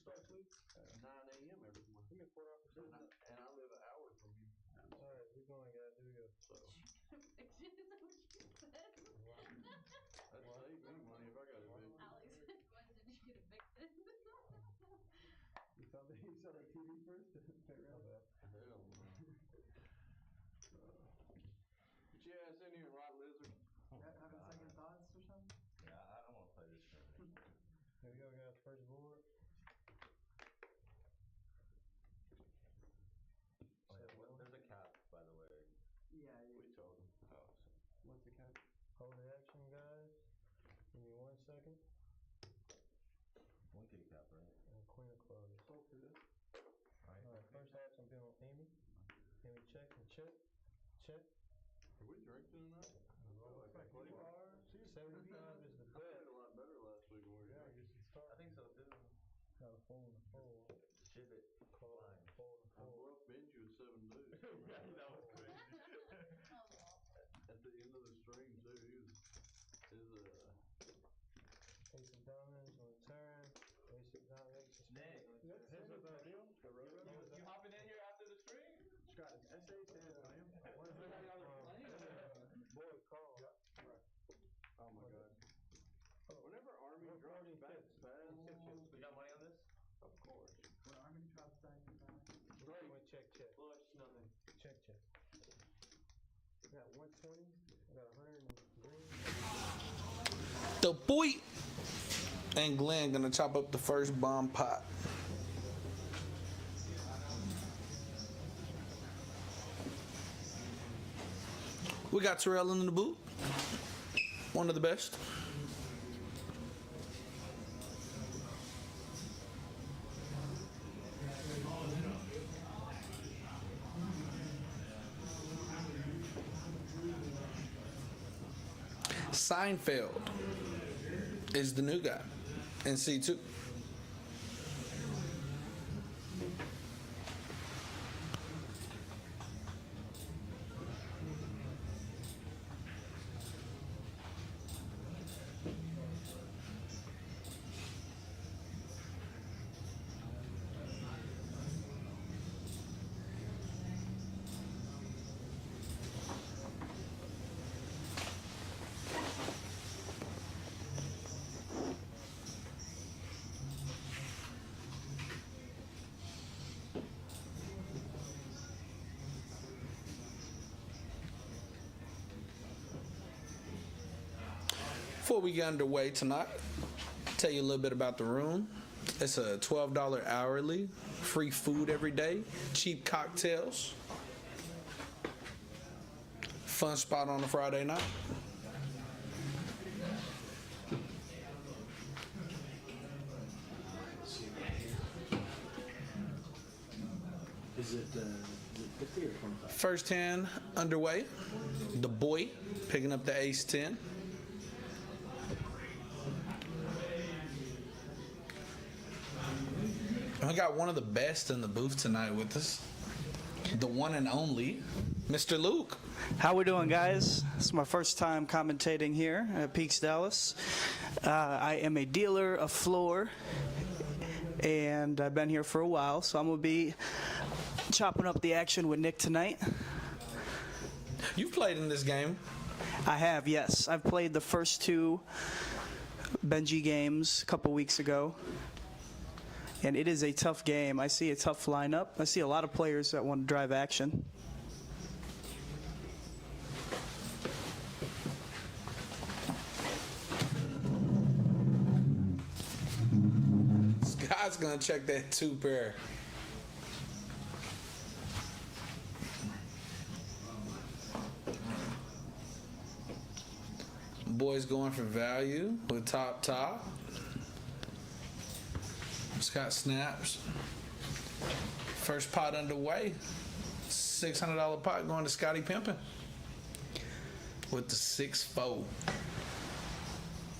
start sleep? 9 a.m. every morning. Give me a quarter off the And I live an hour from you. Alright, we're going, guys. Here we go. So Eviction, is that what you said? that saved me money if I got evicted. Alex, did you get evicted? You saw the TV first? Hell no. But yeah, it's in here, right, Lizard? Having second thoughts or something? Yeah, I don't want to play this game anymore. Here we go, guys. First board. Oh, yeah, well, there's a cap, by the way. Yeah, We told him. Oh, so. what's the count? Hold the action, guys. Give me 1 second. One key cap, right? And Queen of Clubs. Hold for this. Alright, first action being on Amy. Amy check and check. Check. Are we drinking tonight? I feel like I played. 75 is the I played bet. a lot better last week when we were drinking. You should start. I think so too. Got a fold and a fold. Ship it. Call Fine. fold and I fold. bluffed Benji with 7 dudes. Yeah, that was crazy. At the end of the stream too, Ace of diamonds on turn. Ace of diamonds. Ace of Nick. spades. This is a deal. You hopping in here after the stream? Scott, SA stands on him. Boy, call. oh my god. Whenever Army drops back fast, You got money on this? of course. When Army drops back to back. Wait, check, check. Flush, nothing. Check, check. I got 120. I got 100 and green. The boy and Glenn gonna chop up the first bomb pot. We got Terrell in the booth. One of the best. Seinfeld is the new guy in C2. Before we get underway tonight, tell you a little bit about the room. It's a $12 hourly, free food every day, cheap cocktails, fun spot on a Friday night. Is it 50 or 25? First hand underway. The boy picking up the ace 10. And we got one of the best in the booth tonight with us. The one and only, Mr. Luke. How we doing, guys? It's my first time commentating here at Peaks Dallas. I am a dealer of floor, and I've been here for a while, so I'm going to be chopping up the action with Nick tonight. You've played in this game. I have, yes. I've played the first 2 Benji games a couple weeks ago, and it is a tough game. I see a tough lineup. I see a lot of players that want to drive action. Scott's gonna check that 2 pair. Boys going for value with top. Scott snaps. First pot underway. $600 pot going to Scotty Pimpin with the 6-4.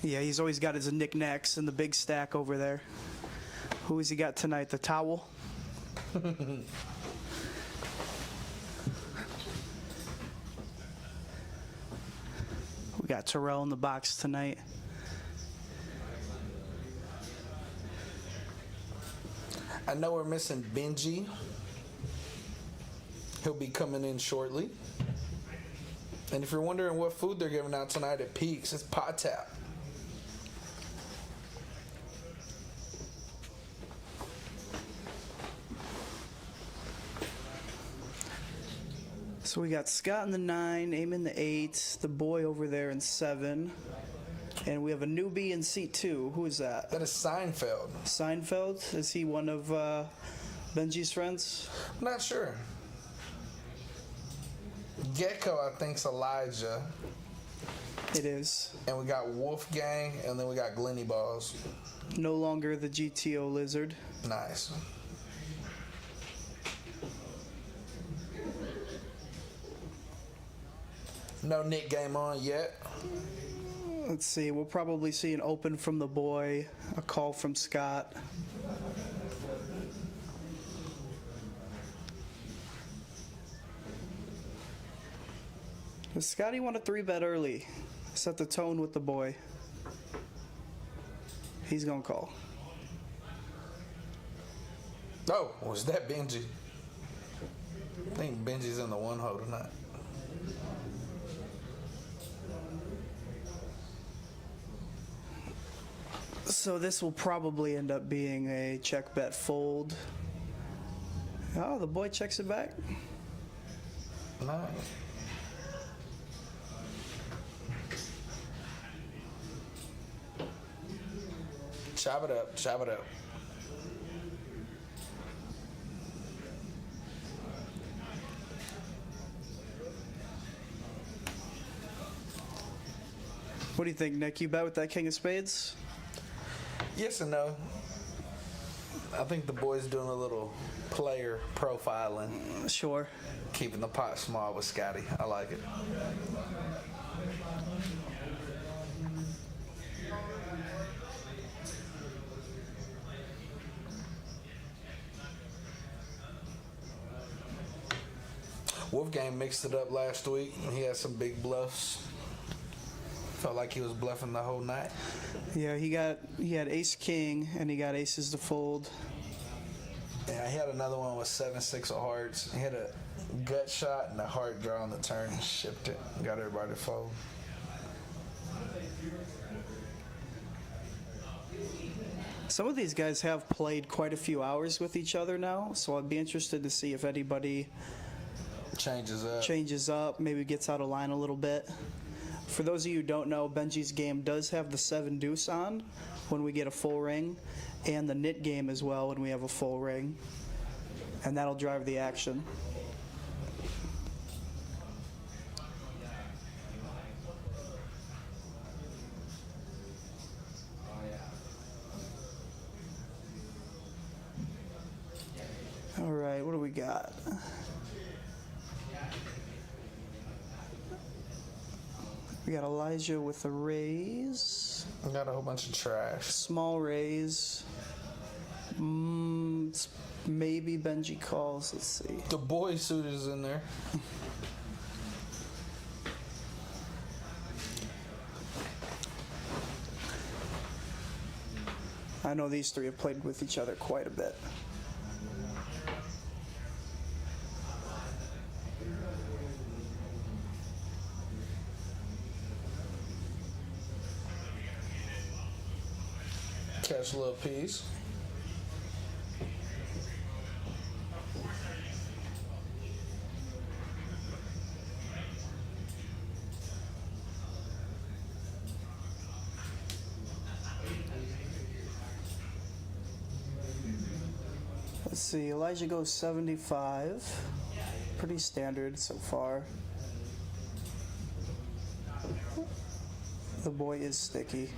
Yeah, he's always got his knickknacks in the big stack over there. Who has he got tonight? The towel? We got Terrell in the box tonight. I know we're missing Benji. He'll be coming in shortly. And if you're wondering what food they're giving out tonight at Peaks, it's pot tap. So we got Scott in the 9, Aim in the 8, the boy over there in 7, and we have a newbie in seat 2. Who is that? That is Seinfeld. Seinfeld? Is he one of Benji's friends? I'm not sure. Gecko, I think's Elijah. It is. And we got Wolfgang, and then we got Glenny Balls. No longer the GTO lizard. Nice. No Nick game on yet. Let's see, we'll probably see an open from the boy, a call from Scott. Does Scotty want a 3-bet early? Set the tone with the boy. He's gonna call. Oh, was that Benji? I think Benji's in the 1 hole tonight. So this will probably end up being a check bet fold. Oh, the boy checks it back. Nice. Chop it up, chop it up. What do you think, Nick? You bet with that king of spades? Yes and no. I think the boy's doing a little player profiling, Sure. keeping the pot small with Scotty. I like it. Wolfgang mixed it up last week. He had some big bluffs. Felt like he was bluffing the whole night. Yeah, he had ace king and he got aces to fold. Yeah, he had another one with 7-6 of hearts. He had a gut shot and a heart draw on the turn. Shipped it. Got everybody to fold. Some of these guys have played quite a few hours with each other now, so I'd be interested to see if anybody changes up, maybe gets out of line a little bit. For those of you who don't know, Benji's game does have the 7 deuce on when we get a full ring, and the nit game as well when we have a full ring, and that'll drive the action. All right, what do we got? We got Elijah with a raise. We got a whole bunch of trash. Small raise. Maybe Benji calls. Let's see. The boy suit is in there. I know these three have played with each other quite a bit. Catch a little piece. Let's see, Elijah goes 75. Pretty standard so far. The boy is sticky.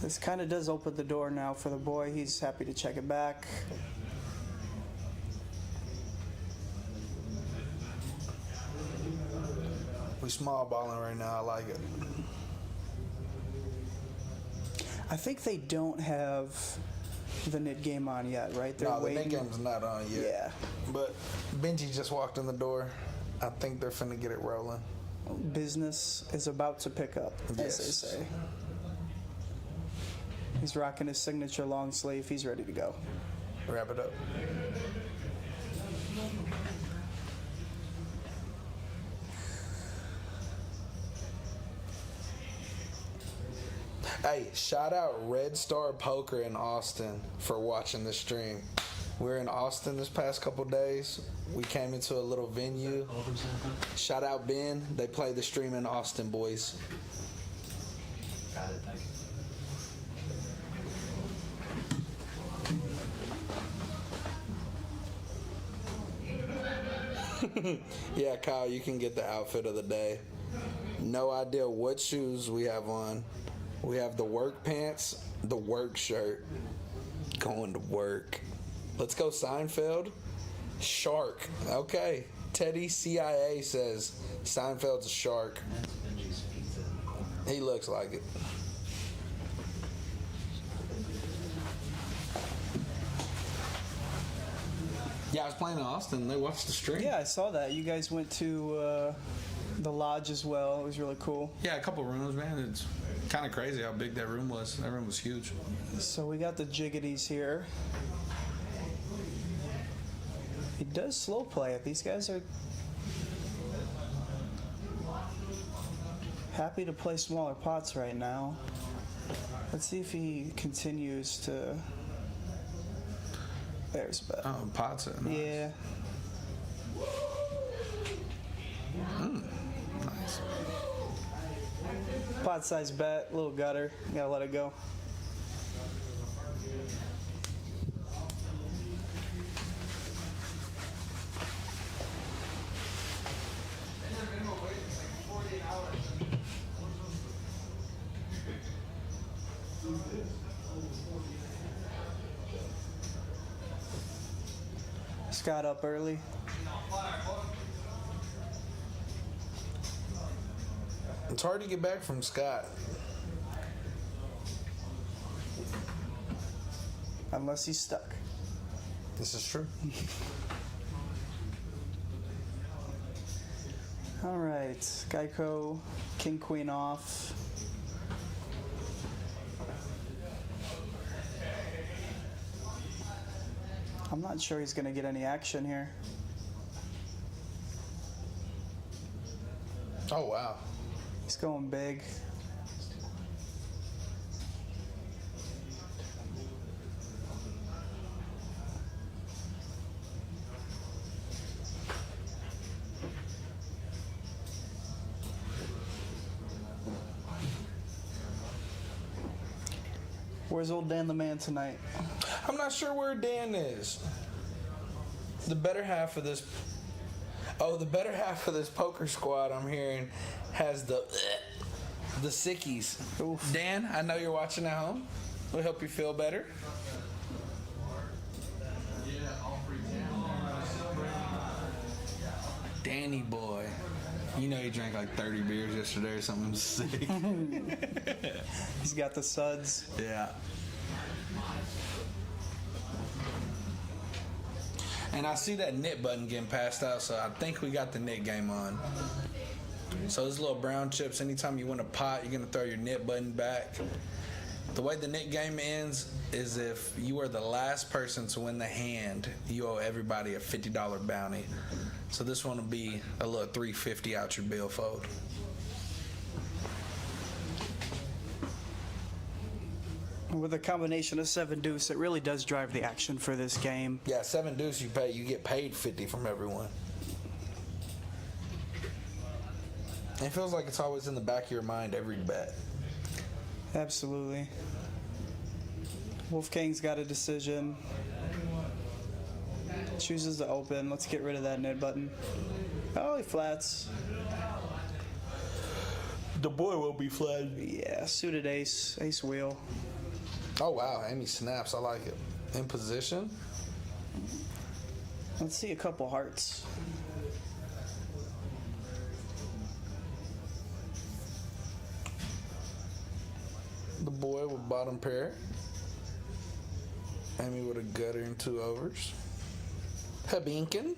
This kind of does open the door now for the boy. He's happy to check it back. We small balling right now. I like it. I think they don't have the nit game on yet, right? They're No, the waiting. nit game's not on yet. Yeah. But Benji just walked in the door. I think they're finna get it rolling. business is about to pick up, as Yes. they say. He's rocking his signature long sleeve. He's ready to go. Wrap it up. Hey, shout out Red Star Poker in Austin for watching the stream. We were in Austin this past couple days. We came into a little venue. Shout out Ben. They play the stream in Austin, boys. Got it, thank you. Yeah, Kyle, you can get the outfit of the day. No idea what shoes we have on. We have the work pants, the work shirt, going to work. Let's go Seinfeld. Shark. Okay. Teddy CIA says Seinfeld's a shark. That's Benji'S pizza. He looks like it. Yeah, I was playing in Austin. They watched the stream. Yeah, I saw that. You guys went to the lodge as well. It was really cool. Yeah, a couple rooms, man. It's kind of crazy how big that room was. That room was huge. So we got the jiggities here. He does slow play it. These guys are happy to play smaller pots right now. Let's see if he continues to. There's a bet. Oh, pots. Nice. Yeah. Nice. Pot size bet, little gutter. Gotta let it go. Scott up early. It's hard to get back from Scott. Unless he's stuck. This is true. All right, Geico, king, queen off. I'm not sure he's gonna get any action here. Oh, wow. He's going big. Where's old Dan the man tonight? I'm not sure where Dan is. The better half of this poker squad I'm hearing has the sickies. Oof. Dan, I know you're watching at home. We hope you feel better. Danny boy. You know he drank like 30 beers yesterday or something sick. He's got the suds. Yeah. And I see that knit button getting passed out, so I think we got the knit game on. So those little brown chips, anytime you win a pot, you're going to throw your knit button back. The way the knit game ends is if you are the last person to win the hand, you owe everybody a $50 bounty. So this one will be a little $350 out your billfold. With a combination of 7 deuce, it really does drive the action for this game. Yeah, 7 deuce you get paid 50 from everyone. And it feels like it's always in the back of your mind every bet. Absolutely. Wolfgang's got a decision. Chooses to open. Let's get rid of that knit button. Oh, he flats. The boy will be flat. Yeah, suited ace. Ace wheel. Oh, wow. Amy snaps. I like it. In position. Let's see a couple hearts. The boy with bottom pair. Amy with a gutter and 2 overs. Habinkin.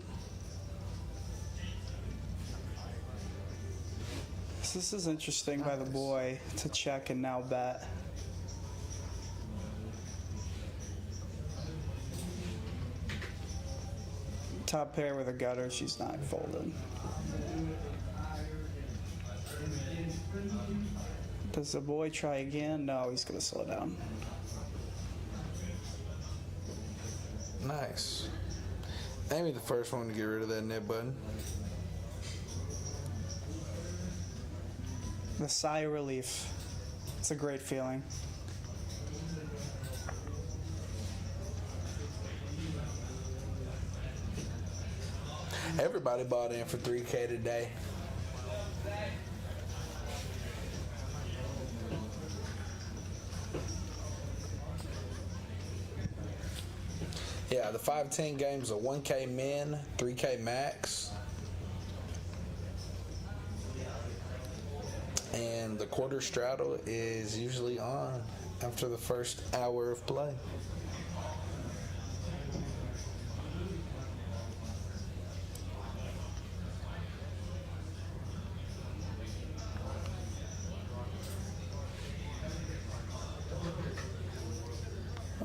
So this is interesting by the boy to check and now bet. Top pair with a gutter, she's not folding. Does the boy try again? No, he's gonna slow down. Nice. Maybe the first one to get rid of that nip button. The sigh of relief. It's a great feeling. Everybody bought in for 3K today. Yeah, the 5-10 game's a 1K min, 3K max. And the quarter straddle is usually on after the first hour of play.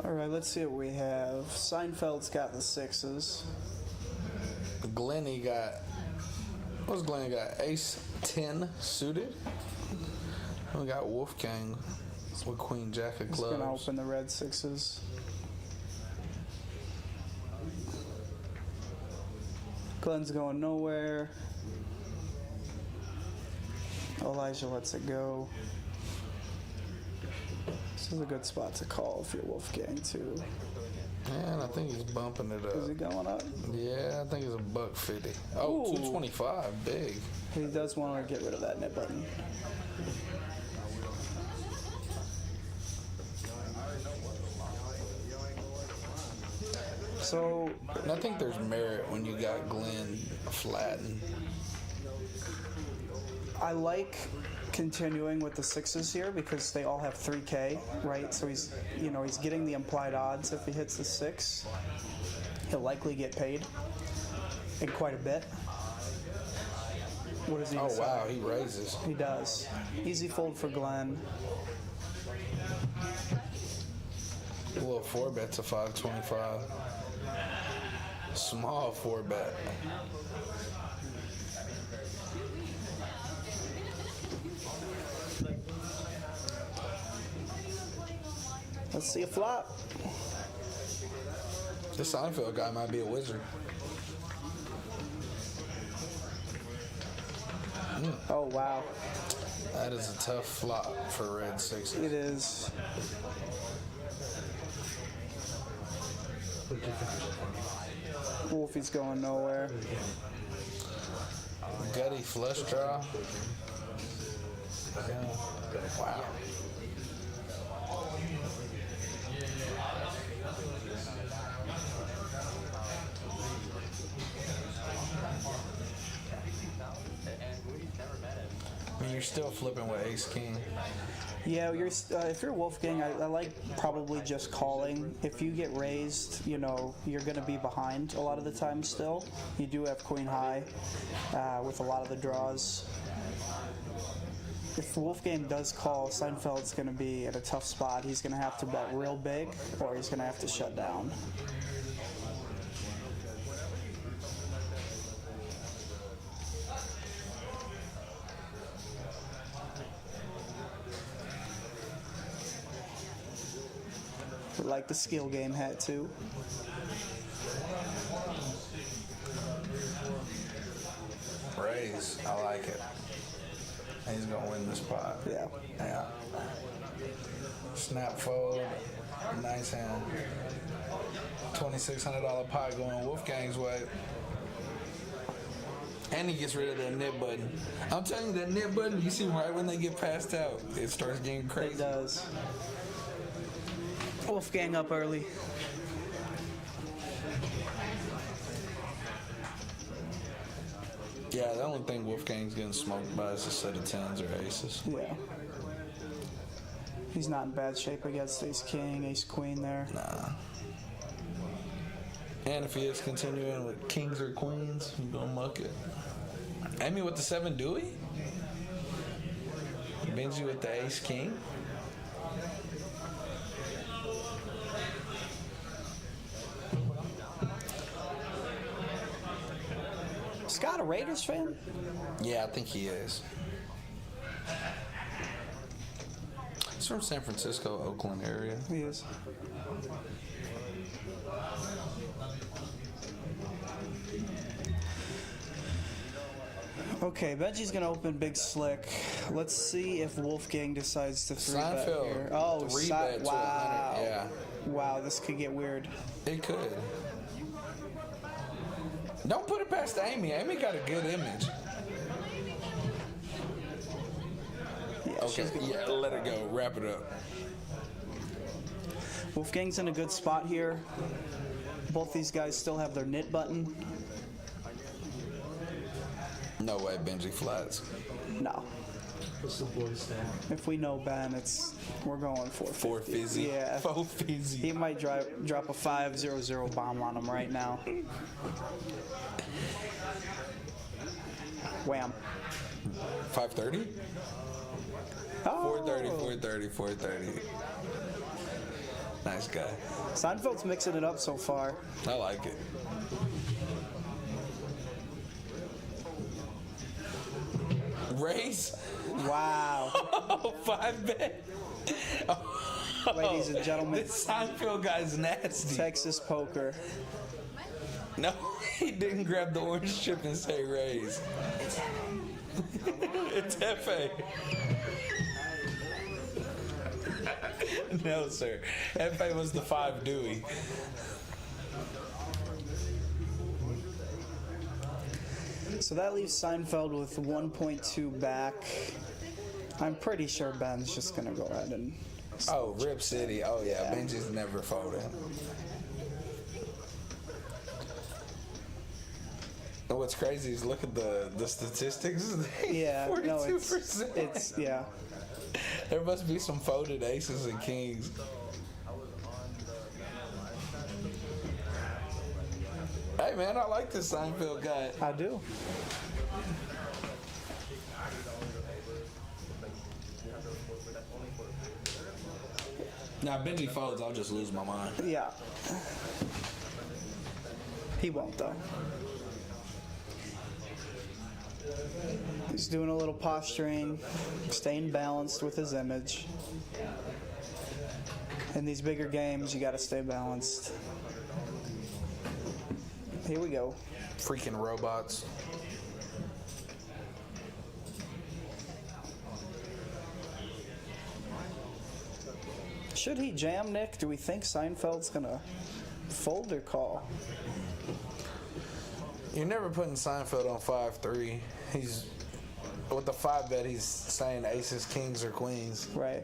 All right, let's see what we have. Seinfeld's got the sixes. Glenny got, what's Glenny got? Ace 10 suited. We got Wolfgang with Queen Jack of He's clubs. gonna open the red sixes. Glenn's going nowhere. Elijah lets it go. This is a good spot to call if you're Wolfgang too. And I think he's bumping it Is he up. going up? Yeah, I think it's a $150. Oh, Ooh. 225, big. He does want to get rid of that nip button. So And I think there's merit when you got Glenn flattened. I like continuing with the sixes here because they all have 3K, right? So he's getting the implied odds. If he hits the six, he'll likely get paid, and quite a bit. What does he Oh, decide? wow, he raises. He does. Easy fold for Glenn. A little 4-bet to 525. Small 4-bet. Let's see a flop. This Seinfeld guy might be a wizard. Oh, wow. That is a tough flop for red sixes. It is. Wolfie's going nowhere. Gutty flush draw. Yeah. Wow. I mean, you're still flipping with ace king. Yeah, if you're Wolfgang, I like probably just calling. If you get raised, you're going to be behind a lot of the time still. You do have queen high with a lot of the draws. If Wolfgang does call, Seinfeld's going to be at a tough spot. He's going to have to bet real big, or he's going to have to shut down. Like the skill game hat too. Raise. I like it. He's gonna win this pot. Yeah. Yeah. Snap fold. Nice hand. $2,600 pot going Wolfgang's way. And he gets rid of that nip button. I'm telling you, that nip button, you see right when they get passed out, it starts getting crazy. It does. Wolfgang up early. Yeah, the only thing Wolfgang's getting smoked by is a set of tens or aces. Yeah. He's not in bad shape against ace king, ace queen there. Nah. And if he is continuing with kings or queens, he's gonna muck it. Amy with the 7 Dewey? Benji with the ace king. Scott a Raiders fan? Yeah, I think he is. He's from San Francisco, Oakland area. He is. Okay, Benji's gonna open big slick. Let's see if Wolfgang decides to three bet Seinfeld, here. Oh, 3-bet to 100, wow. yeah. Wow, this could get weird. It could. Don't put it past Amy. Amy got a good image. Yeah, Okay, yeah, let it go. Wrap it up. Wolfgang's in a good spot here. Both these guys still have their knit button. No way, Benji flats. No. What's the boys stand? If we know Ben, we're going for 4 fizzy. Yeah. 4 fizzy. He might drop a 5-0-0 bomb on him right now. Wham. 530? Oh. 430. Nice guy. Seinfeld's mixing it up so far. I like it. Raise? Wow. 5-bet. Ladies and gentlemen, This Seinfeld guy's nasty. Texas poker. No, he didn't grab the orange chip and say raise. It's Hefe. No, sir. Hefe was the 5 Dewey. So that leaves Seinfeld with 1.2 back. I'm pretty sure Ben's just gonna go ahead and. Oh, Rip City. Oh, yeah. Benji's never folded. And what's crazy is look at the statistics. Yeah, 42%. no, it's yeah. There must be some folded aces and kings. Hey, man, I like this Seinfeld guy. I do. Now, Benji folds, I'll just lose my mind. Yeah. He won't though. He's doing a little posturing, staying balanced with his image. In these bigger games, you gotta stay balanced. Here we go. Freaking robots. Should he jam, Nick? Do we think Seinfeld's gonna fold or call? You're never putting Seinfeld on 5-3. He's with the 5-bet. He's saying aces, kings, or queens. Right.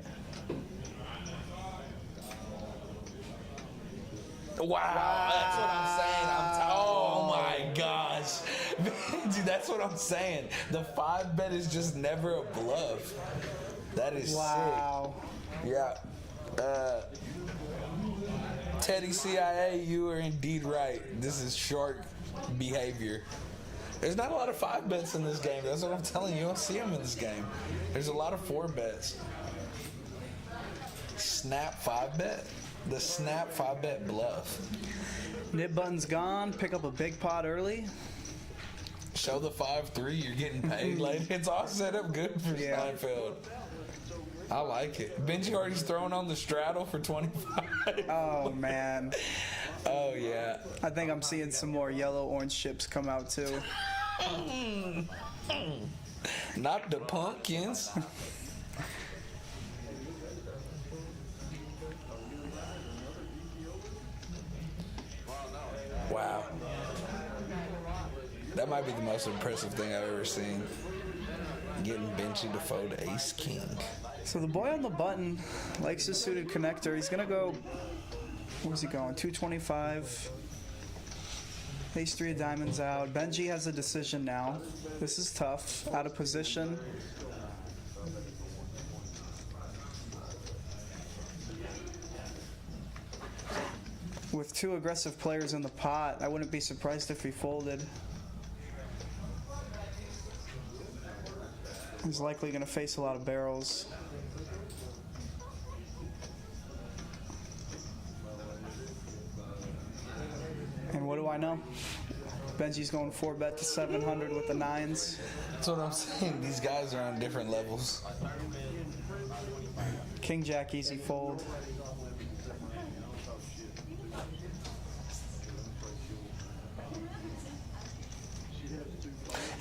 Wow, that's what I'm saying. Oh my gosh, Benji, that's what I'm saying. The 5-bet is just never a bluff. That is Wow. sick. Yeah. Teddy CIA, you are indeed right. This is short behavior. There's not a lot of 5-bets in this game. That's what I'm telling you. You don't see them in this game. There's a lot of 4-bets. Snap 5-bet? The snap 5-bet bluff. Nib button's gone. Pick up a big pot early. Show the 5-3, you're getting paid. Like, it's all set up good for Seinfeld. I like it. Benji already's throwing on the straddle for 25. Oh man. Oh yeah. I think I'm seeing some more yellow orange chips come out too. Not the pumpkins. Wow. That might be the most impressive thing I've ever seen. Getting Benji to fold ace king. So the boy on the button likes his suited connector. He's gonna go, where's he going? 225. Ace 3 of diamonds out. Benji has a decision now. This is tough. Out of position. With 2 aggressive players in the pot, I wouldn't be surprised if he folded. He's likely going to face a lot of barrels. And what do I know? Benji's going 4-bet to 700 with the 9s. That's what I'm saying. These guys are on different levels. King Jack easy fold.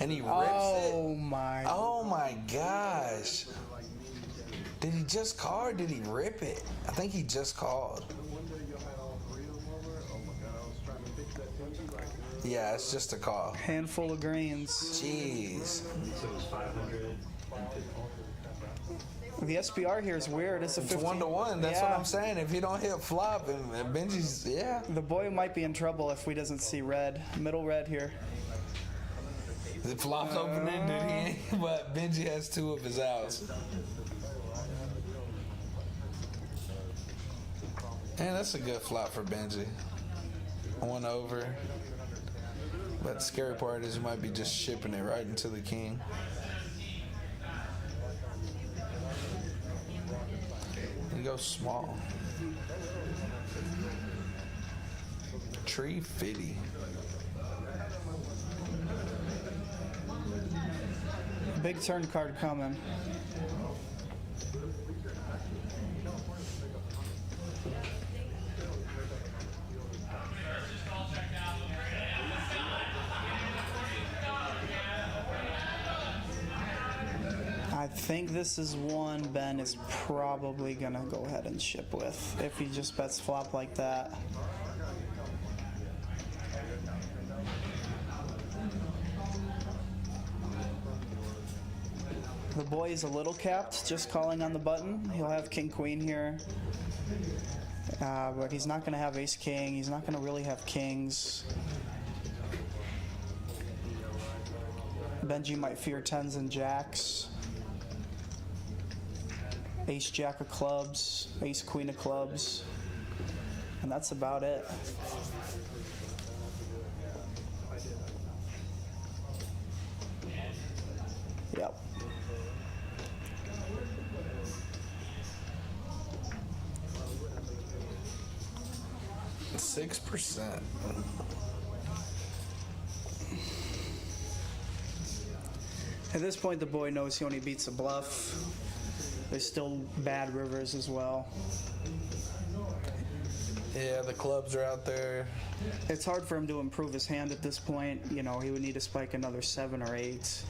And he rips Oh it. my. Oh my gosh. Did he just call or did he rip it? I think he just called. Yeah, it's just a call. Handful of greens. Jeez. So it was 500. The SPR here is weird. It's a 15. It's 1-1. That's what I'm saying. If he don't hit flop, and Benji's, yeah. The boy might be in trouble if we doesn't see red. Middle red here. The flop's open-ended, but Benji has 2 of his outs. Man, that's a good flop for Benji. 1 over. But the scary part is you might be just shipping it right into the king. He goes small. Tree 50. Big turn card coming. I think this is one Ben is probably gonna go ahead and ship with if he just bets flop like that. The boy is a little capped, just calling on the button. He'll have king queen here, but he's not going to have ace king. He's not going to really have kings. Benji might fear 10s and jacks. Ace jack of clubs, ace queen of clubs, and that's about it. Yep. 6%. At this point, the boy knows he only beats a bluff. There's still bad rivers as well. Yeah, the clubs are out there. It's hard for him to improve his hand at this point. You know, he would need to spike another 7 or 8.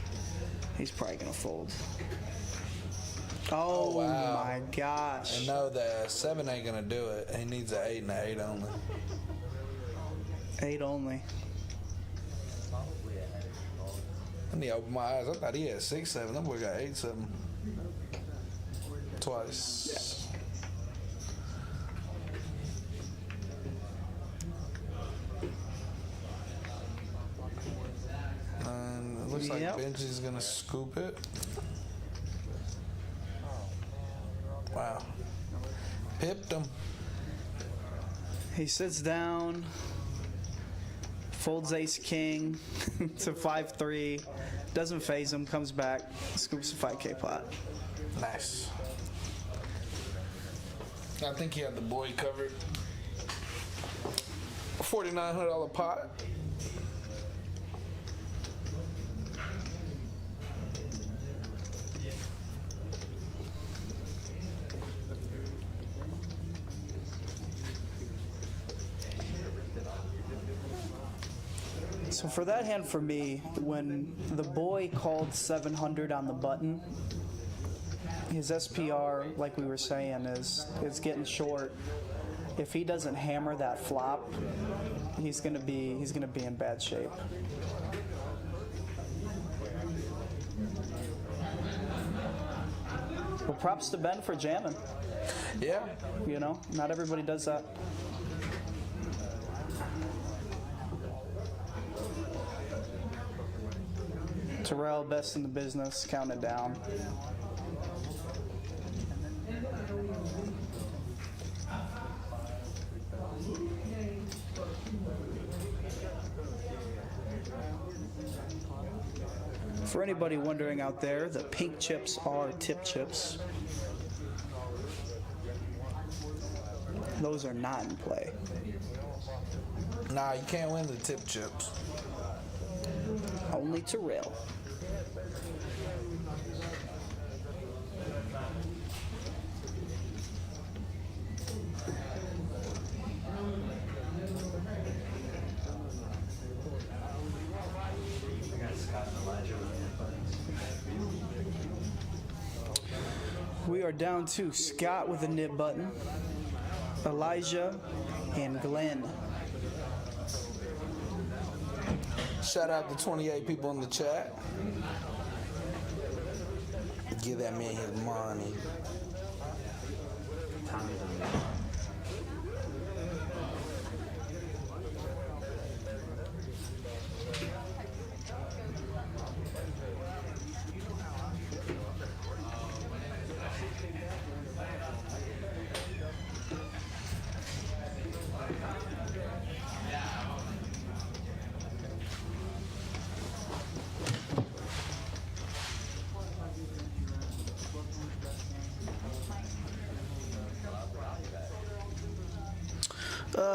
He's probably gonna fold. Oh, wow. my gosh. And no, the 7 ain't gonna do it. He needs an 8 and an 8 only. 8 only. I need to open my eyes. I thought he had 6-7. That boy got 8-7. Twice. And it looks like Benji's gonna scoop it. Wow. Pipped him. He sits down, folds ace king to 5-3, doesn't phase him, comes back, scoops a 5K pot. Nice. I think he had the boy covered. $4,900 pot. So for that hand for me, when the boy called 700 on the button, his SPR, like we were saying, is getting short. If he doesn't hammer that flop, he's gonna be in bad shape. Well, props to Ben for jamming. Yeah. You know, not everybody does that. Terrell, best in the business, count it down. For anybody wondering out there, the pink chips are tip chips. Those are not in play. Nah, you can't win the tip chips. Only to rail. I got Scott and Elijah with nip buttons. We are down to Scott with a nip button, Elijah, and Glenn. Shout out to 28 people in the chat. Give that man his money. Tommy's on there.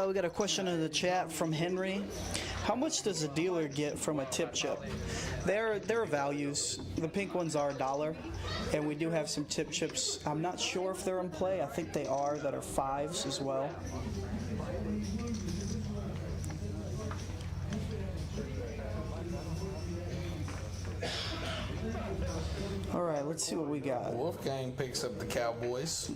We got a question in the chat from Henry. How much does a dealer get from a tip chip? There are values. The pink ones are $1, and we do have some tip chips. I'm not sure if they're in play. I think they are, that are 5s as well. All right, let's see what we got. Wolfgang picks up the Cowboys.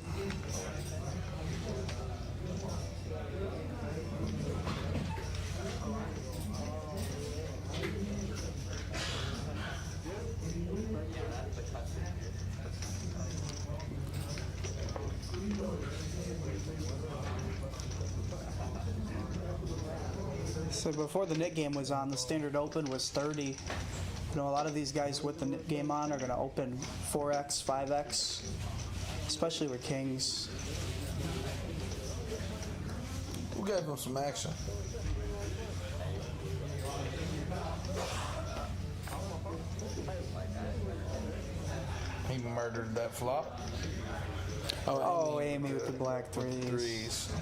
So before the Knit game was on, the standard open was 30. You know, a lot of these guys with the Knit game on are going to open 4x, 5x, especially with kings. Who gave him some action? He murdered that flop. Oh, Amy with the black threes. Threes.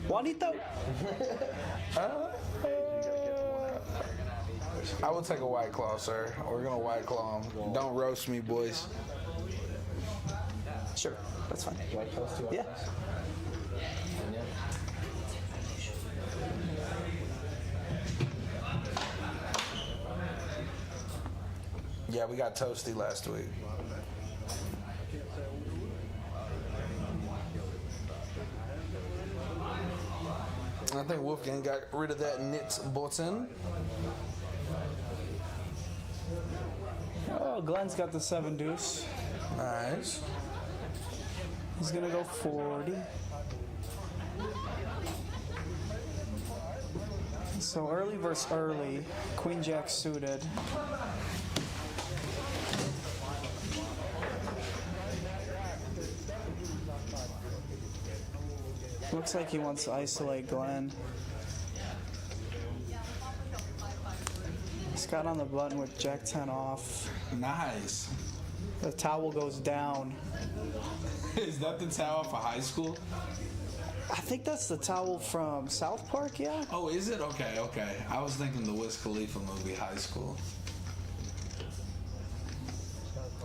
Juanito? I will take a White Claw, sir. We're gonna White Claw him. Don't roast me, boys. Sure, that's fine. White Claws, 2 White Yeah. Claws. Yeah, we got toasty last week. I think Wolfgang got rid of that knit button. Oh, Glenn's got the 7 deuce. Nice. He's gonna go 40. So early versus early, Queen Jack suited. Looks like he wants to isolate Glenn. Scott on the button with Jack 10 off. Nice. The towel goes down. Is that the towel for high school? I think that's the towel from South Park, yeah? Oh, is it? Okay, okay. I was thinking the Wiz Khalifa movie, High School.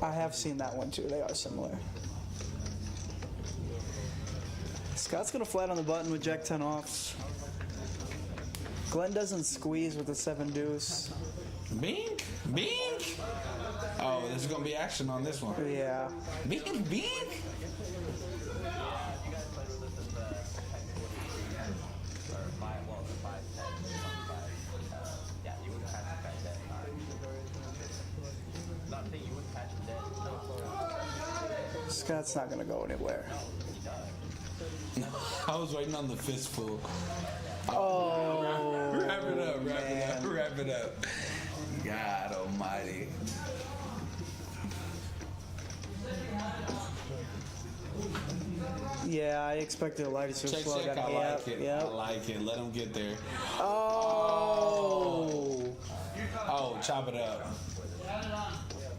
I have seen that one too. They are similar. Scott's gonna flat on the button with Jack 10 off. Glenn doesn't squeeze with the 7 deuce. Bink? Bink? Oh, there's gonna be action on this one. Yeah. Bink? Bink? Scott's not gonna go anywhere. I was waiting on the fistful. Oh, Wrap it up, wrap it up, wrap it up. God almighty. Yeah, I expected Elijah to Check, slow check. down. I like it. Yep. I like it. Let him get there. Oh, Oh, chop it up.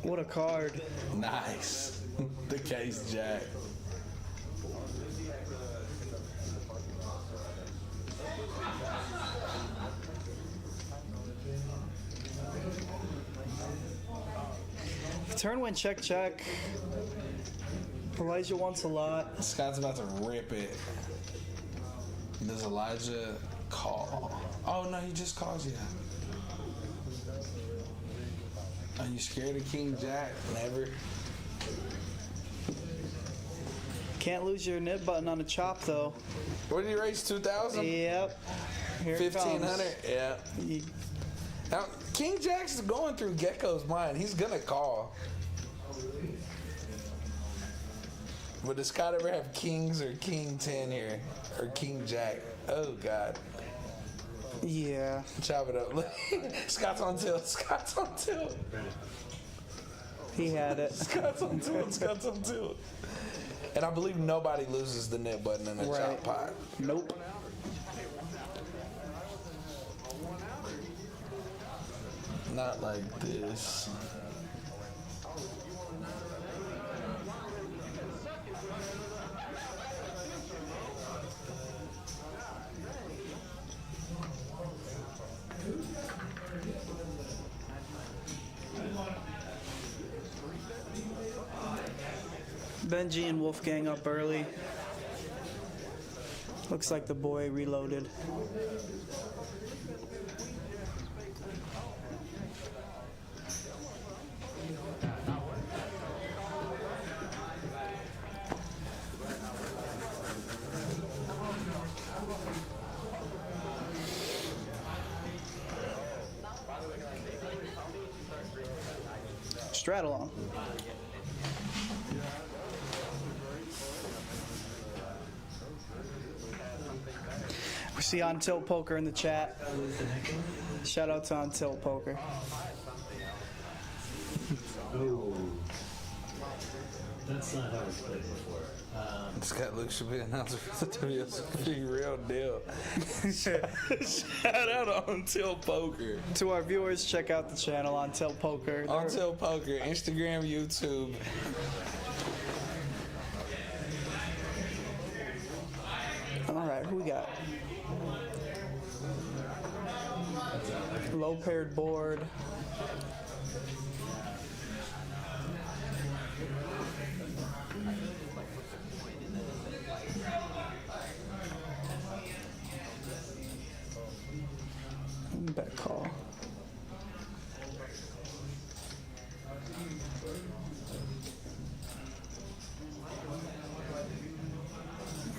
what a card. Nice. The case jack. Turn went check, check. Elijah wants a lot. Scott's about to rip it. Does Elijah call? Oh no, he just calls you. Are you scared of King Jack? Never. Can't lose your nib button on a chop though. What did he raise? 2,000? Yep. Here it comes. 1,500? Yeah. Now, King Jack's going through Gecko's mind. He's gonna call. But does Scott ever have kings or king 10 here? Or king jack? Oh, God. Yeah. Chop it up. Scott's on tilt. Scott's on tilt. He had it. Scott's on tilt. Scott's on tilt. And I believe nobody loses the nip button in a Right. chop pot. Nope. Not like this. Benji and Wolfgang up early. Looks like the boy reloaded. Straddle on. We see On Tilt Poker in the chat. Shout out to On Tilt Poker. Oh. That's not how it's played before. Scott Luke should be announcer for the WSB. Real deal. Shout out on Tilt Poker. To our viewers, check out the channel On Tilt Poker. On Tilt Poker, Instagram, YouTube. All right, who we got? Low paired board. Bet call.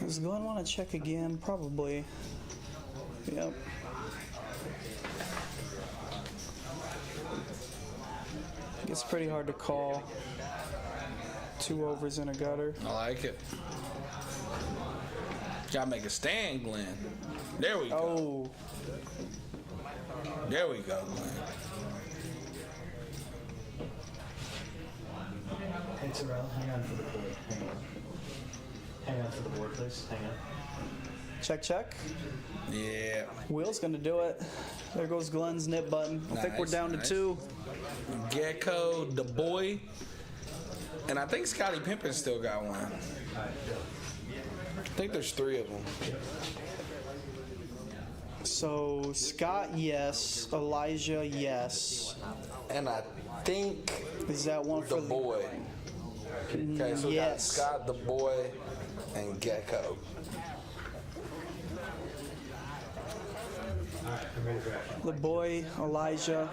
Does Glenn want to check again? Probably. Yep. It's pretty hard to call. 2 overs in a gutter. I like it. Gotta make a stand, Glenn. There we go. Oh, There we go, Glenn. Hey, Terrell, hang on for the board. Hang on. Hang on for the board, please. Hang on. check, check. Yeah. Will's gonna do it. There goes Glenn's nip button. I think we're Nice, down nice. to 2. Gecko, the boy. And I think Scotty Pimpin still got one. I think there's 3 of them. So Scott, yes. Elijah, yes. And I think Is that one the for boy. Okay, so we got Yes. Scott, the boy, and Gecko. Alright, I'm ready for action. the boy, Elijah?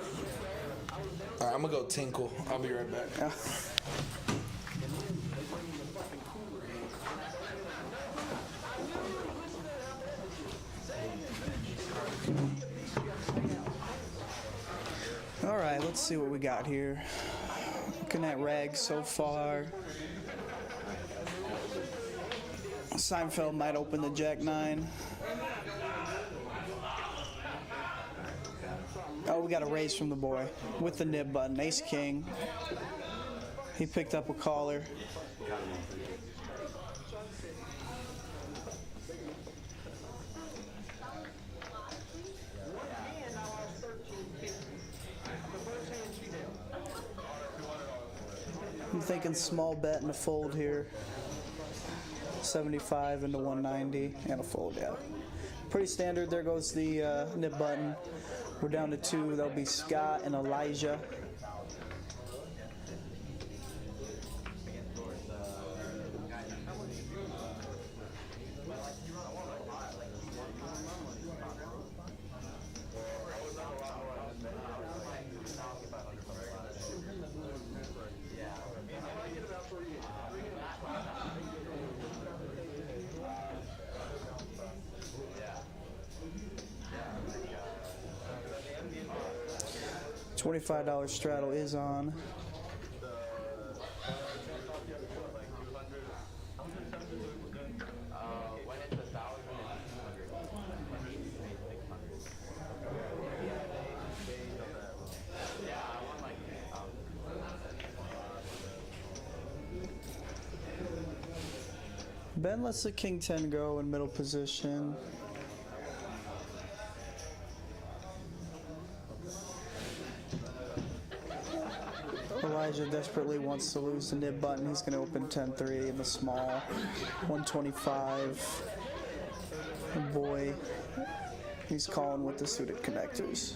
All right, I'm gonna go tinkle. I'll be right back. All right, let's see what we got here. Looking at rags so far. Seinfeld might open the Jack-9. Oh, we got a raise from the boy with the nib button. Ace-King. He picked up a caller. I'm thinking small bet and a fold here. 75 into 190 and a fold, yeah. Pretty standard. There goes the nip button. We're down to 2. That'll be Scott and Elijah. $25 straddle is on. Ben lets the king 10 go in middle position. Elijah desperately wants to lose the nib button. He's going to open 10-3 in the small. 125. And boy, he's calling with the suited connectors.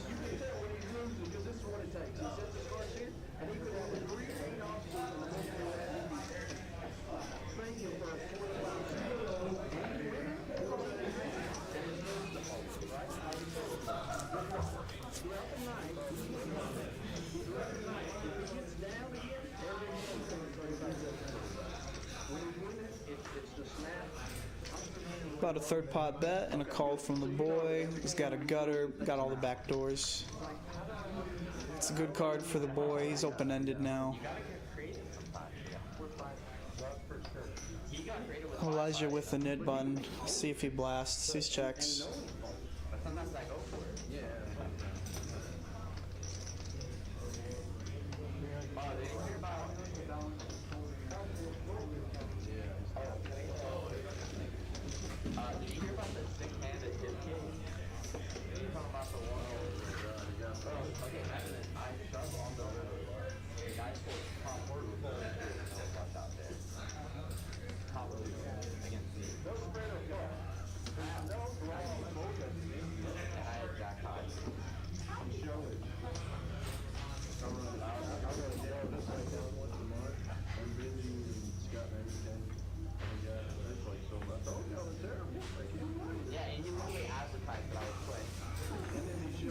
About a third pot bet and a call from the boy. He's got a gutter, got all the back doors. It's a good card for the boy. He's open-ended now. Elijah with the nit button. See if he blasts. He checks.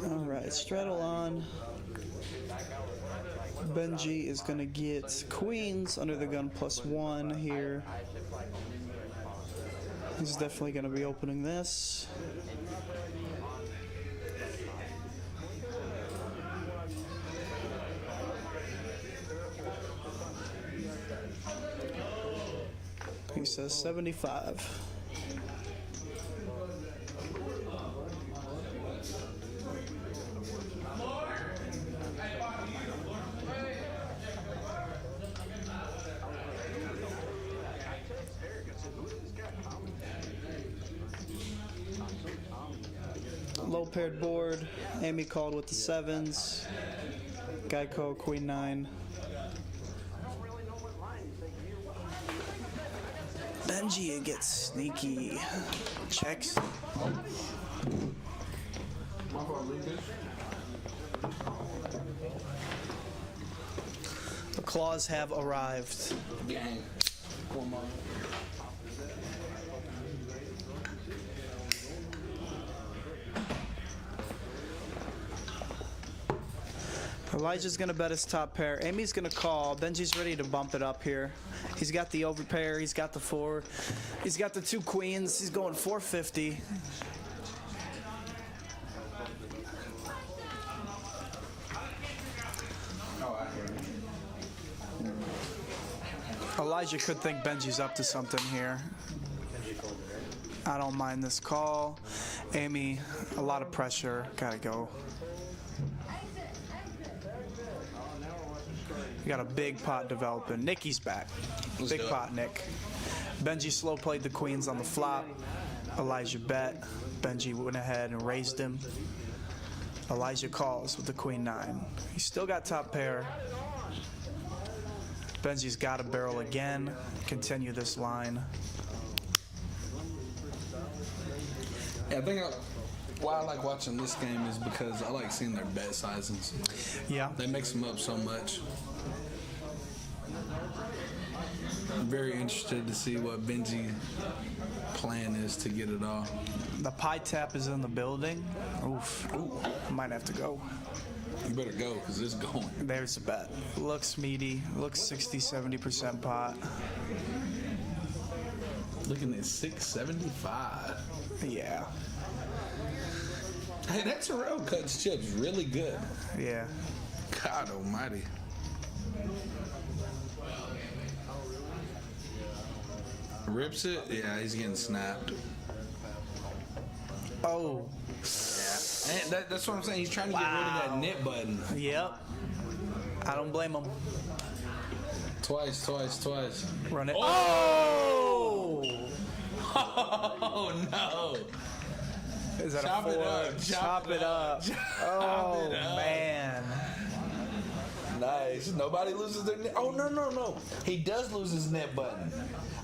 Alright, straddle on. Benji is going to get queens under the gun +1 here. He's definitely going to be opening this. He says 75. Low paired board. Amy called with the 7s. Geico, Queen 9. Benji gets sneaky. Checks. The claws have arrived. Gang. Elijah's going to bet his top pair. Amy's going to call. Benji's ready to bump it up here. He's got the overpair. He's got the 4. He's got the 2 queens. He's going 450. Elijah could think Benji's up to something here. I don't mind this call. Amy, a lot of pressure. Gotta go. We got a big pot developing. Nicky's back. Let's Big do it. pot, Nick. Benji slow played the queens on the flop. Elijah bet. Benji went ahead and raised him. Elijah calls with the queen 9. He's still got top pair. Benji's got a barrel again. Continue this line. Yeah, I think why I like watching this game is because I like seeing their bet sizings. Yeah. They mix them up so much. I'm very interested to see what Benji's plan is to get it all. The pie tap is in the building. Oof. Ooh. Might have to go. You better go because it's going. There's a bet. Looks meaty. Looks 60-70% pot. Looking at 675. Yeah. Hey, that Terrell cuts chips really good. Yeah. God almighty. Rips it? Yeah, he's getting snapped. Oh. And that's what I'm saying. He's trying to get rid of that knit button. Yep. I don't blame him. Twice. Run it. Oh! Oh, no. Is that Chop a 4? it up. Chop it up. Oh, man. Nice. Nobody loses their net. Oh, no. He does lose his net button.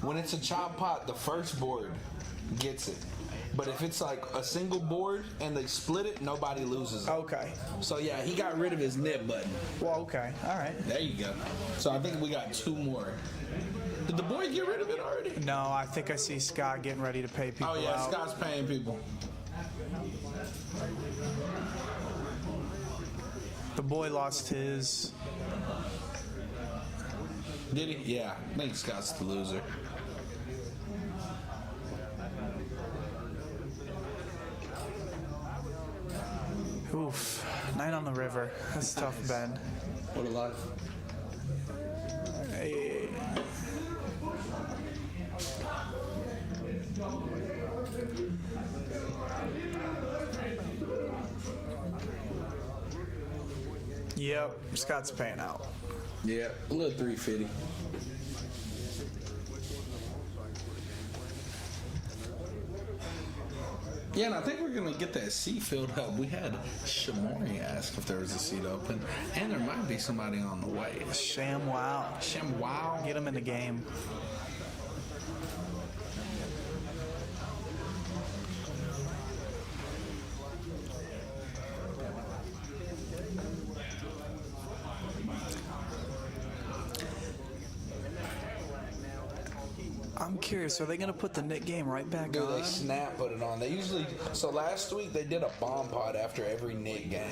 When it's a chop pot, the first board gets it. But if it's like a single board and they split it, nobody loses it. Okay. So, yeah, he got rid of his net button. Well, okay. All right. There you go. So I think we got 2 more. Did the boy get rid of it already? No, I think I see Scott getting ready to pay people Oh, yeah, out. Scott's paying people. The boy lost his. Did he? Yeah, I think Scott's the loser. Oof. 9 on the river. That's tough, Ben. What a life. Hey. Yep, Scott's paying out. Yeah, a little 350. Yeah, and I think we're going to get that seat filled up. We had Shamori ask if there was a seat open, and there might be somebody on the way. ShamWow. Get him in the game. I'm curious, are they going to put the knit game right back Dude, on? they snap put it on. They usually, so last week they did a bomb pod after every knit game.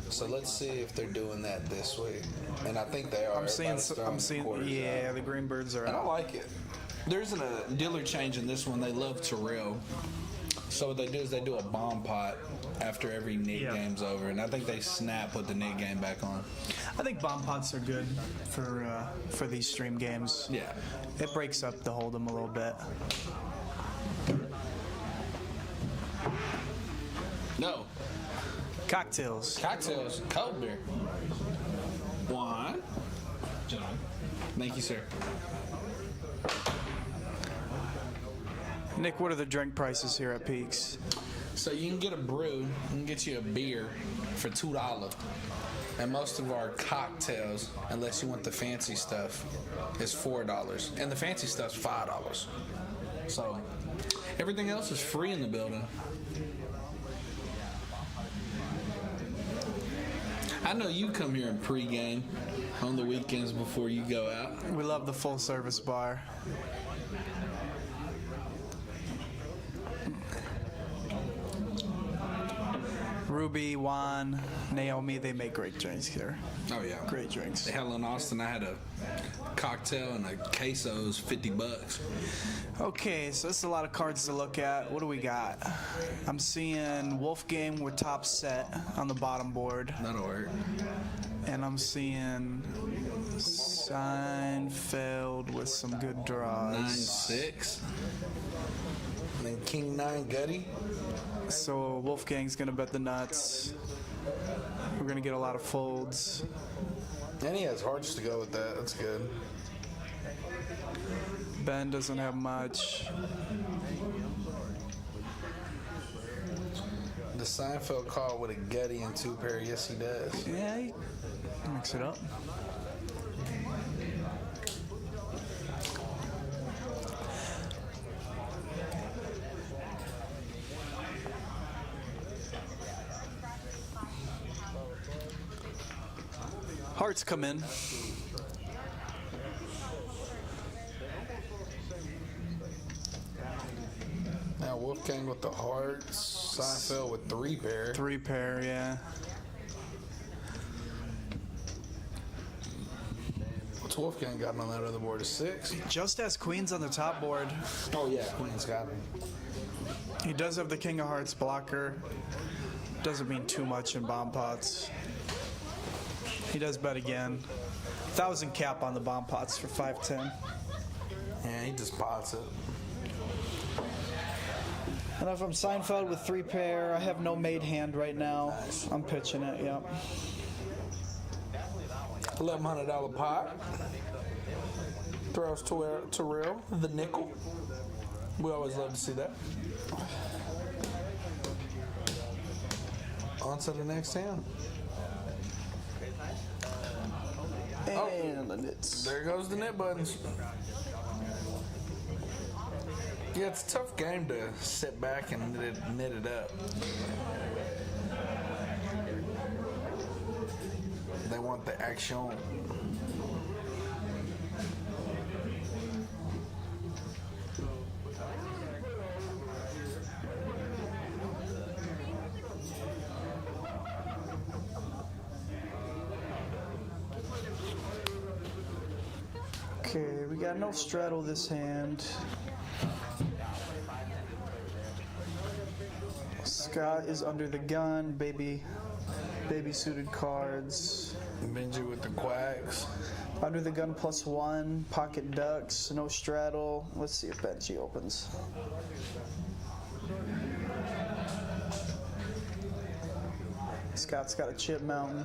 So let's see if they're doing that this week. And I think they are. I'm seeing, yeah, the Greenbirds are And I out. like it. There isn't a dealer change in this one. They love Terrell. So what they do is they do a bomb pot after every knit game's over. And I think they put the knit game back on. I think bomb pots are good for these stream games. Yeah. It breaks up the hold'em a little bit. No. Cocktails. Cocktails. Cold beer. One. Gentlemen. Thank you, sir. Nick, what are the drink prices here at Peaks? So you can get a brew, you can get you a beer for $2. And most of our cocktails, unless you want the fancy stuff, is $4. And the fancy stuff's $5. So everything else is free in the building. I know you come here in pregame on the weekends before you go out. We love the full service bar. Ruby, Juan, Naomi, they make great drinks here. Oh yeah, Great drinks. Hell, in Austin, I had a cocktail and a queso's $50. Okay, so this is a lot of cards to look at. What do we got? I'm seeing Wolfgang with top set on the bottom board. That'll work. And I'm seeing Seinfeld with some good draws. 9-6. And then King 9 Gutty. So Wolfgang's gonna bet the nuts. We're gonna get a lot of folds. And he has hearts to go with that. That's good. Ben doesn't have much. The Seinfeld call with a Getty and 2 pair. Yes, he does. Yeah, he mix it up. Hearts come in. Now Wolfgang with the hearts. Seinfeld with 3 pair. 3 pair, yeah. What's Wolfgang got on that other board? A 6? Just has queens on the top board. Oh yeah, Queen's got him. He does have the King of Hearts blocker. Doesn't mean too much in bomb pots. He does bet again. 1,000 cap on the bomb pots for 510. Yeah, he just pots it. And if I'm Seinfeld with 3 pair, I have no made hand right now. Nice. I'm pitching it, yep. $1,100 pot. Throws Terrell, the nickel. We always love to see that. On to the next hand. And the nits. There goes the knit buttons. Yeah, it's a tough game to sit back and knit it up. They want the action. Okay, we got no straddle this hand. Scott is under the gun, baby suited cards. Benji with the quacks. Under the gun +1, pocket ducks, no straddle. Let's see if Benji opens. Scott's got a chip mountain.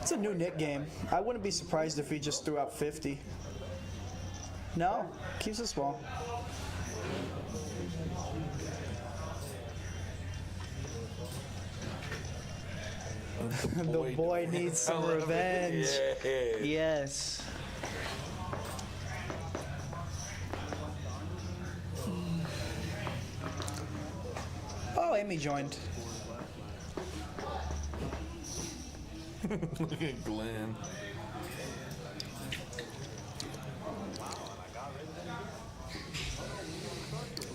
It's a new Nick game. I wouldn't be surprised if he just threw out 50. No, keeps it small. The boy needs some revenge. Yeah. Yes. Oh, Amy joined. Look at Glenn.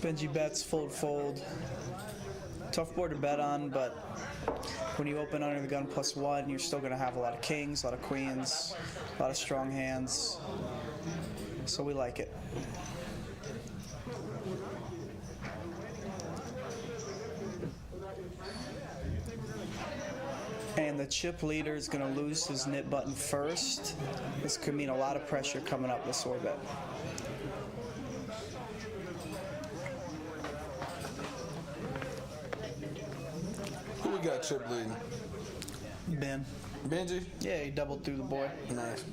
Benji bets fold. Tough board to bet on, but when you open under the gun +1, you're still going to have a lot of kings, a lot of queens, a lot of strong hands. So we like it. And the chip leader is going to lose his knit button first. This could mean a lot of pressure coming up this orbit. Who we got chip leading? Ben. Benji? Yeah, he doubled through the boy. Nice.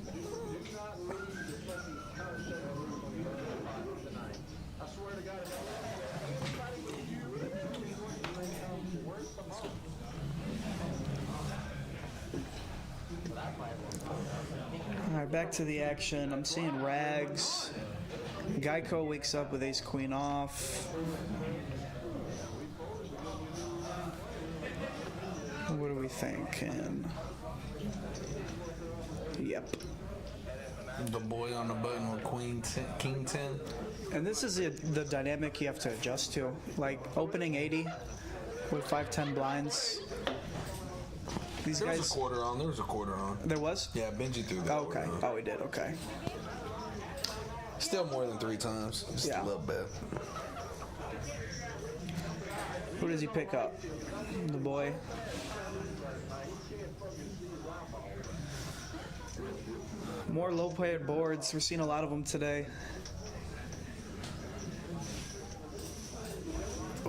All right, back to the action. I'm seeing rags. Geico wakes up with ace queen off. What are we thinking? Yep. The boy on the button with queen 10, king 10. And this is the dynamic you have to adjust to. Like opening 80 with 5-10 blinds. These There guys. was a quarter on. There was a quarter on. There was? Yeah, Benji threw that. Oh, okay. quarter on. Oh, he did. Okay. Still more than 3 times. Just Yeah. a little bit. Who does he pick up? The boy. More low-paired boards. We're seeing a lot of them today.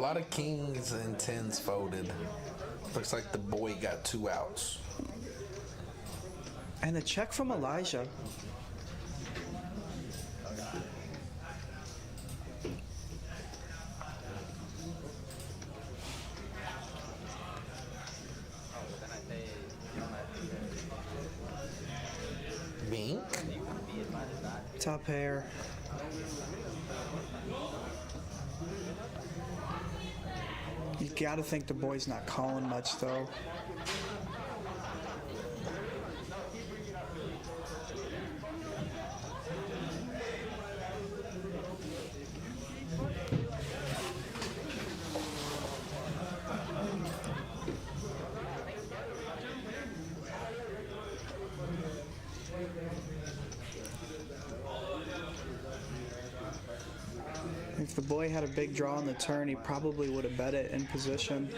lot of kings and tens folded. Looks like the boy got 2 outs. And a check from Elijah. Bink. Top pair. You gotta think the boy's not calling much though. If the boy had a big draw on the turn, he probably would have bet it in position.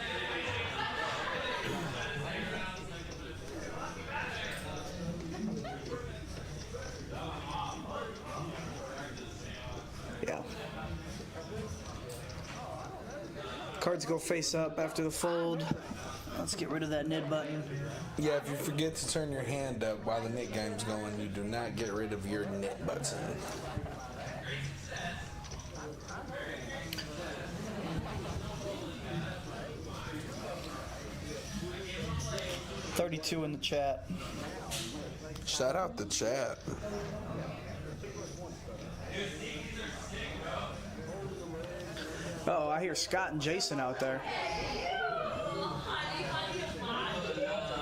Yeah. Cards go face up after the fold. Let's get rid of that nid button. Yeah, if you forget to turn your hand up while the knit game's going, you do not get rid of your knit button. $32 in the chat. Shout out the chat. Oh, I hear Scott and Jason out there.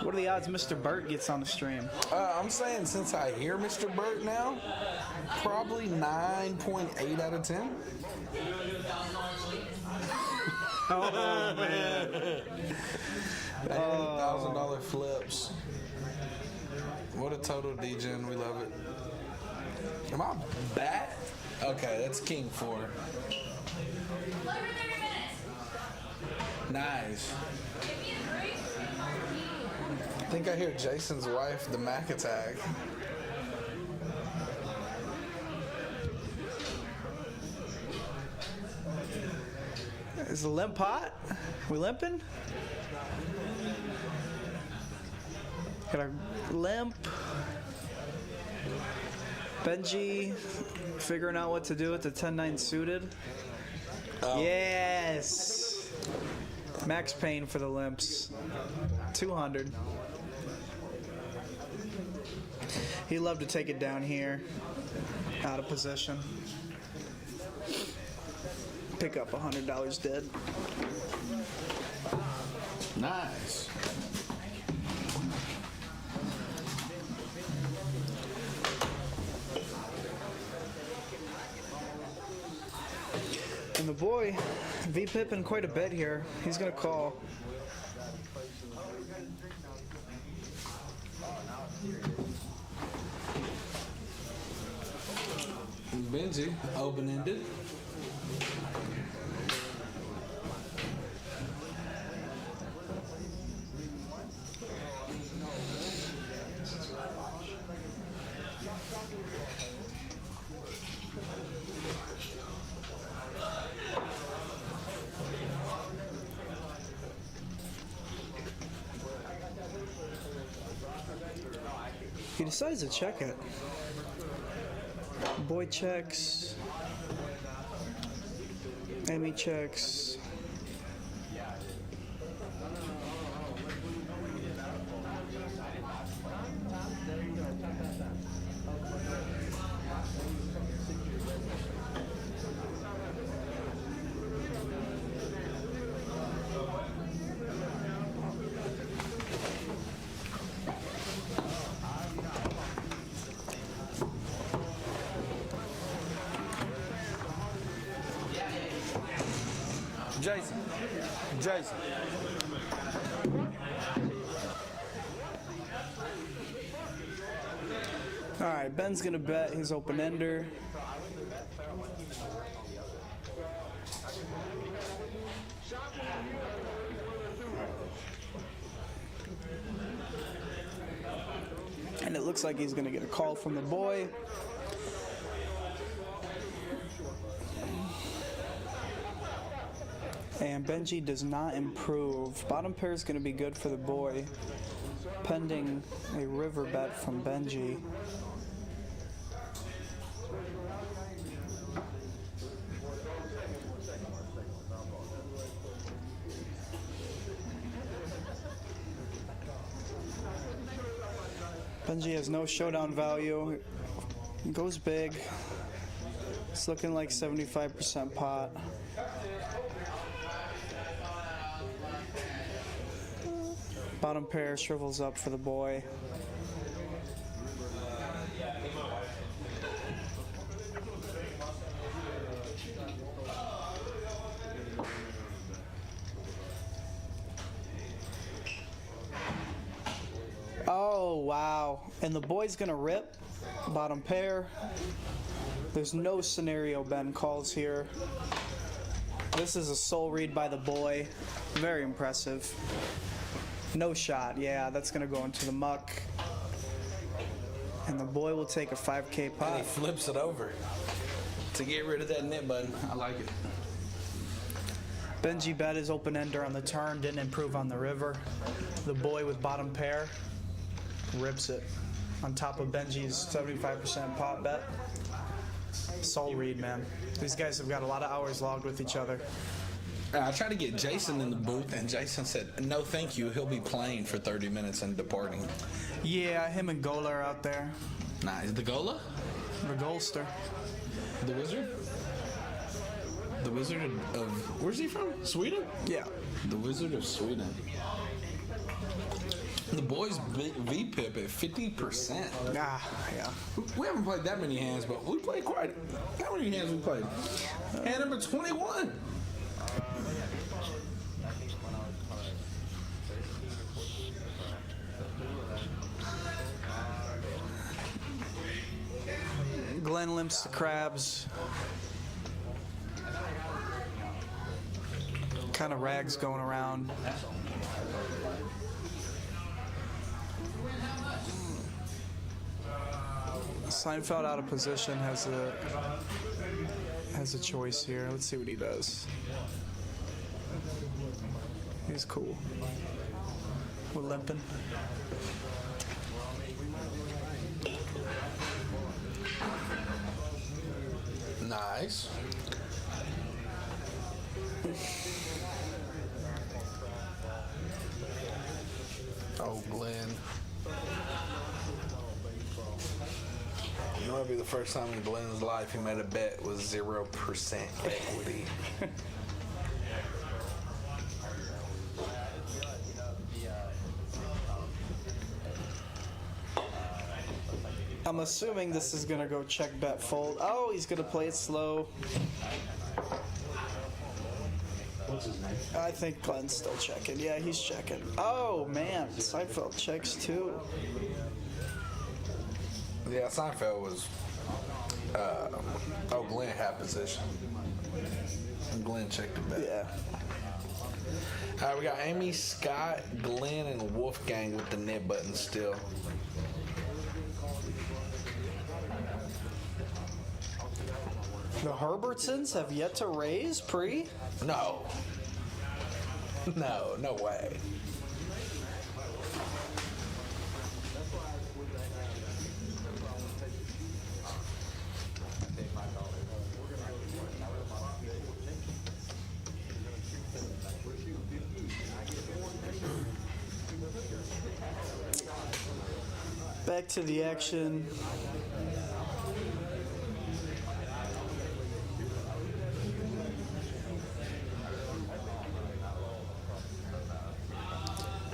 What are the odds Mr. Burt gets on the stream? I'm saying since I hear Mr. Burt now, probably 9.8 out of 10. Oh, man. $1,000 flips. What a total degen. We love it. Am I back? Okay, that's King 4. Nice. I think I hear Jason's wife, the Mac attack. Is the limp hot? We limping? Got our limp. Benji figuring out what to do with the 10-9 suited. Oh. Yes. Max Payne for the limps. 200. He loved to take it down here. Out of position. Pick up $100 dead. Nice. And the boy, V-pipping quite a bit here. He's gonna call. Benji, open-ended. He decides to check it. Boy checks. Amy checks. Jason. All right, Ben's gonna bet his open ender. And it looks like he's gonna get a call from the boy. And Benji does not improve. Bottom pair is going to be good for the boy, pending a river bet from Benji. Benji has no showdown value. Goes big. It's looking like 75% pot. Bottom pair shrivels up for the boy. Oh, wow. And the boy's gonna rip. Bottom pair. There's no scenario Ben calls here. This is a soul read by the boy. Very impressive. No shot. Yeah, that's gonna go into the muck. And the boy will take a 5K And he pot. flips it over to get rid of that nit button. I like it. Benji bet his open ender on the turn, didn't improve on the river. The boy with bottom pair rips it on top of Benji's 75% pot bet. Soul read, man. These guys have got a lot of hours logged with each other. I tried to get Jason in the booth, and Jason said, no, thank you. He'll be playing for 30 minutes and departing. Yeah, him and Gola are out there. Nah, is the Gola? The Golster. The Wizard? The Wizard of... Where's he from? Sweden? Yeah. The Wizard of Sweden. The boys VPIP at 50%. Ah, yeah. We haven't played that many hands, but we played quite... How many hands we played? Hand number 21. Glenn limps the crabs. Kind of rags going around. Seinfeld out of position has a choice here. Let's see what he does. He's cool. We're limping. Nice. Oh, Glenn. You know, it'll be the first time in Glenn's life he made a bet with 0% equity. I'm assuming this is gonna go check, bet, fold. Oh, he's gonna play it slow. What's his name? I think Glenn's still checking. Yeah, he's checking. Oh man, Seinfeld checks too. Yeah, Seinfeld was. Glenn had position. And Glenn checked it back. Yeah. All right, we got Amy, Scott, Glenn, and Wolfgang with the net button still. The Herbertsons have yet to raise pre. No. No way. Back to the action.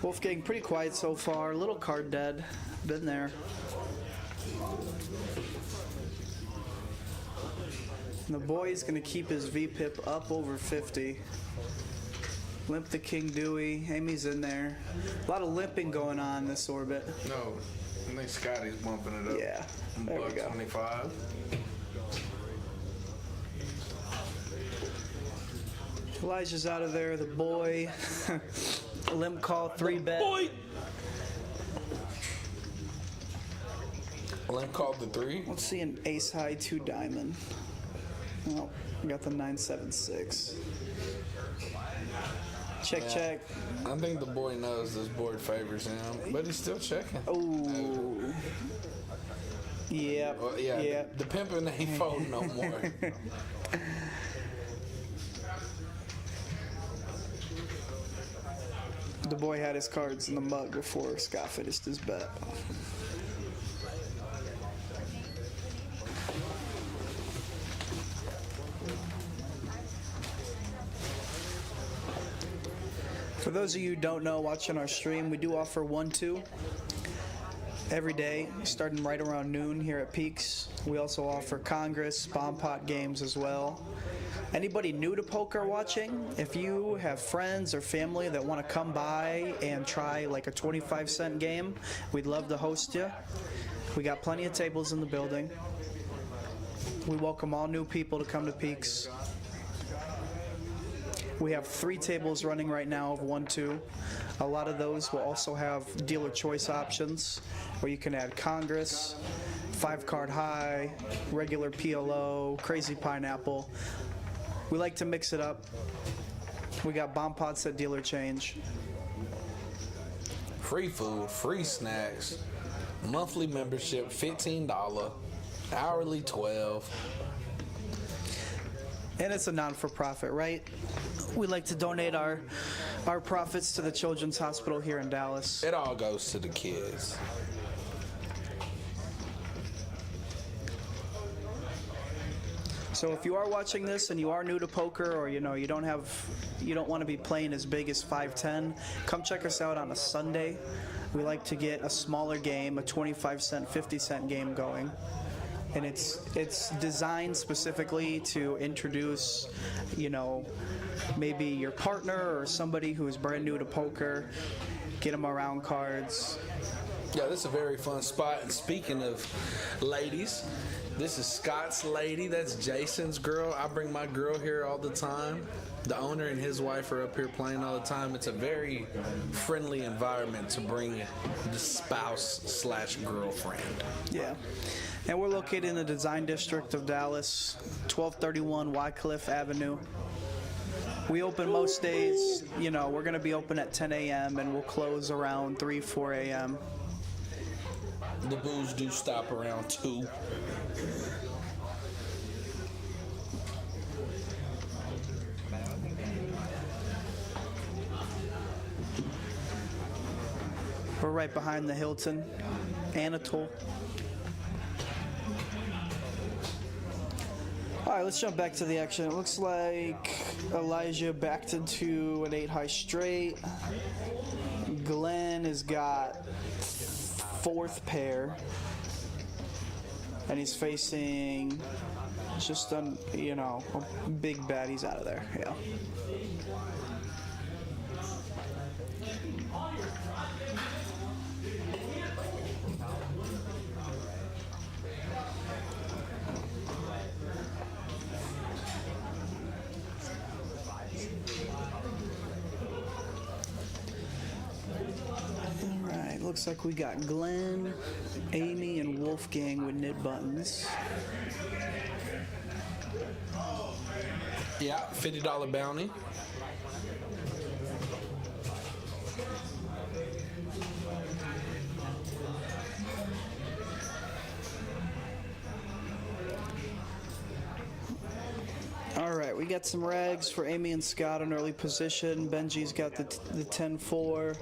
Wolfgang pretty quiet so far. Little card dead. Been there. And the boy's gonna keep his VPIP up over 50. Limp the King Dewey. Amy's in there. A lot of limping going on this orbit. No. I think Scotty's bumping it up. Yeah. There we go. 25. Elijah's out of there. The boy. Limp call, 3-bet. Boy! Limp called the 3. Let's see an ace high 2 diamond. Oh, we got the 976. Check, check. I think the boy knows this board favors him, but he's still checking. Oh. Yep. Well, yeah, Yep. the pimpin' ain't folding no more. The boy had his cards in the mug before Scott finished his bet. For those of you who don't know, watching our stream, we do offer 1-2 every day, starting right around noon here at Peaks. We also offer Congress, bomb pot games as well. Anybody new to poker watching, if you have friends or family that want to come by and try like a 25-cent game, we'd love to host you. We got plenty of tables in the building. We welcome all new people to come to Peaks. We have 3 tables running right now of 1-2. A lot of those will also have dealer choice options where you can add Congress, 5-card high, regular PLO, crazy pineapple. We like to mix it up. We got bomb pots at dealer change. Free food, free snacks, monthly membership $15, hourly $12. And it's a non-for-profit, right? We like to donate our profits to the Children's Hospital here in Dallas. It all goes to the kids. So if you are watching this and you are new to poker, or you don't want to be playing as big as 5-10, come check us out on a Sunday. We like to get a smaller game, a 25-cent, 50-cent game going. And it's designed specifically to introduce, maybe your partner or somebody who is brand new to poker, get them around cards. Yeah, this is a very fun spot. And speaking of ladies, this is Scott's lady. That's Jason's girl. I bring my girl here all the time. The owner and his wife are up here playing all the time. It's a very friendly environment to bring the spouse/girlfriend. Yeah. And we're located in the Design District of Dallas, 1231 Wycliffe Avenue. We open most days, we're going to be open at 10 a.m. and we'll close around 3, 4 a.m. The booze do stop around 2. We're right behind the Hilton, Anatole. All right, let's jump back to the action. It looks like Elijah backed into an 8 high straight. Glenn has got 4th pair. And he's facing just a big bet. He's out of there, yeah. Looks like we got Glenn, Amy, and Wolfgang with knit buttons. Yeah, $50 bounty. All right, we got some rags for Amy and Scott in early position. Benji's got the 10-4.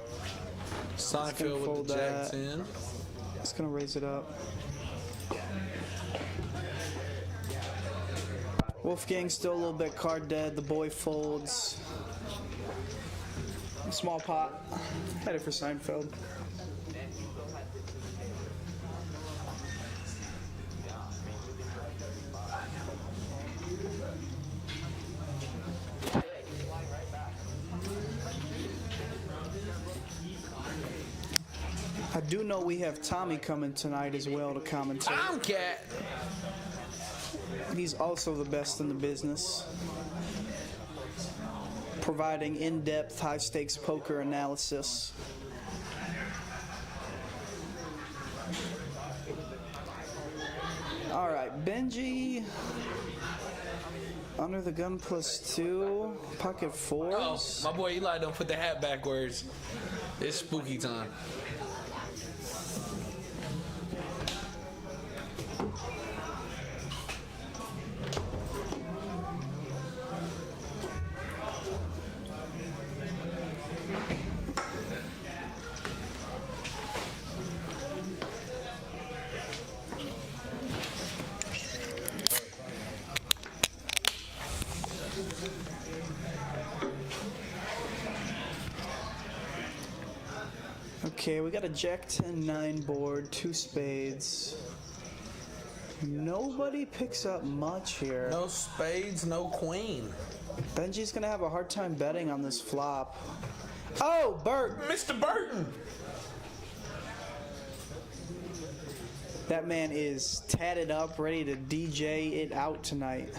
Seinfeld with the Jack 10. It's gonna raise it up. Wolfgang's still a little bit card dead. The boy folds. Small pot. Headed for Seinfeld. I do know we have Tommy coming tonight as well to commentate. Tomcat! He's also the best in the business, providing in-depth, high-stakes poker analysis. All right, Benji Under the gun +2. Pocket Oh, fours. my boy Eli don't put the hat backwards. It's spooky time. Okay, we got a Jack 10-9 board, 2 spades. Nobody picks up much here. No spades, no queen. Benji's gonna have a hard time betting on this flop. Oh, Bert! Mr. Burton! That man is tatted up, ready to DJ it out tonight.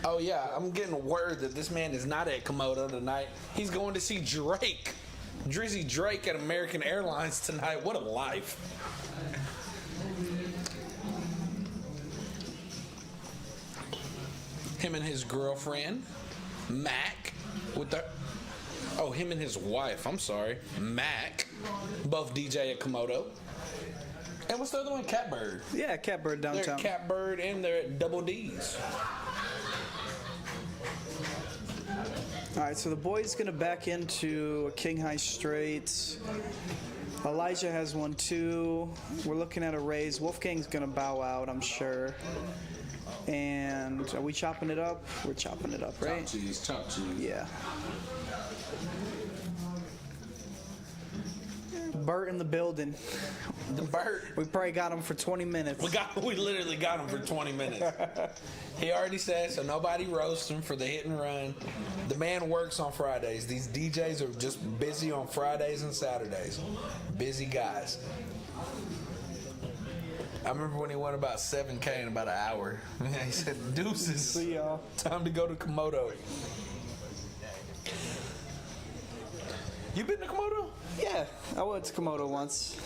Oh yeah, I'm getting word that this man is not at Komodo tonight. He's going to see Drake. Drizzy Drake at American Airlines tonight. What a life. Him and his girlfriend, Mac, with the... Oh, him and his wife, I'm sorry. Mac, both DJ at Komodo. And what's the other one? Catbird. Yeah, Catbird They're downtown. at Catbird and they're at Double D's. All right, so the boy's gonna back into a king high straight. Elijah has one too. We're looking at a raise. Wolfgang's gonna bow out, I'm sure. And are we chopping it up? We're chopping it up, right? Chop cheese. Yeah. Bert in the building. The Bert. We probably got him for 20 minutes. We literally got him for 20 minutes. He already said, so nobody roasts him for the hit and run. The man works on Fridays. These DJs are just busy on Fridays and Saturdays. Busy guys. I remember when he won about 7K in about an hour. He said, deuces. See y'all. Time to go to Komodo. You been to Komodo? Yeah, I went to Komodo once.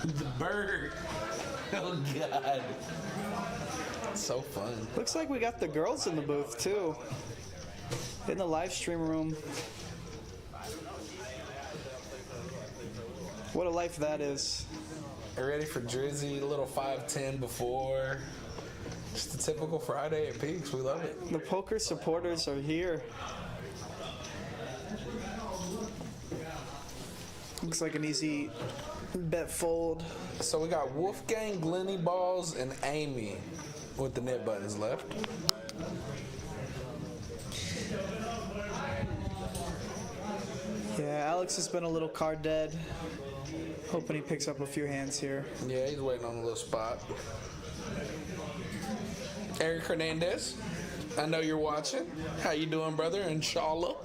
The bird. Oh, God. So fun. Looks like we got the girls in the booth too. In the live stream room. What a life that is. Ready for Drizzy, a little 5'10" before. Just a typical Friday at Peaks. We love it. The poker supporters are here. Looks like an easy bet fold. So we got Wolfgang, Glenny Balls, and Amy with the net buttons left. Yeah, Alex has been a little card dead. Hoping he picks up a few hands here. Yeah, he's waiting on a little spot. Eric Hernandez, I know you're watching. How you doing, brother? Inshallah.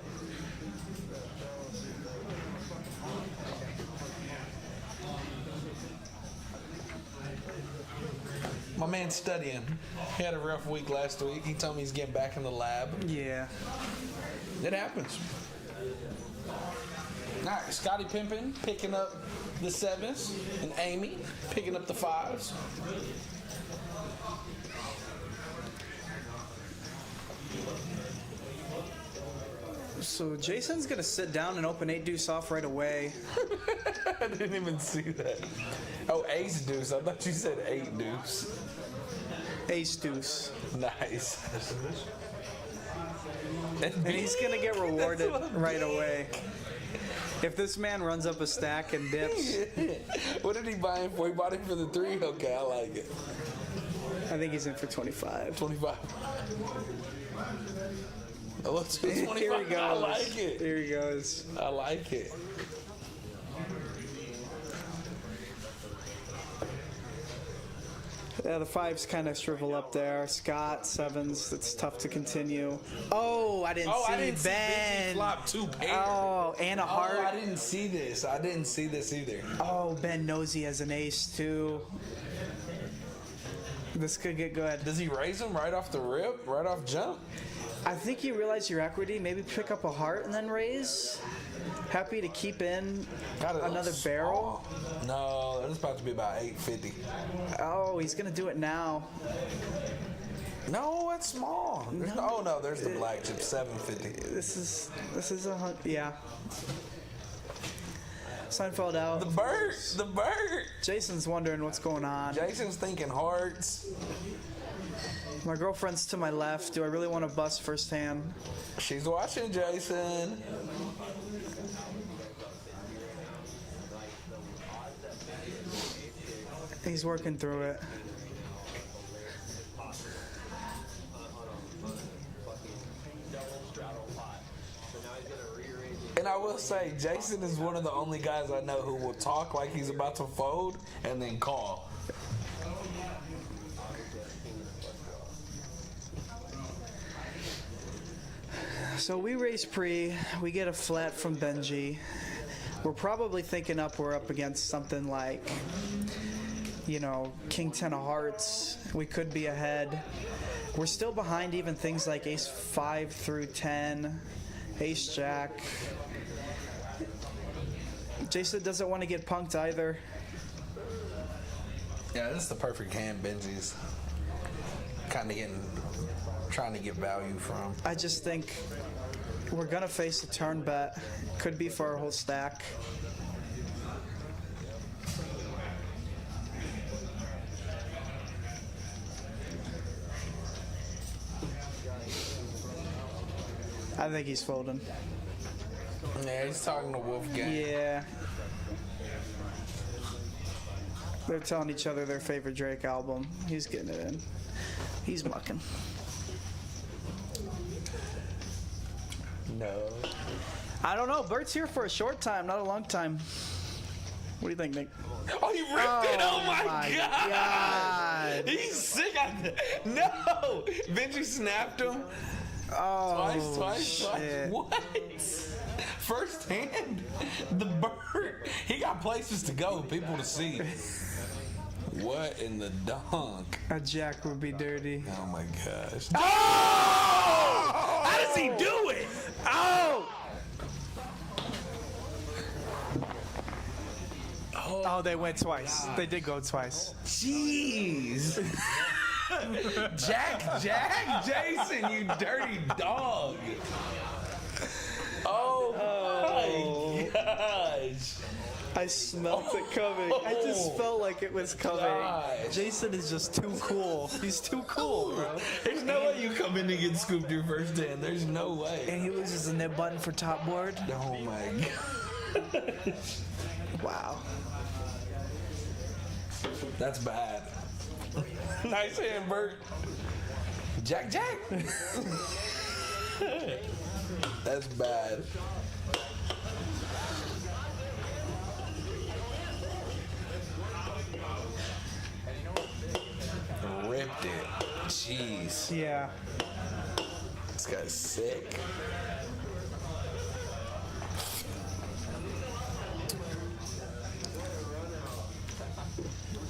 My man's studying. He had a rough week last week. He told me he's getting back in the lab. Yeah. It happens. All right, Scotty Pimpin picking up the 7s, and Amy picking up the 5s. So Jason's gonna sit down and open 8 deuce off right away. I didn't even see that. Oh, ace deuce. I thought you said 8 deuce. Ace deuce. Nice. And he's gonna get rewarded right away. If this man runs up a stack and dips, What did he buy him for? He bought him for the 3? Okay, I like it. I think he's in for 25. 25. Oh, let's do 25. Here he goes. I like it. Here he goes. I like it. Yeah, the 5s kind of shrivel up there. Scott, 7s, it's tough to continue. Oh, I didn't see I didn't see Ben. Benji flop 2 pairs. Oh, and a heart. Oh, I didn't see this. I didn't see this either. Oh, Ben knows he has an ace too. This could get good. Does he raise him right off the rip, right off jump? I think you realize your equity. Maybe pick up a heart and then raise. Happy to keep in another barrel. No, that's about to be about 850. Oh, he's gonna do it now. No, that's small. Oh no, there's the black chip, 750. This is yeah. Seinfeld out. The bird. Jason's wondering what's going on. Jason's thinking hearts. My girlfriend's to my left. Do I really want to bust first hand? She's watching Jason. He's working through it. And I will say, Jason is one of the only guys I know who will talk like he's about to fold and then call. So we raise pre, we get a flat from Benji. We're probably thinking we're up against something like, you know, King 10 of Hearts. We could be ahead. We're still behind even things like Ace 5 through 10, Ace Jack. Jason doesn't want to get punked either. Yeah, this is the perfect hand Benji's trying to get value from. I just think we're gonna face a turn bet. Could be for our whole stack. I think he's folding. Yeah, he's talking to Wolfgang. Yeah. They're telling each other their favorite Drake album. He's getting it in. He's mucking. No. I don't know. Bert's here for a short time, not a long time. What do you think, Nick? Oh, he ripped it! Oh my god. God! He's sick. No! Benji snapped him. Oh, Twice. shit. What? First hand? The bird. He got places to go, people to see. What in the dunk? A jack would be dirty. Oh my gosh. Oh! How does he do it? Oh! Oh, they went twice. They did go twice. Jeez. Jack, Jason, you dirty dog. Oh my gosh. I smelt it coming. I just felt like it was coming. Gosh. Jason is just too cool. He's too cool, bro. There's no way you come in and get scooped your first hand. There's no way. And he loses the nib button for top board. Oh my god. Wow. That's bad. Nice hand, Bert. Jack. That's bad. Ripped it. Jeez. Yeah. This guy's sick.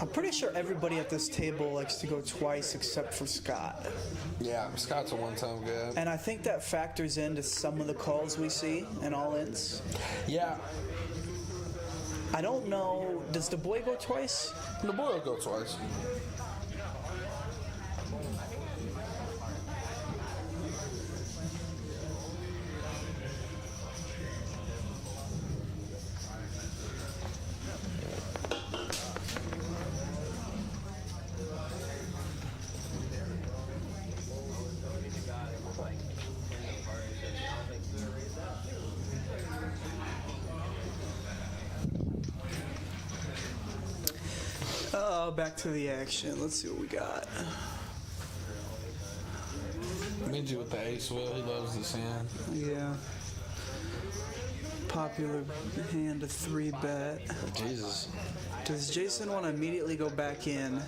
I'm pretty sure everybody at this table likes to go twice except for Scott. Yeah, Scott's a one-time guy. And I think that factors into some of the calls we see in all-ins. Yeah. I don't know. Does the boy go twice? The boy will go twice. Back to the action. Let's see what we got. Benji with the ace wheel. He loves this hand. Yeah. Popular hand, a 3-bet. Jesus. Does Jason want to immediately go back in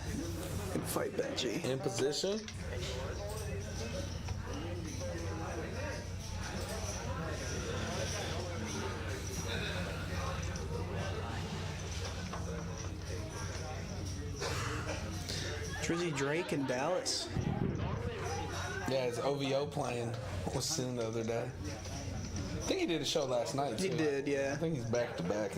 and fight Benji? In position. Drizzy Drake in Dallas. Yeah, his OVO playing was seen the other day. I think he did a show last night, too. He did, yeah. I think he's back to back.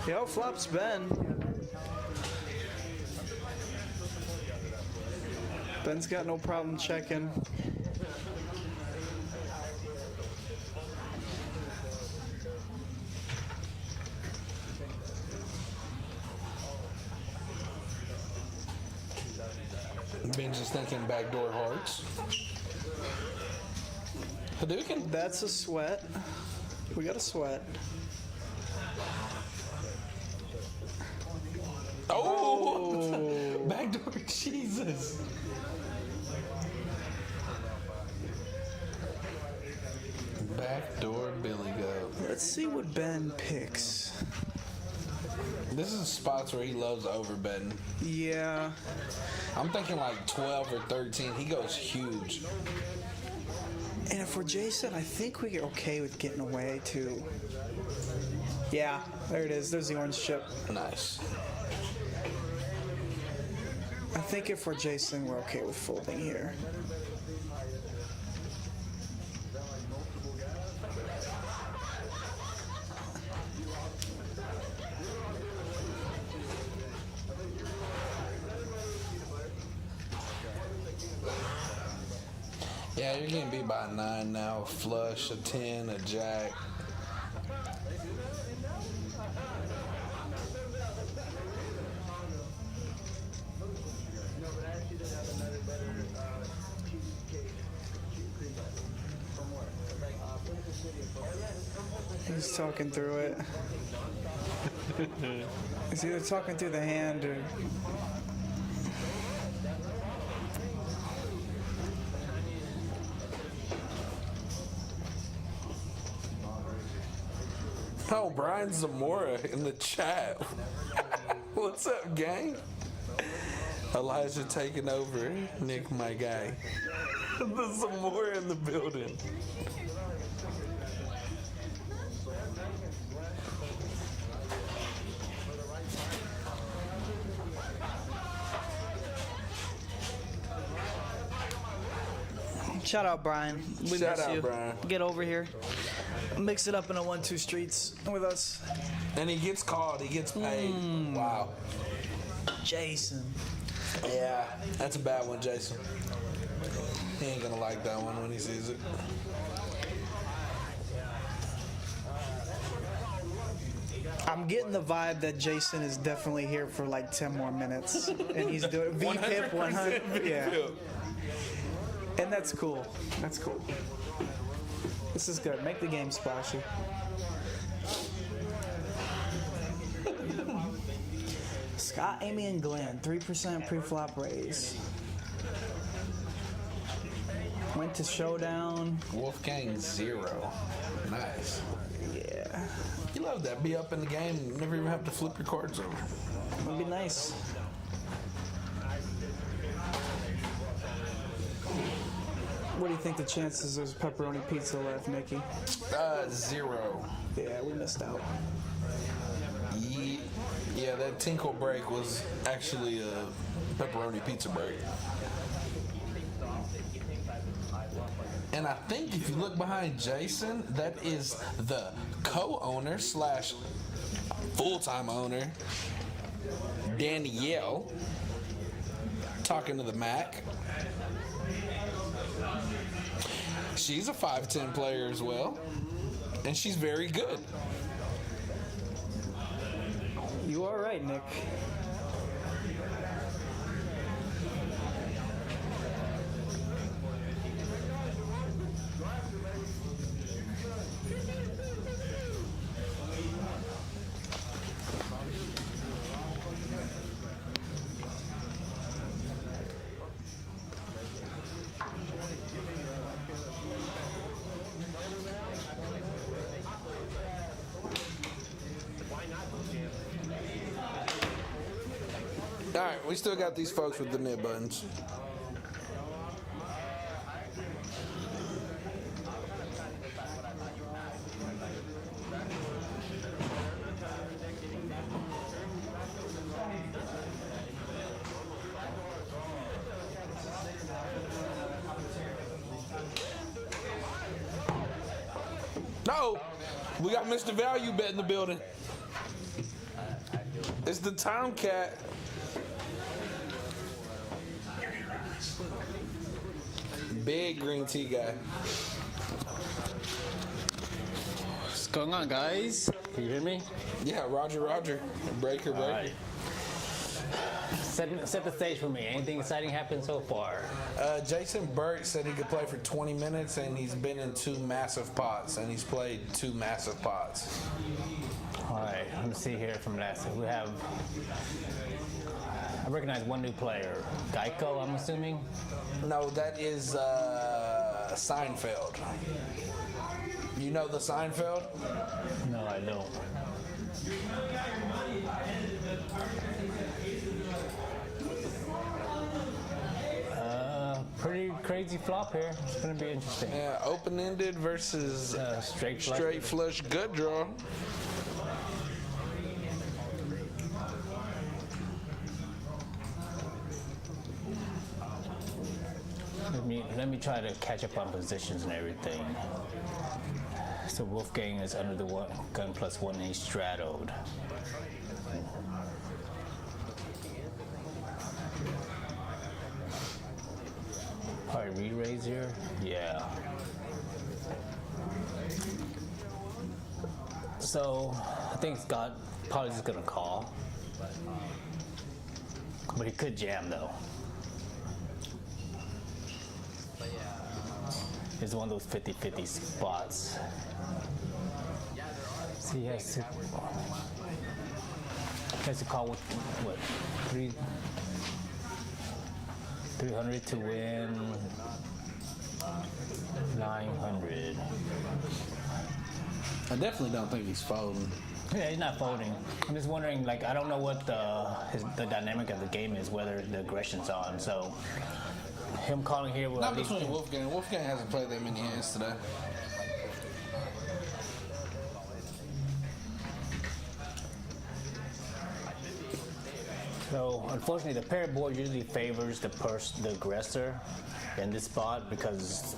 Yo, flops Ben. Ben's got no problem checking. Benji's thinking backdoor hearts. Hadouken? That's a sweat. We got a sweat. Oh! Backdoor Jesus. Backdoor Billy Goat. Let's see what Ben picks. This is spots where he loves overbetting. Yeah. I'm thinking like 12 or 13. He goes huge. And if we're Jason, I think we get okay with getting away too. Yeah, there it is. There's the orange chip. Nice. I think if we're Jason, we're okay with folding here. Yeah, you're getting beat by a 9 now, a flush, a 10, a jack. He's talking through it. He's either talking through the hand or... Oh, Brian Zamora in the chat. What's up, gang? Elijah taking over. Nick, my guy. The Zamora in the building. Shout out, Brian. We Shout miss out, you. Brian. Get over here. Mix it up in a 1-2 streets with us. And he gets called. He gets paid. Wow. Jason. Yeah, that's a bad one, Jason. He ain't gonna like that one when he sees it. I'm getting the vibe that Jason is definitely here for like 10 more minutes. And he's doing VPIP 100. Yeah. And that's cool. That's cool. This is good. Make the game splashy. Scott, Amy, and Glenn, 3% pre-flop raise. Went to showdown. Wolfgang 0. Nice. Yeah. You love that. Be up in the game. Never even have to flip your cards over. Would be nice. What do you think the chances there's pepperoni pizza left, Nikki? 0. Yeah, we missed out. Yeah, that tinkle break was actually a pepperoni pizza break. And I think if you look behind Jason, that is the co-owner / full-time owner, Danielle, talking to the Mac. She's a 5'10" player as well, and she's very good. You are right, Nick. right, we still got these folks with the nib buttons. No, we got Mr. Value Bet in the building. It's the Tomcat. Big green tea guy. What's going on, guys? Can you hear me? Yeah, Roger. Breaker. All right. Set the stage for me. Anything exciting happened so far? Jason Burke said he could play for 20 minutes, and he's been in 2 massive pots, and he's played 2 massive pots. All right, let me see here from last. We have. I recognize one new player, Geico. I'm assuming. No, that is Seinfeld. You know the Seinfeld? No, I don't. Pretty crazy flop here. It's gonna be interesting. Yeah, open-ended versus Straight flush. straight flush gut draw. Let me try to catch up on positions and everything. So Wolfgang is under the gun +1 and he's straddled. Probably re-raise here? Yeah. So I think Scott probably just gonna call. But he could jam though. It's one of those 50-50 spots. So he has to call with what, 300 to win 900. I definitely don't think he's folding. Yeah, he's not folding. I'm just wondering, like, I don't know what the dynamic of the game is, whether the aggression's on. So him calling here will Not at least between Wolfgang. Wolfgang hasn't played that many hands today. So unfortunately, the paired board usually favors the aggressor in this spot because.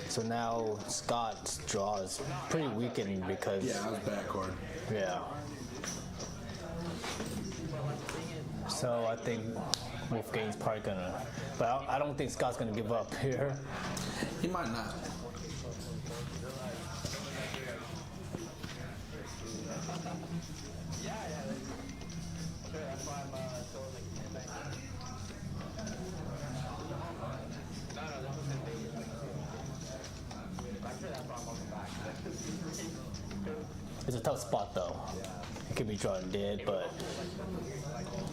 So now Scott's draw is pretty weakened because. Yeah, I was backward. Yeah. So I think Wolfgang's probably gonna, but I don't think Scott's gonna give up here. He might not. It's a tough spot though. It could be drawn dead, but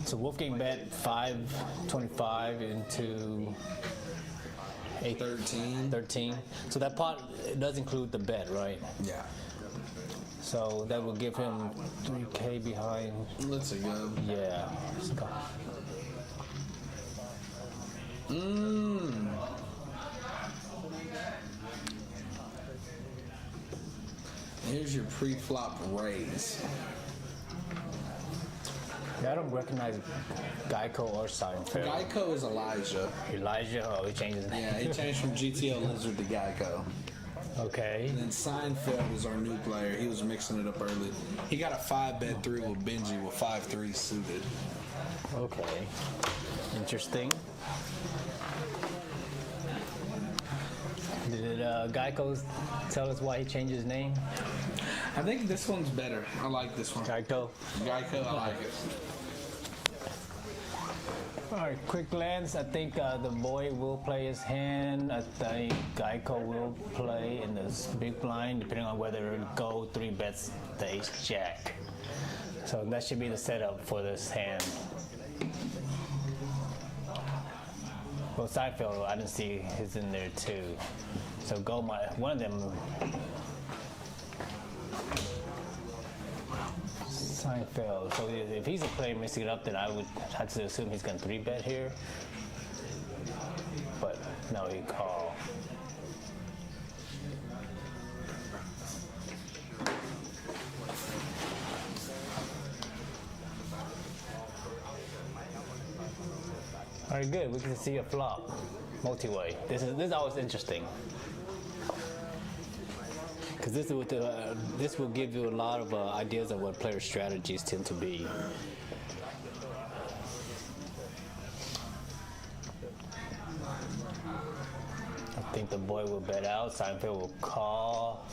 so Wolfgang bet 525 into 13. So that pot does include the bet, right? Yeah. So that will give him 3K behind. Let's see, go. Yeah. Here's your pre-flop raise. Yeah, I don't recognize Geico or Seinfeld. Geico is Elijah. Elijah, oh, he changed his name. Yeah, he changed from GTO Lizard to Geico. Okay. And then Seinfeld is our new player. He was mixing it up early. He got a 5-bet through with Benji with 5-3 suited. Okay. Interesting. Did Geico tell us why he changed his name? I think this one's better. I like this one. Geico. Geico, I like it. All right, quick glance. I think the boy will play his hand. I think Geico will play in this big blind, depending on whether it go 3 bets the ace jack. So that should be the setup for this hand. Well, Seinfeld, I didn't see his in there too. So one of them. Seinfeld. So if he's a player mixing it up, then I would have to assume he's going to 3-bet here. But no, he called. All right, good. We can see a flop, multi-way. This is always interesting because this will give you a lot of ideas of what player strategies tend to be. I think the boy will bet out. Seinfeld will call.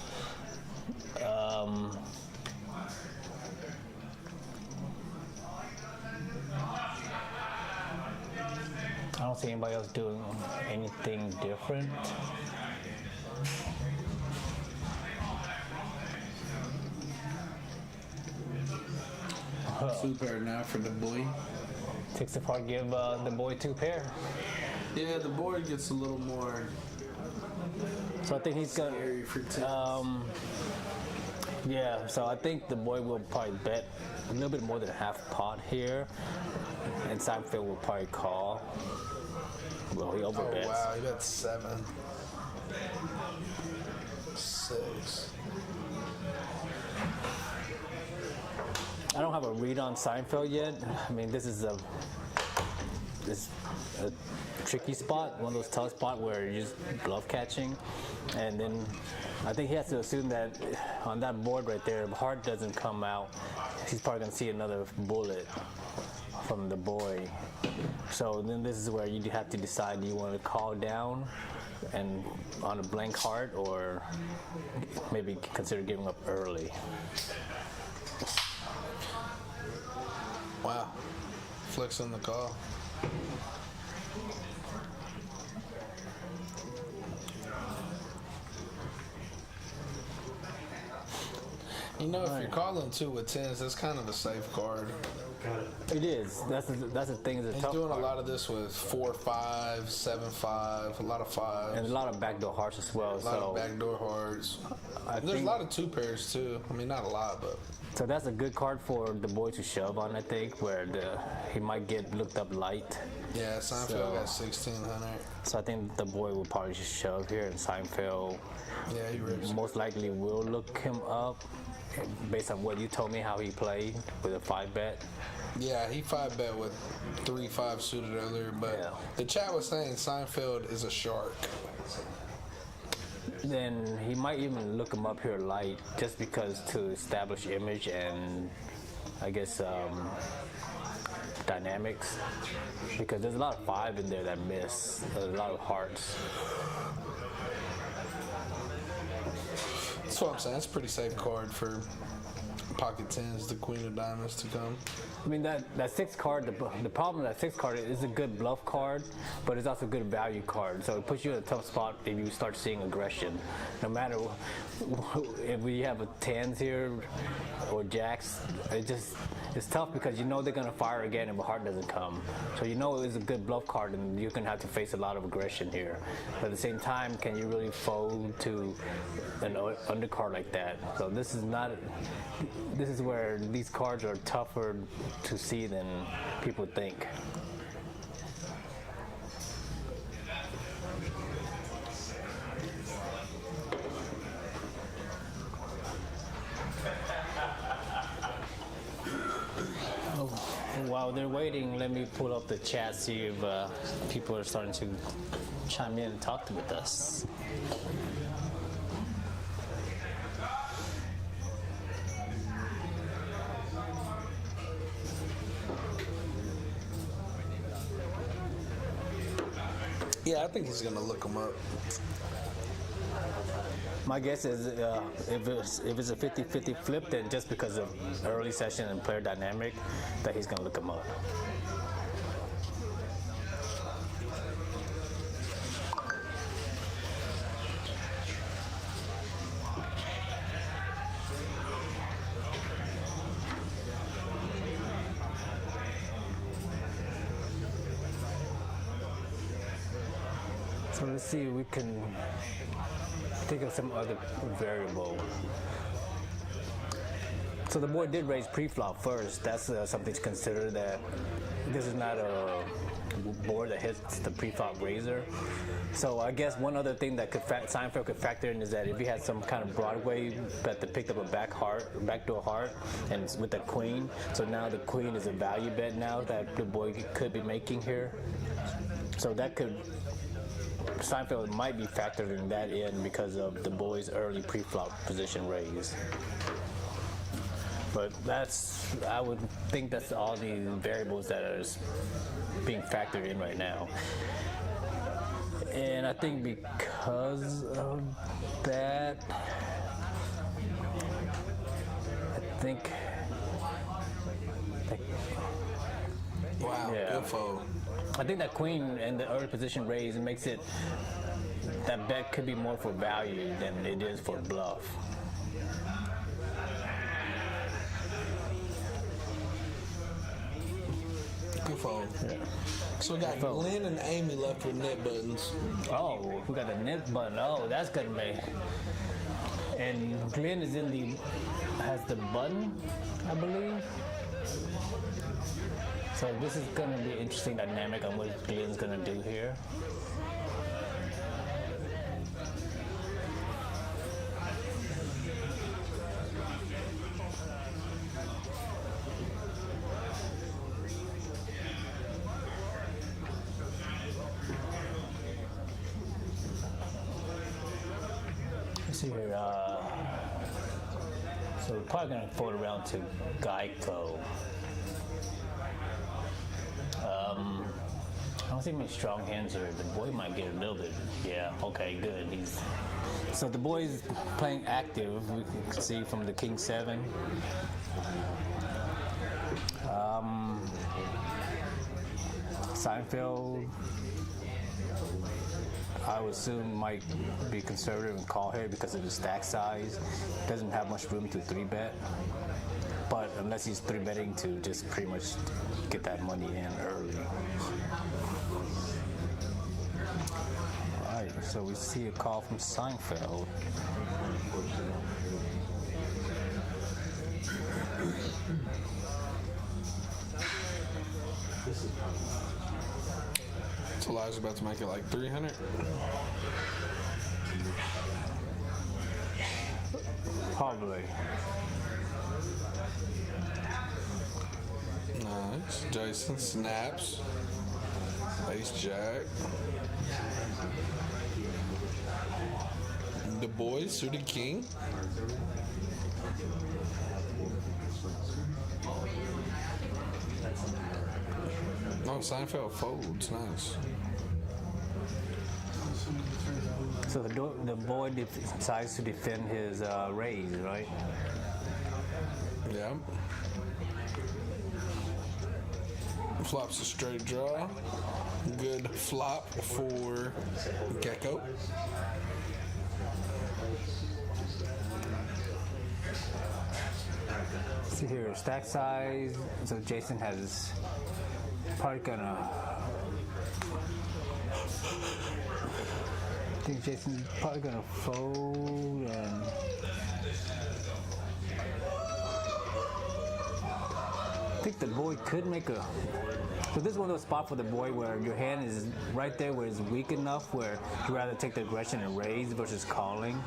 I don't see anybody else doing anything different. Two pair now for the boy. Takes the part, give the boy 2 pair. Yeah, the board gets a little more So I think he's gonna. scary for tens. Yeah, so I think the boy will probably bet a little bit more than half pot here, and Seinfeld will probably call. Well, he Oh overbets. wow, he bet 7. 6. I don't have a read on Seinfeld yet. I mean, this is a tricky spot, one of those tough spots where you're just bluff catching, and then I think he has to assume that on that board right there, if heart doesn't come out, he's probably gonna see another bullet from the boy. So then this is where you have to decide: do you want to call down and on a blank heart, or maybe consider giving up early? Wow. Flicks on the call. You know, if you're calling 2 with 10s, that's kind of a safe card. It is. That's the thing. Is a He's tough doing part. a lot of this with 4-5, 7-5, a lot of 5s. And a lot of backdoor hearts as well. A lot of backdoor hearts. There's a lot of 2 pairs too. I mean, not a lot, but. So that's a good card for the boy to shove on, I think, where he might get looked up light. Yeah, Seinfeld got 1,600. So I think the boy will probably just shove here, and Seinfeld Yeah, he rips. most likely will look him up based on what you told me how he played with a 5-bet. Yeah, he 5-bet with 3-5 suited earlier, but Yeah. the chat was saying Seinfeld is a shark. Then he might even look him up here light just because to establish image and I guess dynamics, because there's a lot of 5 in there that miss, a lot of hearts. That's what I'm saying. That's a pretty safe card for pocket 10s, the queen of diamonds to come. I mean, that 6 card, the problem with that 6 card is a good bluff card, but it's also a good value card. So it puts you in a tough spot if you start seeing aggression. No matter if we have a 10s here or jacks, it's tough because you know they're going to fire again if a heart doesn't come. So you know it's a good bluff card and you're going to have to face a lot of aggression here. But at the same time, can you really fold to an undercard like that? So this is where these cards are tougher to see than people think. While they're waiting, let me pull up the chat, see if people are starting to chime in and talk with us. Yeah, I think he's going to look him up. My guess is if it's a 50-50 flip, then just because of early session and player dynamic, that he's gonna look him up. So let's see if we can think of some other variable. So the boy did raise pre-flop first. That's something to consider, that this is not a board that hits the pre-flop raiser. So I guess one other thing that Seinfeld could factor in is that if he had some kind of Broadway bet that picked up a backdoor heart, and it's with the queen, so now the queen is a value bet now that the boy could be making here. So that could, Seinfeld might be factoring that in because of the boy's early pre-flop position raise. But I would think that's all the variables that are being factored in right now. And I think because of that, Wow, yeah. good fold. I think that queen and the early position raise makes it, that bet could be more for value than it is for bluff. Good fold. Yeah. So we got fold. Glenn and Amy left with net buttons. Oh, we got the net button. Oh, that's gonna be. And Glenn is has the button, I believe. So this is gonna be an interesting dynamic on what Glenn's gonna do here. Let's see here. So we're probably gonna fold around to Geico. I don't see many strong hands here. The boy might get a little bit. Yeah. Okay. Good. So the boy's playing active. We can see from the King 7. Seinfeld, I would assume, might be conservative and call here because of the stack size. Doesn't have much room to 3-bet. But unless he's 3-betting to just pretty much get that money in early. All right, so we see a call from Seinfeld. So Elijah's about to make it like 300. Probably. Nice. Jason snaps. Ace Jack. The boy suited king. Oh, Seinfeld folds. Nice. So the boy decides to defend his raise, right? Yeah. Flops a straight draw. Good flop for Gecko. See here, stack size. So Jason has probably gonna. I think Jason's probably gonna fold and. I think the boy could make a. So this is one of those spots for the boy where your hand is right there where it's weak enough where you'd rather take the aggression and raise versus calling.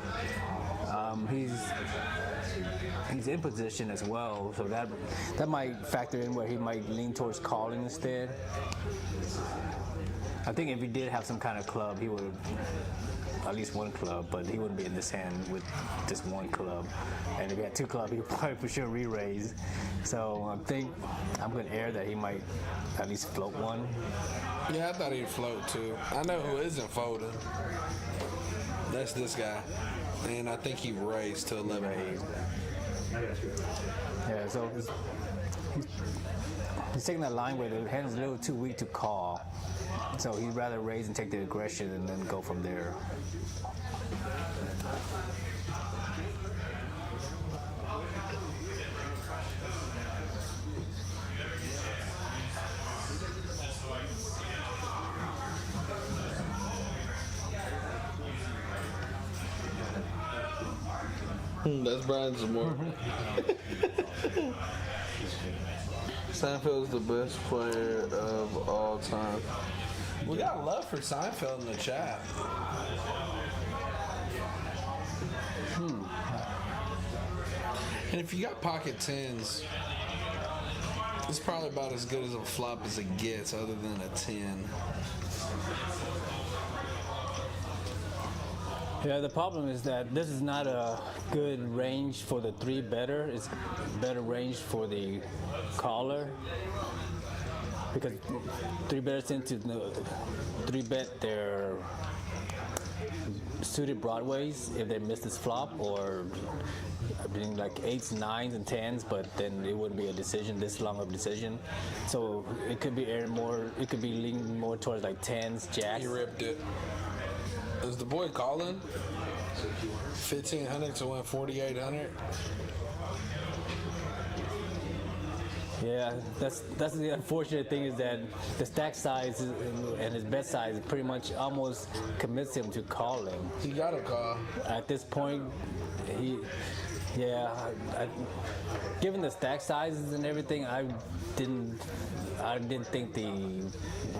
He's in position as well, so that might factor in where he might lean towards calling instead. I think if he did have some kind of club, he would at least one club, but he wouldn't be in this hand with just one club. And if he had 2 clubs, he would probably for sure re-raise. So I think I'm going to err that he might at least float one. Yeah, I thought he'd float too. I know who isn't folding. That's this guy. And I think he raised to 11. Yeah, so he's taking that line where the hand is a little too weak to call. So he'd rather raise and take the aggression and then go from there. That's Brian's more. Seinfeld's the best player of all time. We got love for Seinfeld in the chat. And if you got pocket tens, it's probably about as good as a flop as it gets, other than a 10. Yeah, the problem is that this is not a good range for the 3-better. It's better range for the caller, because 3-betters tend to 3-bet their suited broadways if they miss this flop, or being like 8s, 9s, and 10s, but then it wouldn't be a decision, this long of a decision. So it could be it could be leaning more towards like 10s, jacks. He ripped it. Is the boy calling? 1,500 to win 4,800. Yeah, that's the unfortunate thing, is that the stack size and his bet size pretty much almost commits him to calling. He got a call. At this point, given the stack sizes and everything, I didn't think the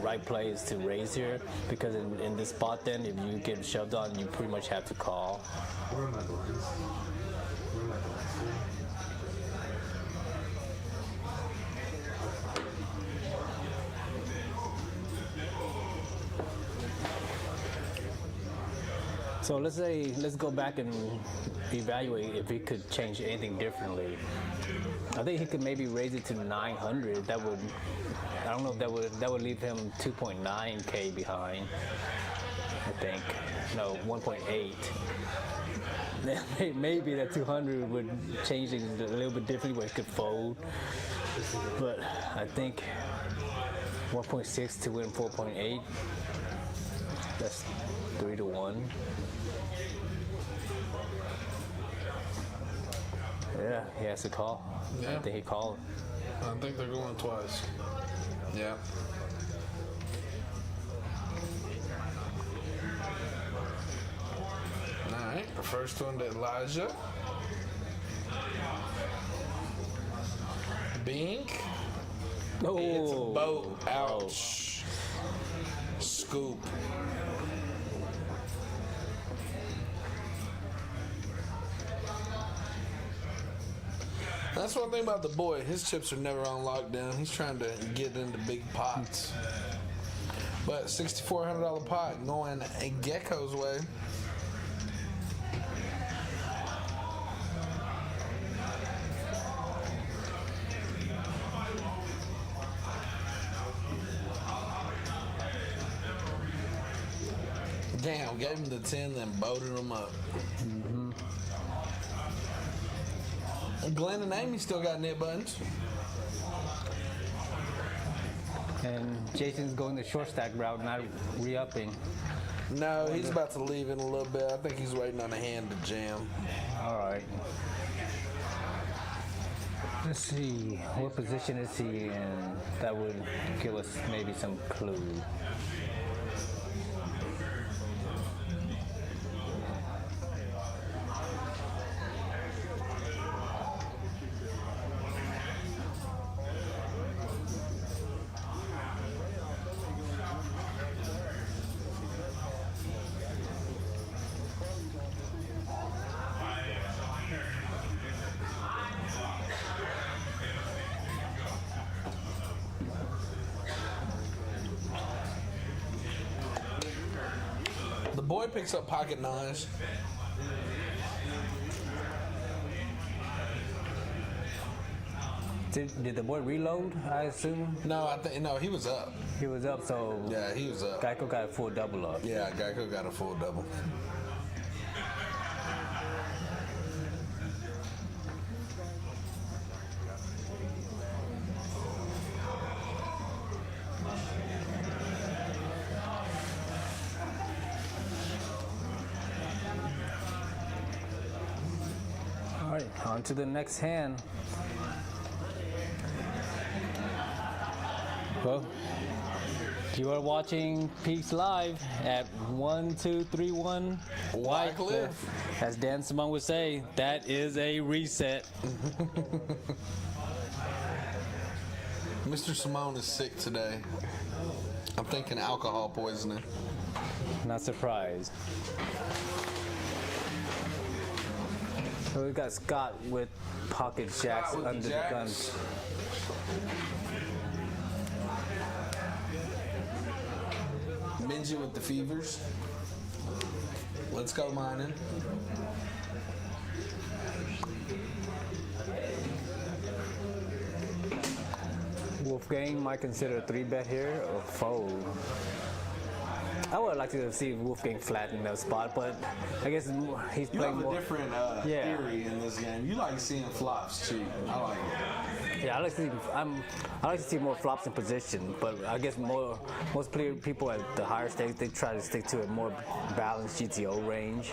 right play is to raise here, because in this spot, then if you get shoved on, you pretty much have to call. Where are my blinds? Where are my blinds? So let's go back and evaluate if he could change anything differently. I think he could maybe raise it to 900. That would, I don't know if that would leave him 2.9K behind. I think, no, 1.8. Maybe that 200 would change it a little bit differently, where he could fold. But I think 1.6 to win 4.8. That's 3-1. Yeah, he has to call. Yeah. I think he called. I think they're going twice. Yeah. All right, the first one to Elijah. Bink. Oh, It's a boat. Ouch. Scoop. That's one thing about the boy. His chips are never on lockdown. He's trying to get into big pots. But $6,400 pot going a Gecko's way. Damn, gave him the 10, then boated him up. Mm-hmm. Glenn and Amy still got knit buttons. and Jason's going the short stack route, not re-upping. No, he's about to leave in a little bit. I think he's waiting on a hand to jam. All right. Let's see, what position is he in? That would give us maybe some clue. The boy picks up pocket nines. Did the boy reload, I assume? No, I think no, he was up. He was up, so Yeah, he was up. Geico got a full double up. Yeah, Geico got a full double. All right, on to the next hand. Well, You are watching Peaks Live at 1231 Wycliffe. As Dan Simone would say, that is a reset. Mr. Simone is sick today. I'm thinking alcohol poisoning. Not surprised. So we got Scott with pocket jacks with under the jacks. guns. Benji with the fevers. Let's go mining. Wolfgang might consider a 3-bet here or fold. I would like to see Wolfgang flatten the spot, but I guess he's You playing have a more. different theory in this game. You like seeing flops cheap. I like it. Yeah, I like to see more flops in position, but I guess most people at the higher stakes, they try to stick to a more balanced GTO range.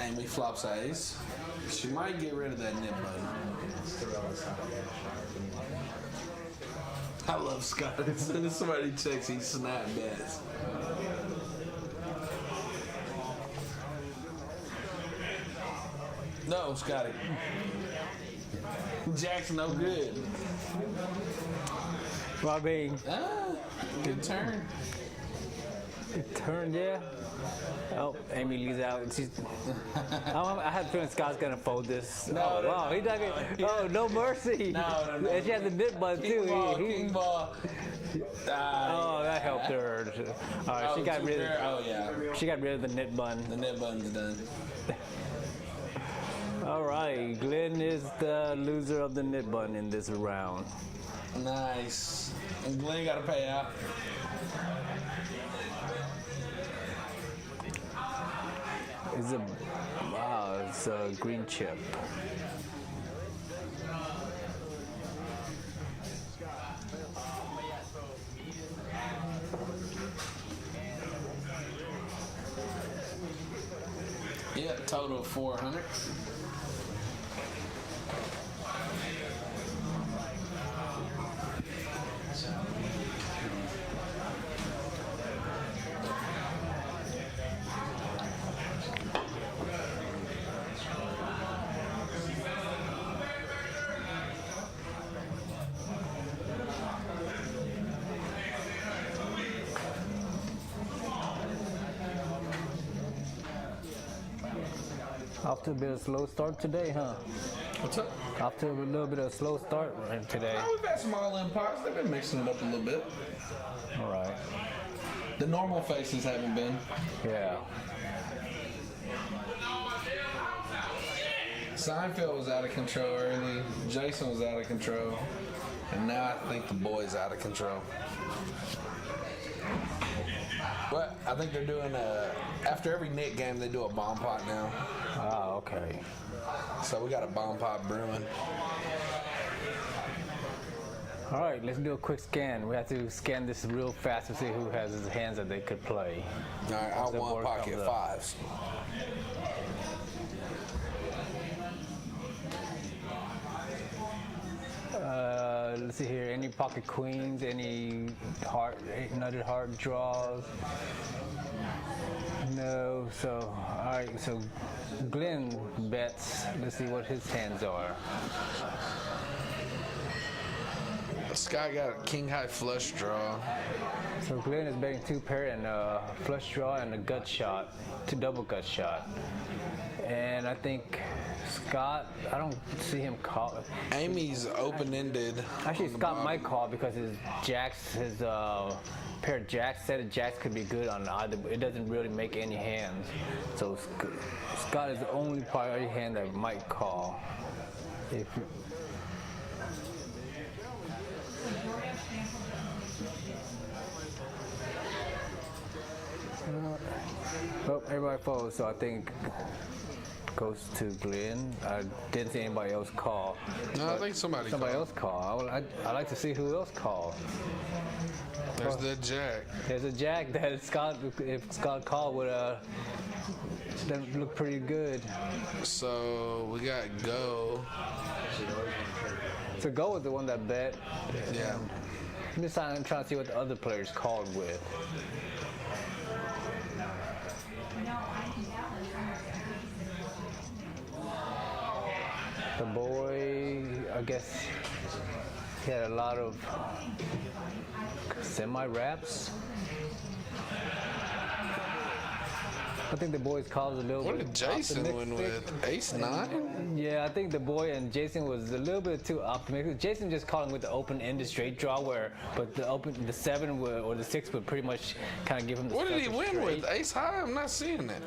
Amy flops ace. She might get rid of that nip button. I love Scott. As soon as somebody checks, he snap bets. No, Scotty. Jack's no good. Robbing. Good turn. Turn, yeah. Oh, Amy leaves out. I had a feeling Scott's gonna fold this. No, wow, he's not gonna. Oh, no mercy. No. And she has a nip button too. King ball. Oh, that helped her. All right, she got rid of. Oh yeah. She got rid of the nip bun. The nip button's done. All right, Glenn is the loser of the nip bun in this round. Nice. And Glenn got to pay out. It's a green chip. Yeah, total of 400. Off to a bit of a slow start today, huh? What's up? Off to a little bit of a slow start today. We've had some all-in pots. They've been mixing it up a little bit. All right. The normal faces haven't been. Yeah. Seinfeld was out of control early. Jason was out of control. And now I think the boy's out of control. But I think they're doing after every Nick game, they do a bomb pot now. Ah, okay. So we got a bomb pot brewing. All right, let's do a quick scan. We have to scan this real fast to see who has his hands that they could play. All right, I The want board pocket comes up. fives. Let's see here. Any pocket queens? Any nutted heart draws? No. So, all right. So, Glenn bets. Let's see what his hands are. Sky got a king high flush draw. So Glenn is betting 2 pair and a flush draw and a gut shot, 2 double gut shot. And I think Scott, I don't see him call. Amy's open-ended. Actually, Scott might call because his pair of jacks, set of jacks could be good on either. It doesn't really make any hands. So Scott is the only priority hand that might call. If well, everybody folds, so I think goes to Glenn. I didn't see anybody else call. No, I think somebody else call. I'd like to see who else called. There's the jack. There's a jack that Scott, if Scott called, would that look pretty good. So we got go. So go with the one that bet. Yeah. I'm just trying to see what the other players called with. The boy, I guess, he had a lot of semi-wraps. I think the boys called a little What bit. did Jason win with? Ace 9? Yeah, I think the boy and Jason was a little bit too optimistic. Jason just calling with the open-ended straight draw, but the 7 or the 6 would pretty much kind of give him the. What did he special win straight. with? Ace high? I'm not seeing that.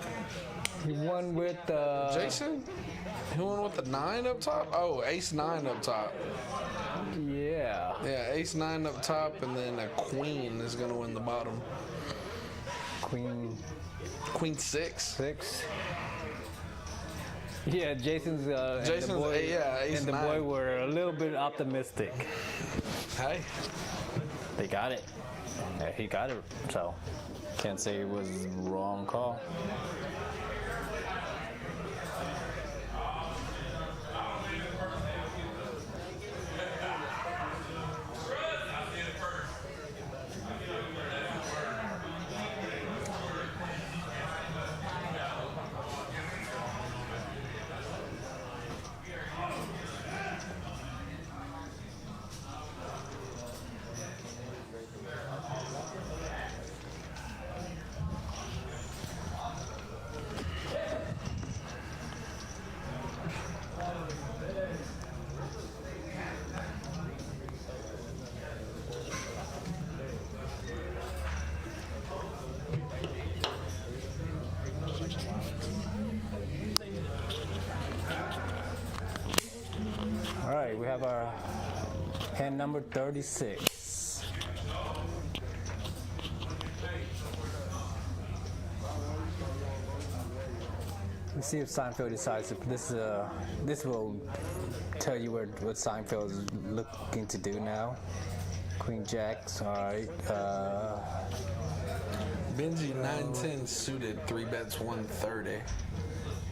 He won with Jason? He won with the 9 up top? Oh, Ace 9 up top. Yeah. Yeah, Ace 9 up top, and then a Queen is going to win the bottom. Queen Queen 6. 6. Yeah, Jason's Jason's, and the boy, Ace and the 9. boy were a little bit optimistic. Hey. They got it. Yeah, he got it. So can't say it was wrong call. All right, we have our hand number 36. Let's see if Seinfeld decides if this will tell you what Seinfeld is looking to do now. Queen Jacks, all right. Benji 9-10 suited, 3 bets 130.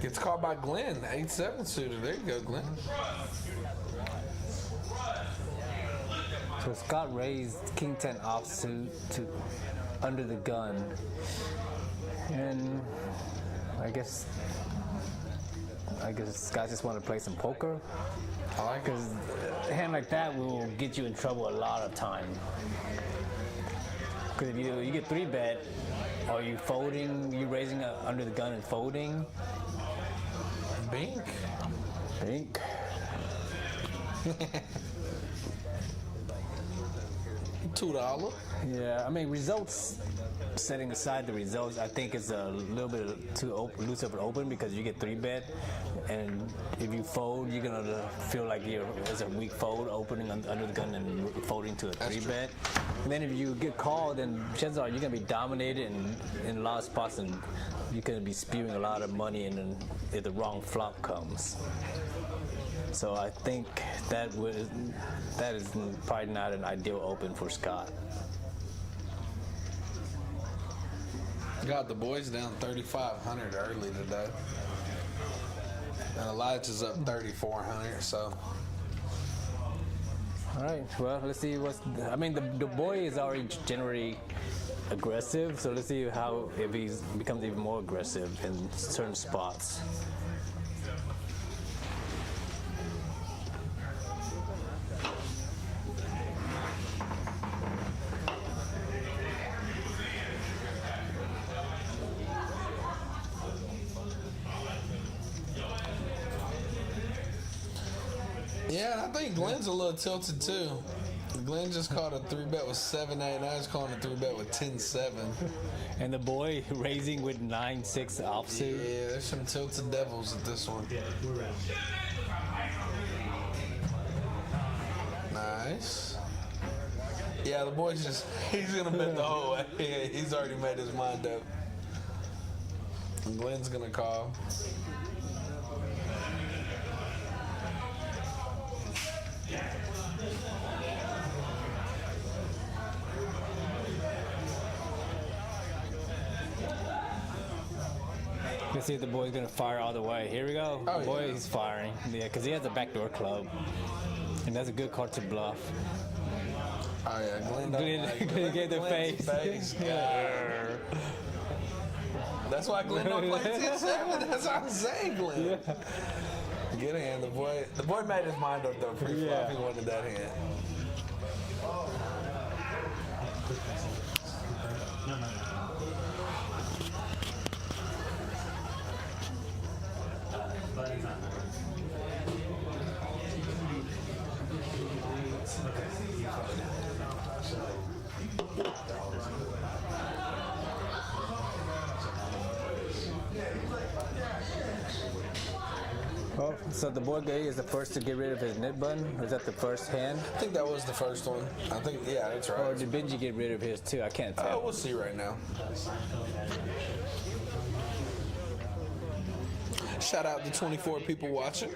Gets called by Glenn, 8-7 suited. There you go, Glenn. So Scott raised King 10 offsuit to under the gun, and I guess Scott just want to play some poker. I like it. Because a hand like that will get you in trouble a lot of time. Because if you get 3 bet, or you folding, you raising under the gun and folding. Bink. Bink. $2. Yeah, I mean results. Setting aside the results, I think is a little bit too loose of an open because you get 3 bet, and if you fold, you're gonna feel like it's a weak fold opening under the gun and folding to a 3 bet. And then if you get called, then chances are you're gonna be dominated in a lot of spots, and you're gonna be spewing a lot of money, and then if the wrong flop comes. So I think that is probably not an ideal open for Scott. Got the boys down 3,500 early today. And Elijah's up 3,400, so. All right, well, let's see I mean, the boy is already generally aggressive, so let's see if he becomes even more aggressive in certain spots. Yeah, I think Glenn's a little tilted too. Glenn just caught a 3 bet with 7-8, now he's calling a 3 bet with 10-7. And the boy raising with 9-6 offsuit. Yeah, there's some tilted devils at this one. Nice. Yeah, the boy's he's gonna bet the whole way. Yeah, he's already made his mind up. And Glenn's gonna call. Let's see if the boy's gonna fire all the way. Here we go. Oh, The boy yeah. is firing. Yeah, because he has a backdoor club. And that's a good card to bluff. Oh yeah, Glenn. Glenn gave the face. Yeah. That's why Glenn don't play 10-7. That's what I'm saying, Glenn. Yeah. Get a hand. The boy made his mind up though pre-flop. He wanted that hand. Oh, so the boy gay is the first to get rid of his knit button? Was that the first hand? I think that was the first one. I think, yeah, that's right. Or did Benji get rid of his too? I can't tell. Oh, we'll see right now. Shout out to 24 people watching.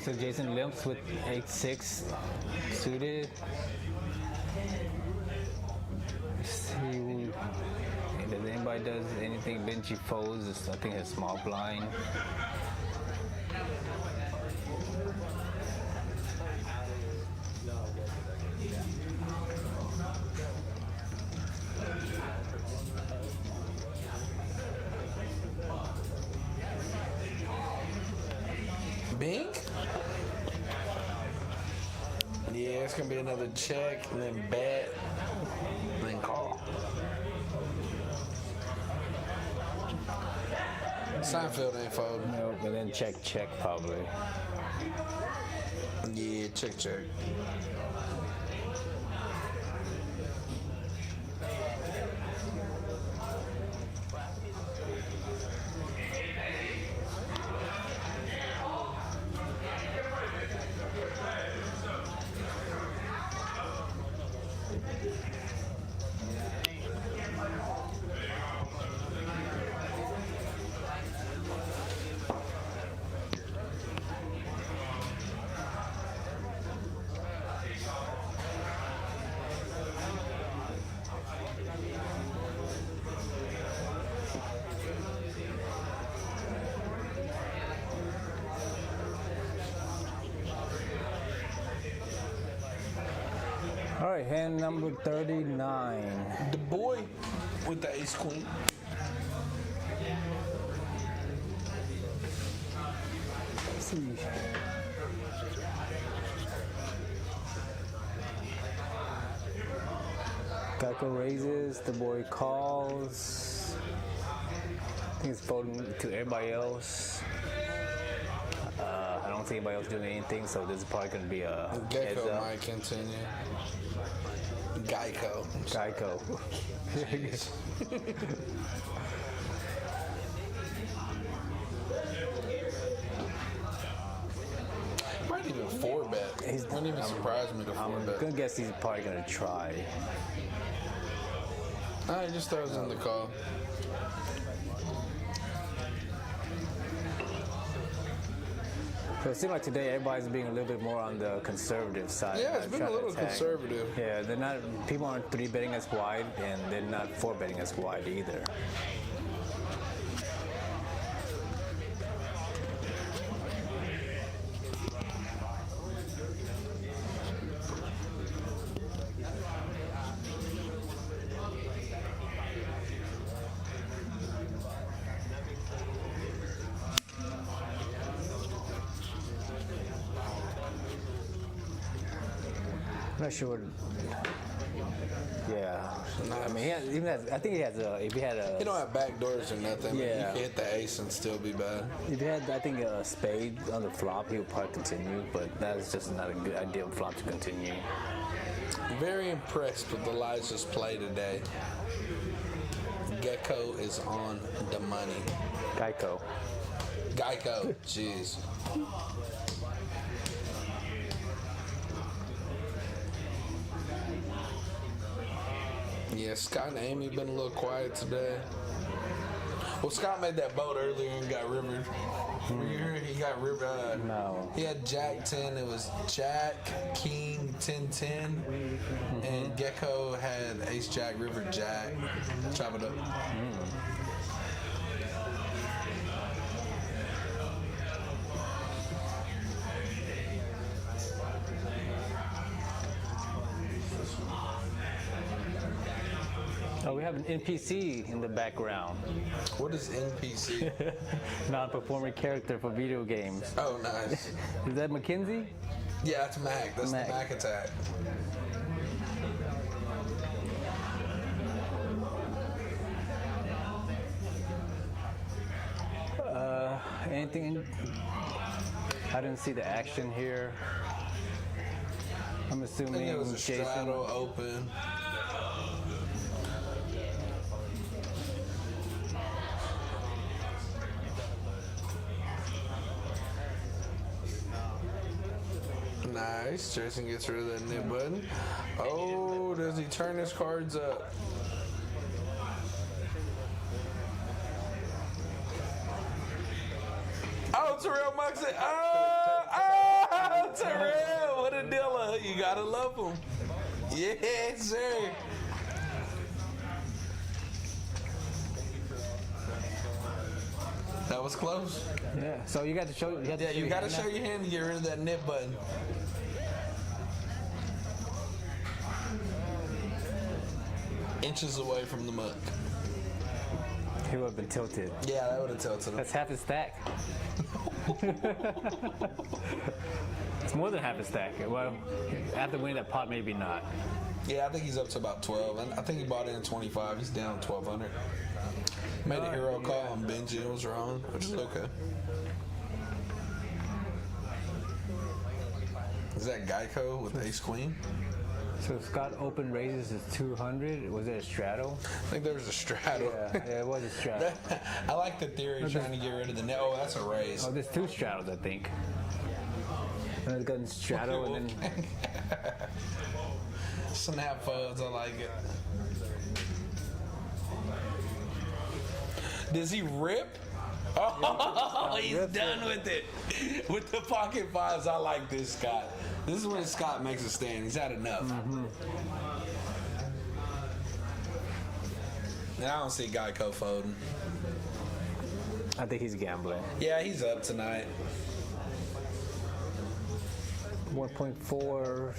So Jason limps with 8-6 suited. See if anybody does anything. Benji folds. I think it's small blind. Bing? Yeah, it's gonna be another check and then bet and then call. Seinfeld ain't folding. Nope, and then check probably. Yeah, check. All right, hand number 39. The boy with the ace queen. Let's see. Geico raises, the boy calls. I think it's folding to everybody else. I don't see anybody else doing anything, so this is probably going to be a heads Gecko up. might continue. Geico. Might even 4-bet. Wouldn't even surprise me to 4-bet. I'm gonna guess he's probably gonna try. He just throws in the call. So it seems like today everybody's being a little bit more on the conservative side. Yeah, it's been a trying to little attack. conservative. Yeah, they're not. People aren't 3-betting as wide, and they're not 4-betting as wide either. I'm not sure. Yeah, I mean, I think he has a. If he had a, You don't have back doors or nothing. Yeah. You can hit the ace and still be bad. if he had, I think a spade on the flop, he would probably continue. But that's just not a good idea of flop to continue. Very impressed with Elijah's play today. Gecko is on the money. Geico. Jeez. Yeah, Scott and Amy been a little quiet today. Well, Scott made that boat earlier and got rivered. He got rivered. No. He had Jack 10. It was Jack, King, 10-10. And Gecko had Ace Jack, River Jack. Chop it up. Oh, we have an NPC in the background. What is NPC? Non-performing character for video games. Oh, nice. Is that Mackenzie? Yeah, that's Mac. That's Mac. the Mac attack. Anything? I didn't see the action here. I'm I assuming think it was a Jason. straddle open. Nice. Jason gets rid of that nib button. Oh, does he turn his cards up? Oh, Terrell mucks it. Oh, Terrell, what a dealer. You gotta love him. Yes, sir. That was close. Yeah. So you got to show. You got to Yeah, you gotta show your hand to get rid of that nib button. Inches away from the muck. He would have been tilted. Yeah, that would have tilted him. That's half his stack. It's more than half his stack. Well, after winning that pot, maybe not. Yeah, I think he's up to about 12. And I think he bought in at 25. He's down 1,200. Made a hero call on Benji. It was wrong, which is okay. Is that Geico with Ace Queen? So Scott open raises is 200. Was it a straddle? I think there was a straddle. Yeah, it was a straddle. I like the theory trying to get rid of the net. Oh, that's a raise. Oh, there's two straddles, I think. And it's got a straddle and then. Snap folds, I like it. Does he rip? Oh, he's done with it. With the pocket fives, I like this, Scott. This is when Scott makes a stand. He's had enough. And I don't see Geico folding. I think he's gambling. Yeah, he's up tonight. 1.4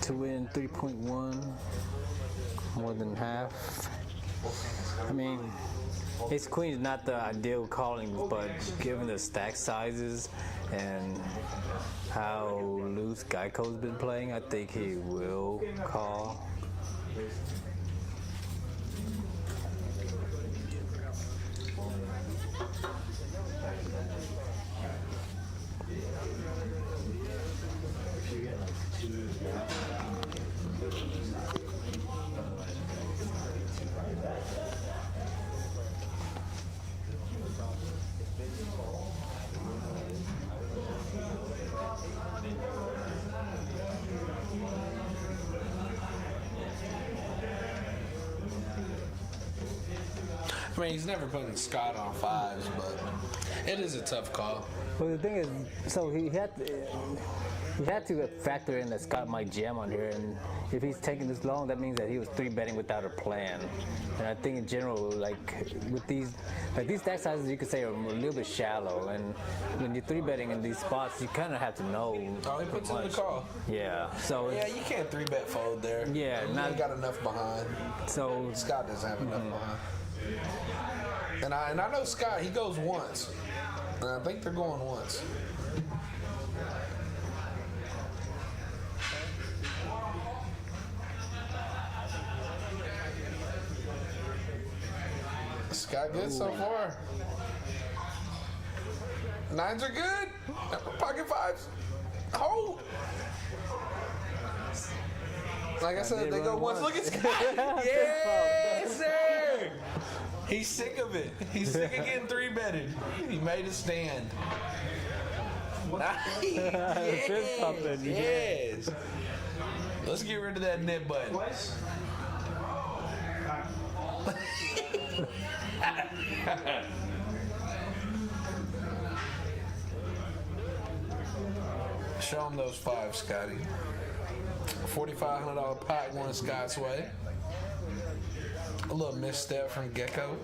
to win 3.1, more than half. I mean, Ace Queen is not the ideal calling, but given the stack sizes and how loose Geico's been playing, I think he will call. I mean, he's never putting Scott on fives, but it is a tough call. Well, the thing is, so he had to factor in that Scott might jam on here, and if he's taking this long, that means that he was 3-betting without a plan. And I think in general, like with these stack sizes, you could say are a little bit shallow, and when you're 3-betting in these spots, you kind of have to know. Oh, he puts in the call. Yeah. So Yeah, you can't 3-bet fold there. Yeah, you not- ain't got enough behind. So Scott doesn't have enough behind. And I know Scott, he goes once. And I think they're going once. Scott good so far. Nines are good. Pocket fives. Oh. Like I said, they go once. Look at Scott. Yes, sir. He's sick of it. He's sick of getting 3-betted. He made a stand. Yes. Yes. Let's get rid of that nib button. Show him those fives, Scotty. $4,500 pot going Scott's way. A little misstep from Gecko.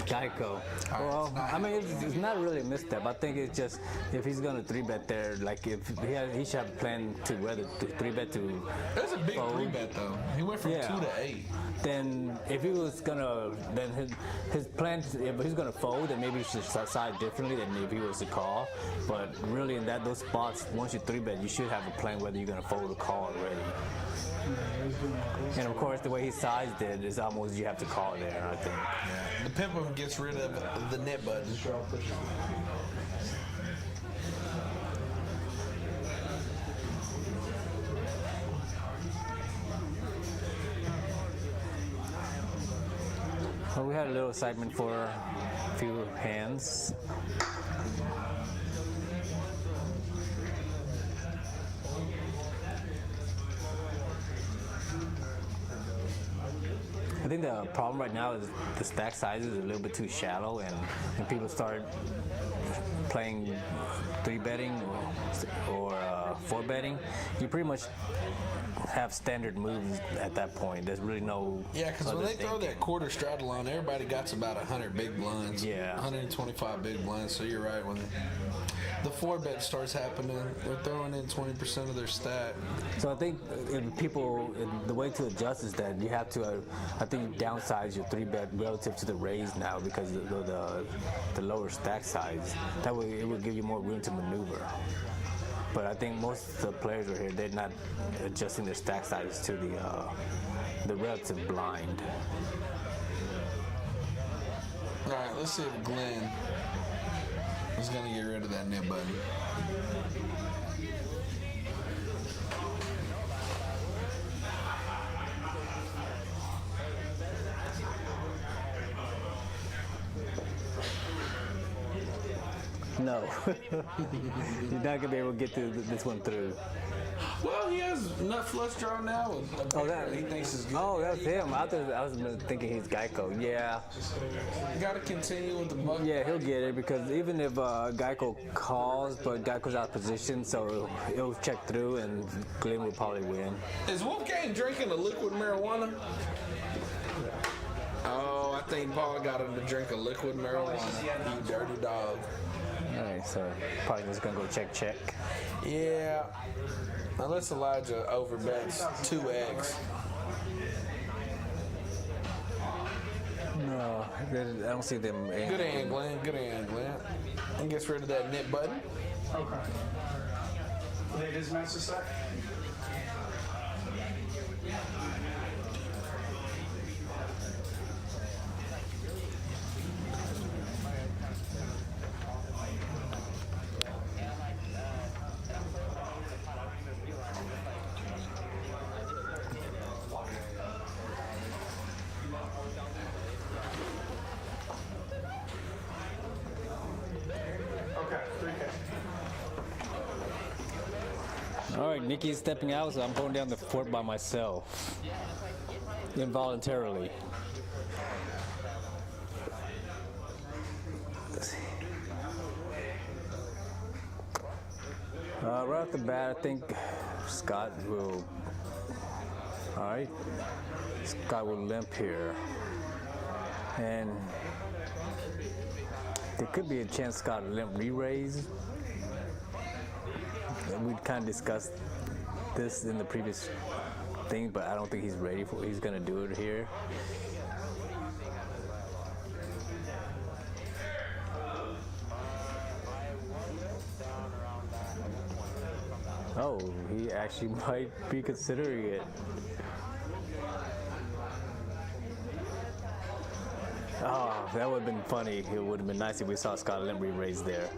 Geico. Well, I mean, it's not really a misstep. I think it's just if he's gonna 3-bet there, like if he should have a plan to whether to 3-bet to. That's a big fold. 3-bet though. He went from 2 to 8. Then if he was gonna, then his plan, if he's gonna fold, then maybe he should side differently than if he was to call. But really, in those spots, once you 3-bet, you should have a plan whether you're gonna fold or call already. And of course, the way he sized it is almost you have to call there, I think. Yeah. The Pimpin gets rid of the net button. So we had a little excitement for a few hands. I think the problem right now is the stack size is a little bit too shallow, and when people start playing 3-betting or 4-betting, you pretty much have standard moves at that point. There's really no. Yeah, because when they throw that quarter straddle on, everybody got about 100 big blinds. Yeah. 125 big blinds. So you're right. When the 4-bet starts happening, they're throwing in 20% of their stack. So I think the way to adjust is that you have to, I think, downsize your 3-bet relative to the raise now because of the lower stack size. That way, it will give you more room to maneuver. But I think most of the players are here, they're not adjusting their stack size to the relative blind. All right, let's see if Glenn is going to get rid of that net button. No, you're not gonna be able to get this one through. Well, he has nut flush draw now. He thinks is good. Oh, that's him. I was thinking he's Geico. Yeah. You got to continue with the buck. Yeah, he'll get it because even if Geico calls, but Geico's out of position, so it'll check through and Glenn will probably win. Is Wolfgang drinking a liquid marijuana? Oh, I think Paul got him to drink a liquid marijuana. You dirty dog. All right, so probably just gonna go check. Yeah. Unless Elijah overbets 2x. No, I don't see them. Good hand, Glenn. Good hand, Glenn. And gets rid of that net button. Okay. Ladies, master set. All right, Nikki's stepping out, so I'm going down the fort by myself, involuntarily. Right off the bat, I think Scott will. All right, Scott will limp here, and there could be a chance Scott will limp re-raise. We kind of discussed this in the previous thing, but I don't think he's ready for it. He's going to do it here. Oh, he actually might be considering it. Oh, that would have been funny. It would have been nice if we saw Scott limp re-raise there.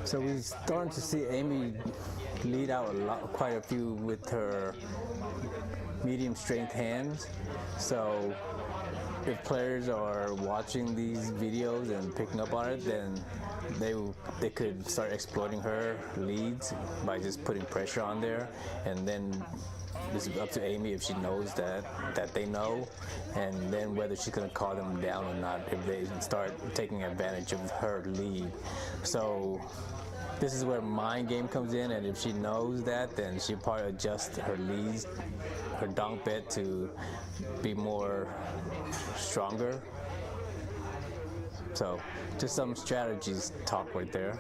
So we're starting to see Amy lead out quite a few with her medium strength hands. So if players are watching these videos and picking up on it, then they could start exploiting her leads by just putting pressure on there, and then this is up to Amy if she knows that they know, and then whether she's gonna call them down or not if they start taking advantage of her lead. So this is where mind game comes in, and if she knows that, then she'll probably adjust her leads, her donk bet to be more stronger. So just some strategies talk right there.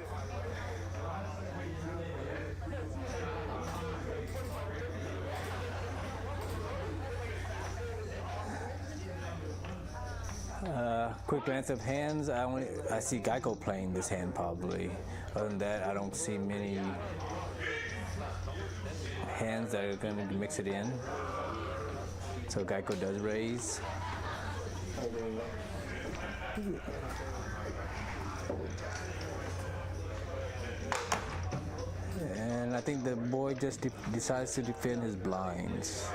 Quick glance of hands. I see Geico playing this hand probably. Other than that, I don't see many hands that are going to mix it in. So Geico does raise. And I think the boy just decides to defend his blinds.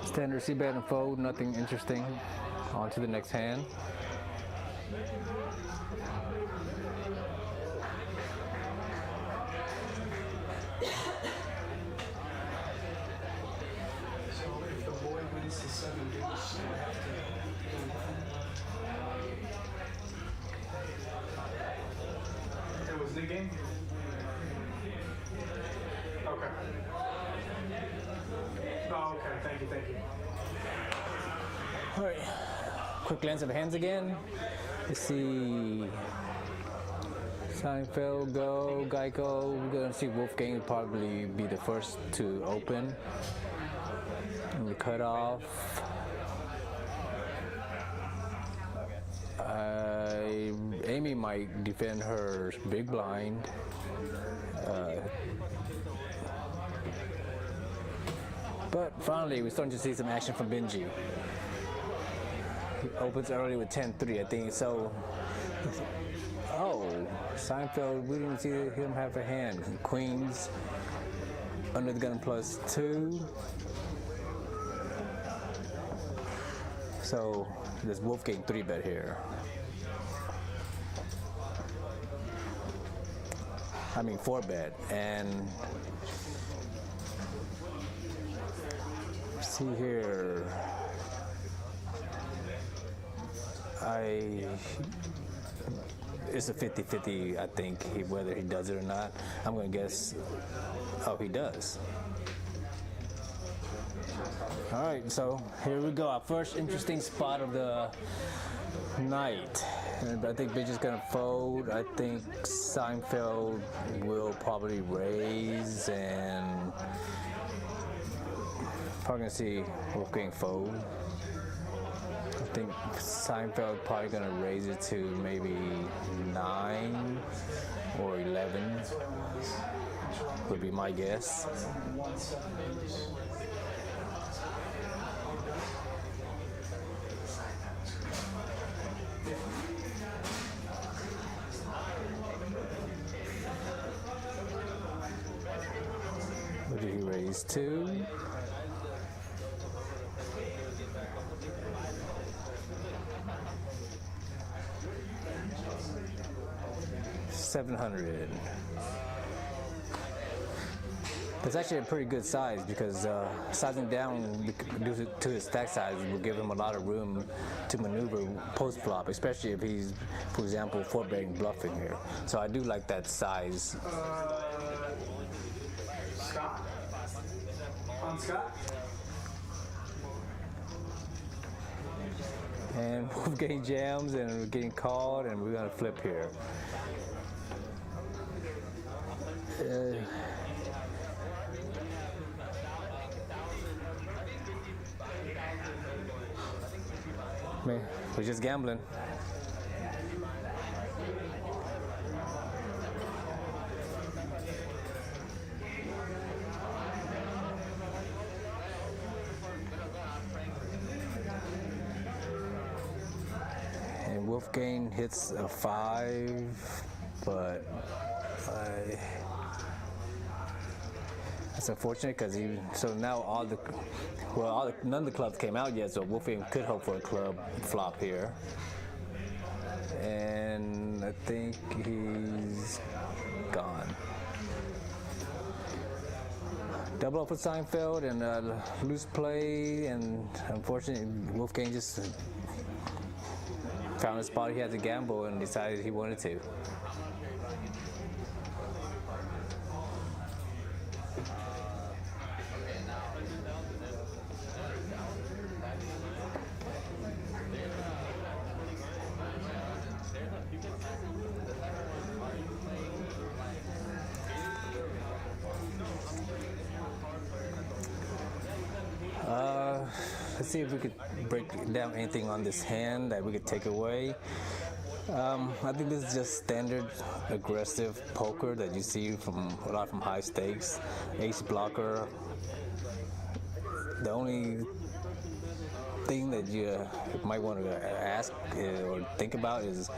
Standard C-bet and fold, nothing interesting. On to the next hand. So if the boy wins the 7 deuce, you have to It was the game? Okay. Oh, okay. Thank you. All right, quick glance of hands again. Let's see. Seinfeld, go, Geico. We're gonna see Wolfgang will probably be the first to open. And the cutoff. Amy might defend her big blind. But finally, we're starting to see some action from Benji. He opens early with 10-3, I think. So, oh, Seinfeld, we didn't see him have a hand. Queens, under the gun +2. So, there's Wolfgang 3-bet here. I mean 4-bet, and see here. It's a 50-50, I think, whether he does it or not. I'm gonna guess, oh, he does. All right, so here we go, our first interesting spot of the night. And I think Benji's gonna fold. I think Seinfeld will probably raise, and probably gonna see Wolfgang fold. I think Seinfeld probably gonna raise it to maybe 9 or 11 would be my guess. What did he raise to? $700. That's actually a pretty good size because sizing down due to his stack size will give him a lot of room to maneuver post flop, especially if he's, for example, 4-betting bluffing here. So I do like that size. Scott? On Scott? And we're getting jams and we're getting called, and we're gonna flip here. Man, we're just gambling. Wolfgang hits a 5, but that's unfortunate because so now none of the clubs came out yet, so Wolfgang could hope for a club flop here. And I think he's gone. Double up with Seinfeld and loose play, and unfortunately Wolfgang just found a spot he had to gamble and decided he wanted to. Let's see if we could break down anything on this hand that we could take away. I think this is just standard aggressive poker that you see a lot from high stakes. Ace blocker. The only thing that you might want to ask or think about is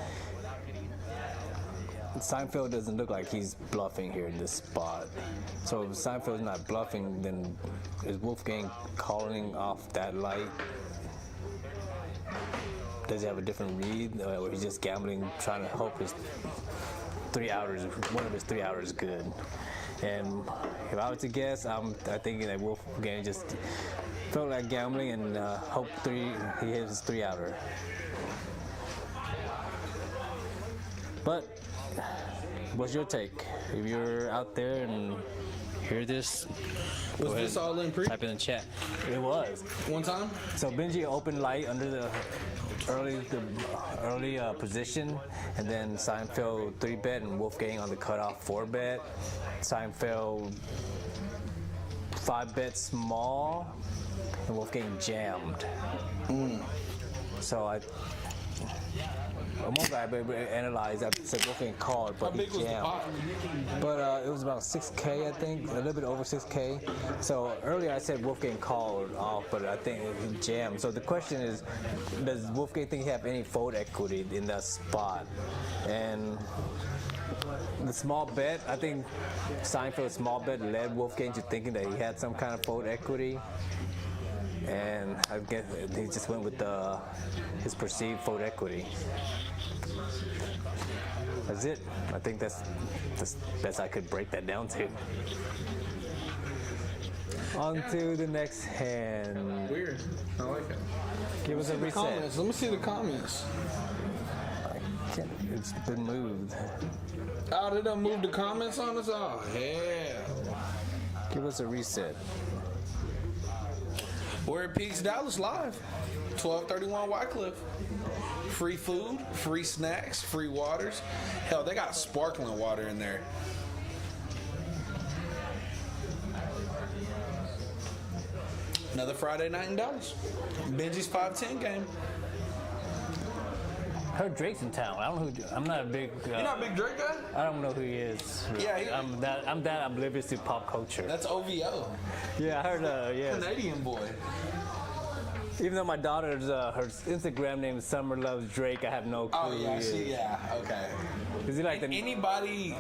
Seinfeld doesn't look like he's bluffing here in this spot. So if Seinfeld's not bluffing, then is Wolfgang calling off that light? Does he have a different read, or he's just gambling, trying to hope his 3 hours, one of his 3 hours is good? And if I were to guess, I'm thinking that Wolfgang just felt like gambling and hope he hits his 3 outer. But what's your take? If you're out there and hear this, Was this all in pre? type in the chat. It was. One time? So Benji opened light under the early position, and then Seinfeld 3-bet and Wolfgang on the cutoff 4-bet. Seinfeld 5-bet small, and Wolfgang jammed. So I'm more glad we analyzed. I said Wolfgang called, but he jammed. But it was about 6K, I think, a little bit over 6K. So earlier I said Wolfgang called off, but I think he jammed. So the question is, does Wolfgang think he have any fold equity in that spot? And the small bet, I think Seinfeld's small bet led Wolfgang to thinking that he had some kind of fold equity. And I guess he just went with his perceived fold equity. That's it. I think that's the best I could break that down to. On to the next hand. Weird. I like it. Give us a reset. Comments. Let me see the comments. It's been moved. Oh, they done moved the comments on us? Oh, hell. Give us a reset. We're at Peaks Dallas live. 1231 Wycliffe. Free food, free snacks, free waters. Hell, they got sparkling water in there. Another Friday night in Dallas. Benji's 5-10 game. I heard Drake's in town. I don't know who. I'm not a big. You're not a big Drake guy? I don't know who he is. Yeah, I'm that oblivious to pop culture. That's OVO. Yeah, I heard. Yeah. Canadian boy. Even though my daughter's her Instagram name is Summer Loves Drake, I have no clue. Oh yeah, okay. Is he like anybody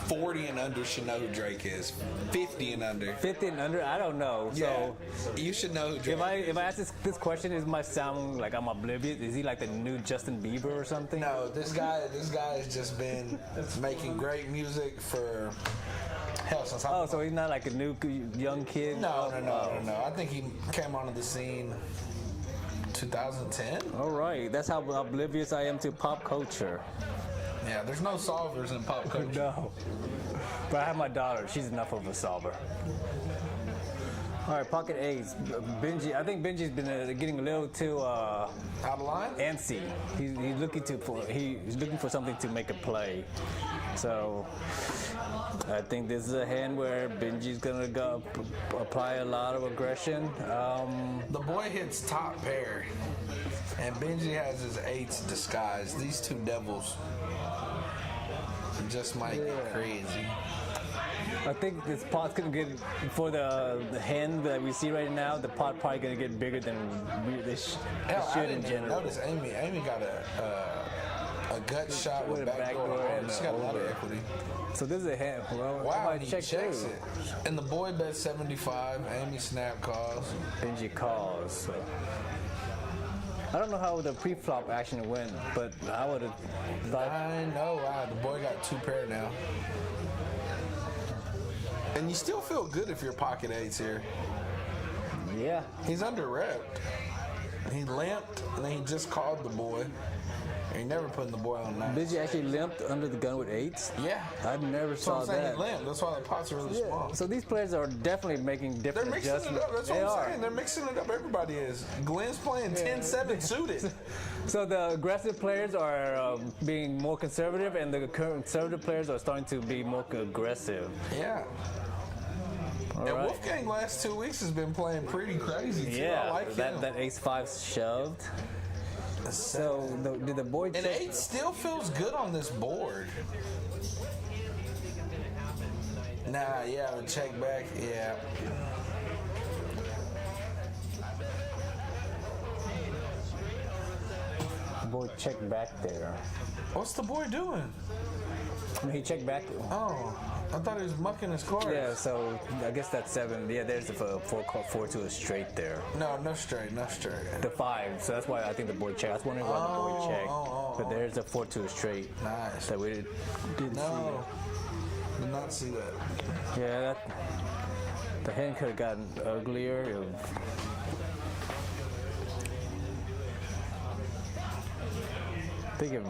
40 and under should know who Drake is. 50 and under. 50 and under? I don't know. So yeah, you should know who Drake is. If I ask this question, it might sound like I'm oblivious. Is he like the new Justin Bieber or something? No, this guy has just been making great music for hell since I. Oh, so he's not like a new young kid? No. I think he came onto the scene 2010. All right, that's how oblivious I am to pop culture. Yeah, there's no solvers in pop culture. No. But I have my daughter. She's enough of a solver. All right, pocket A's. Benji. I think Benji's been getting a little too out of line. Antsy. He's looking for something to make a play. So I think this is a hand where Benji's gonna go apply a lot of aggression. The boy hits top pair, and Benji has his eights disguised. These two devils just might get crazy. I think this pot's gonna get for the hand that we see right now. The pot probably gonna get bigger than this Hell, I should didn't in even general. notice Amy. Amy got a gut shot with backdoor. and She's got a lot of over. equity. So this is a hand. Well, Wow, somebody and he check checks through. it. And the boy bet 75. Amy snap calls. Benji calls. So. I don't know how the pre-flop action went, but I would have thought. I know. Wow, the boy got 2 pair now. And you still feel good if you're pocket eights here. Yeah. He's under repped. He limped, and then he just called the boy. And he never putting the boy on nine. Benji actually limped under the gun with 8s. Yeah. I never So saw I'm saying that. he limped. That's why the pots are really small. So these players are definitely making They're different mixing it adjustments. up. That's what I'm saying. They're mixing it up. Everybody is. Glenn's playing 10-7 suited. So the aggressive players are being more conservative, and the conservative players are starting to be more aggressive. Yeah. All And right. Wolfgang last 2 weeks has been playing pretty crazy too. Yeah, I like him. that ace-5 shoved. So did the boy And check? 8 still feels good on this board. Nah, yeah, the check back, yeah. The boy checked back there. What's the boy doing? He checked back. Oh, I thought he was mucking his cards. Yeah, so I guess that's 7. Yeah, there's the 4 to a straight there. No, no straight, no straight. The 5, so that's why I think the boy checked. I was wondering why the boy checked. But there's a 4 to a straight. Nice. That we didn't No, did not see that. see. Yeah, the hand could have gotten uglier. I think if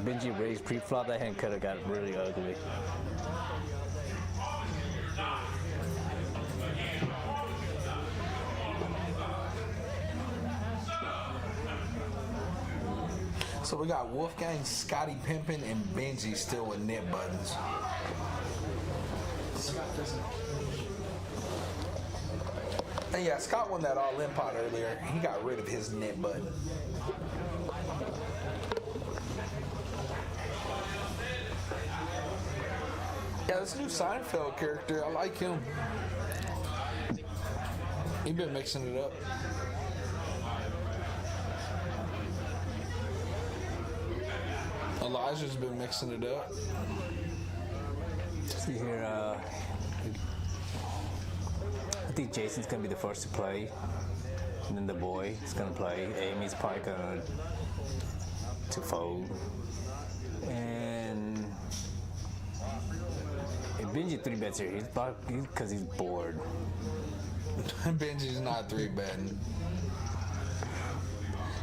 Benji raised pre-flop, that hand could have gotten really ugly. So we got Wolfgang, Scotty Pimpin, and Benji still with knit buttons. And yeah, Scott won that all-in pot earlier. He got rid of his knit button. Yeah, this new Seinfeld character, I like him. He been mixing it up. Elijah's been mixing it up. See here, I think Jason's gonna be the first to play, and then the boy is gonna play. Amy's probably gonna to fold, and if Benji 3-bets here, he's because he's bored. Benji's not 3-betting.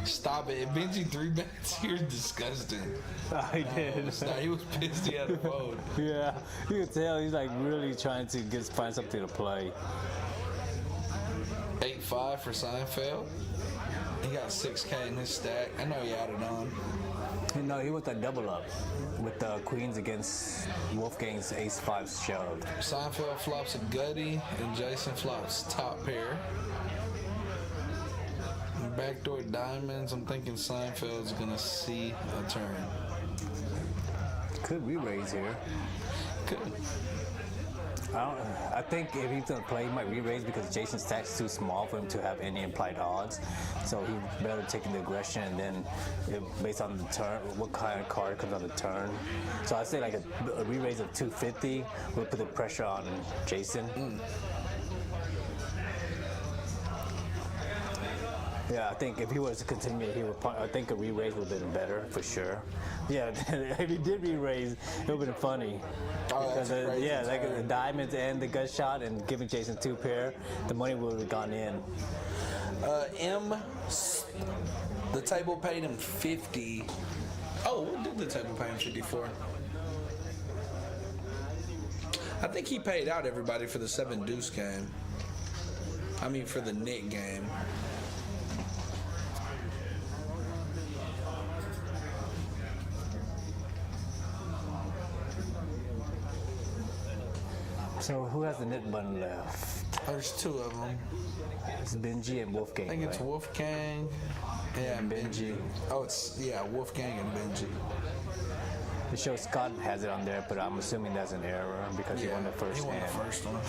Stop it. If Benji 3-bets, you're disgusting. I did. Nah, he was pissed he had to fold. Yeah, you can tell he's like really trying to find something to play. 8-5 for Seinfeld. He got 6K in his stack. I know he added on. No, he went that double up with the queens against Wolfgang's ace-5 shoved. Seinfeld flops a gutty, and Jason flops top pair. Backdoor diamonds. I'm thinking Seinfeld's gonna see a turn. Could we raise here? Good. I think if he's gonna play, he might re-raise because Jason's stack's too small for him to have any implied odds. So he's better taking the aggression, and then based on the turn, what kind of card comes on the turn. So I'd say like a re-raise of 250 will put the pressure on Jason. Yeah, I think if he was to continue, I think a re-raise would have been better for sure. Yeah, if he did re-raise, it would have been funny. Oh, that's a crazy yeah, like turn. the diamonds and the gut shot and giving Jason 2 pair, the money would have gone in. The table paid him 50. Oh, what did the table pay him 54? I think he paid out everybody for the 7 deuce game. I mean, for the Nick game. So who has the knit button left? There's 2 of them. It's Benji and Wolfgang. I think it's right? Wolfgang. Yeah, and Benji. Oh, it's, yeah, Wolfgang and Benji. It shows Scott has it on there, but I'm assuming that's an error because he won the first he won hand. the first one.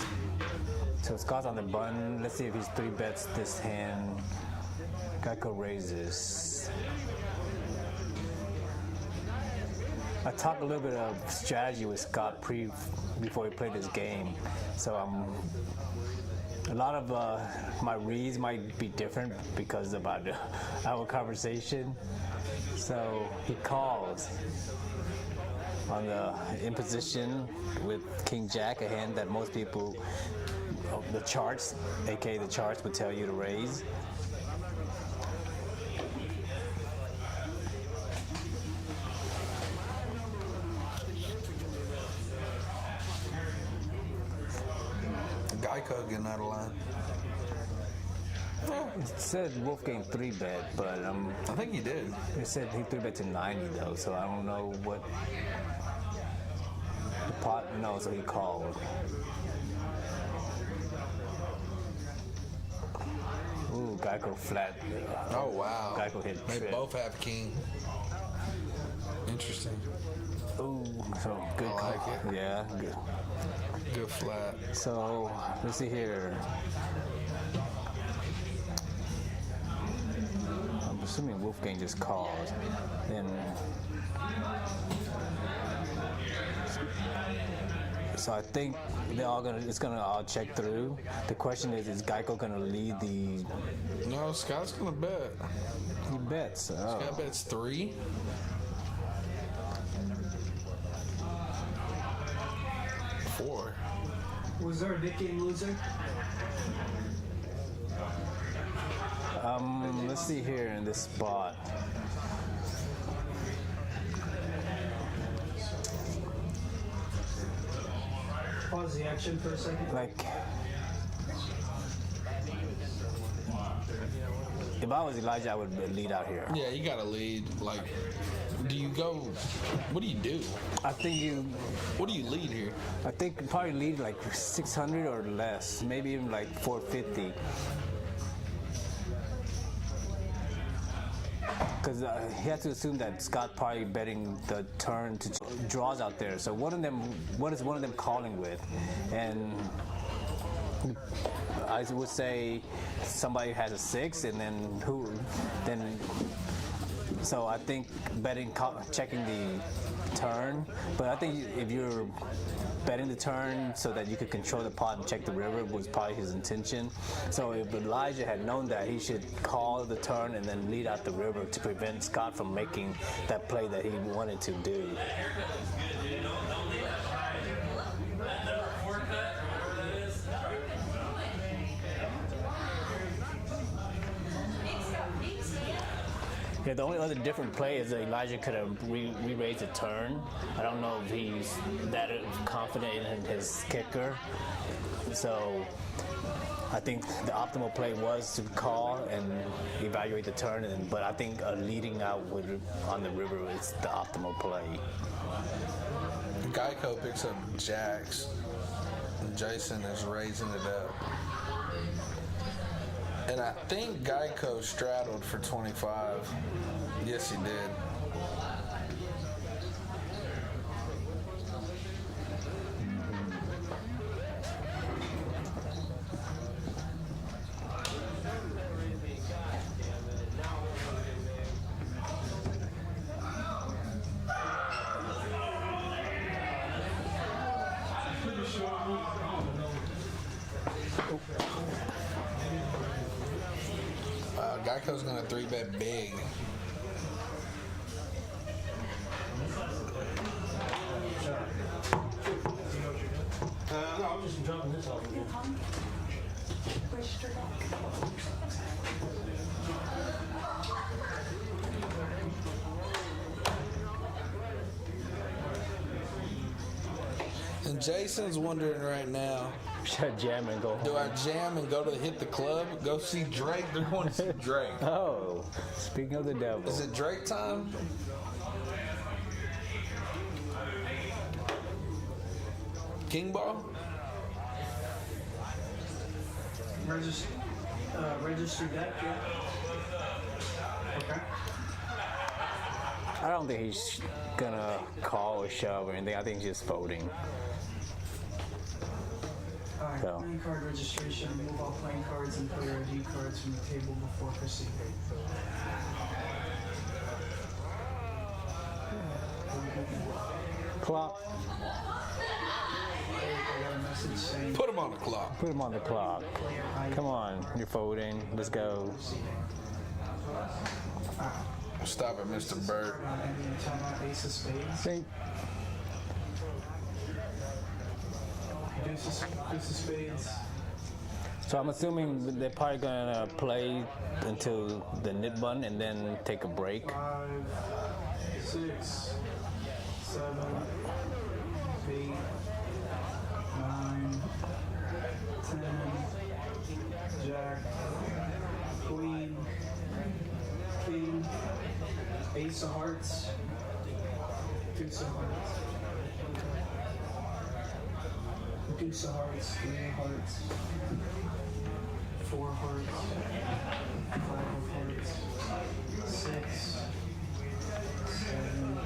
So Scott's on the button. Let's see if he's 3-bets this hand. Geico raises. I talked a little bit of strategy with Scott before he played this game. So a lot of my reads might be different because of our conversation. So he calls on the imposition with King Jack, a hand that most people, the charts, aka the charts, would tell you to raise. Geico getting out of line. It said Wolfgang 3-bet, but I think he did. it said he 3-bet to 90 though, so I don't know what the pot. No, so he called. Ooh, Geico flat. Oh wow. Geico hit They trip. both have king. Interesting. Ooh, so good I call. like it. Yeah, good. Good flat. So let's see here. I'm assuming Wolfgang just called. Then so I think it's gonna all check through. The question is Geico gonna lead the? No, Scott's gonna bet. He bets. Oh. Scott bets 3. Four. Was there a big game loser? Let's see here in this spot. Pause the action for a second. Like, if I was Elijah, I would lead out here. Yeah, you gotta lead. Like, do you go? What do you do? I think What do you lead here? I think probably lead like 600 or less, maybe even like 450. Because he had to assume that Scott probably betting the turn to draws out there. So what is one of them calling with? And I would say somebody has a 6, and then so I think checking the turn. But I think if you're betting the turn so that you could control the pot and check the river was probably his intention. So if Elijah had known that, he should call the turn and then lead out the river to prevent Scott from making that play that he wanted to do. Yeah, the only other different play is that Elijah could have re-raised a turn. I don't know if he's that confident in his kicker. So I think the optimal play was to call and evaluate the turn, but I think leading out on the river is the optimal play. Geico picks up jacks, and Jason is raising it up. And I think Geico straddled for 25. Yes, he did. Geico's gonna 3-bet big. No, I'm just dropping this off again. And Jason's wondering right now, Should I jam and go do home? I jam and go to hit the club? Go see Drake? They're going to see Drake. Oh, speaking of the devil. Is it Drake time? King ball? Register deck, yeah. Okay. I don't think he's gonna call or shove or anything. I think he's just folding. Alright, So. playing card registration. Remove all playing cards and player ID cards from the table before proceeding. Clock. I got a message saying Put him on the clock. Put him on the clock. player ID. Come on, you're folding. Let's go. Stop it, Mr. Bird. Ending timeout, ace of spades. Think. Deuce of spades. So I'm assuming they're probably gonna play until the nit button and then take a break. 5, 6, 7, 8, 9, 10, Jack, Queen, King, Ace of Hearts, Deuce of Hearts, Deuce of Hearts, 3 of Hearts, 4 of Hearts, 5 of Hearts, 6, 7,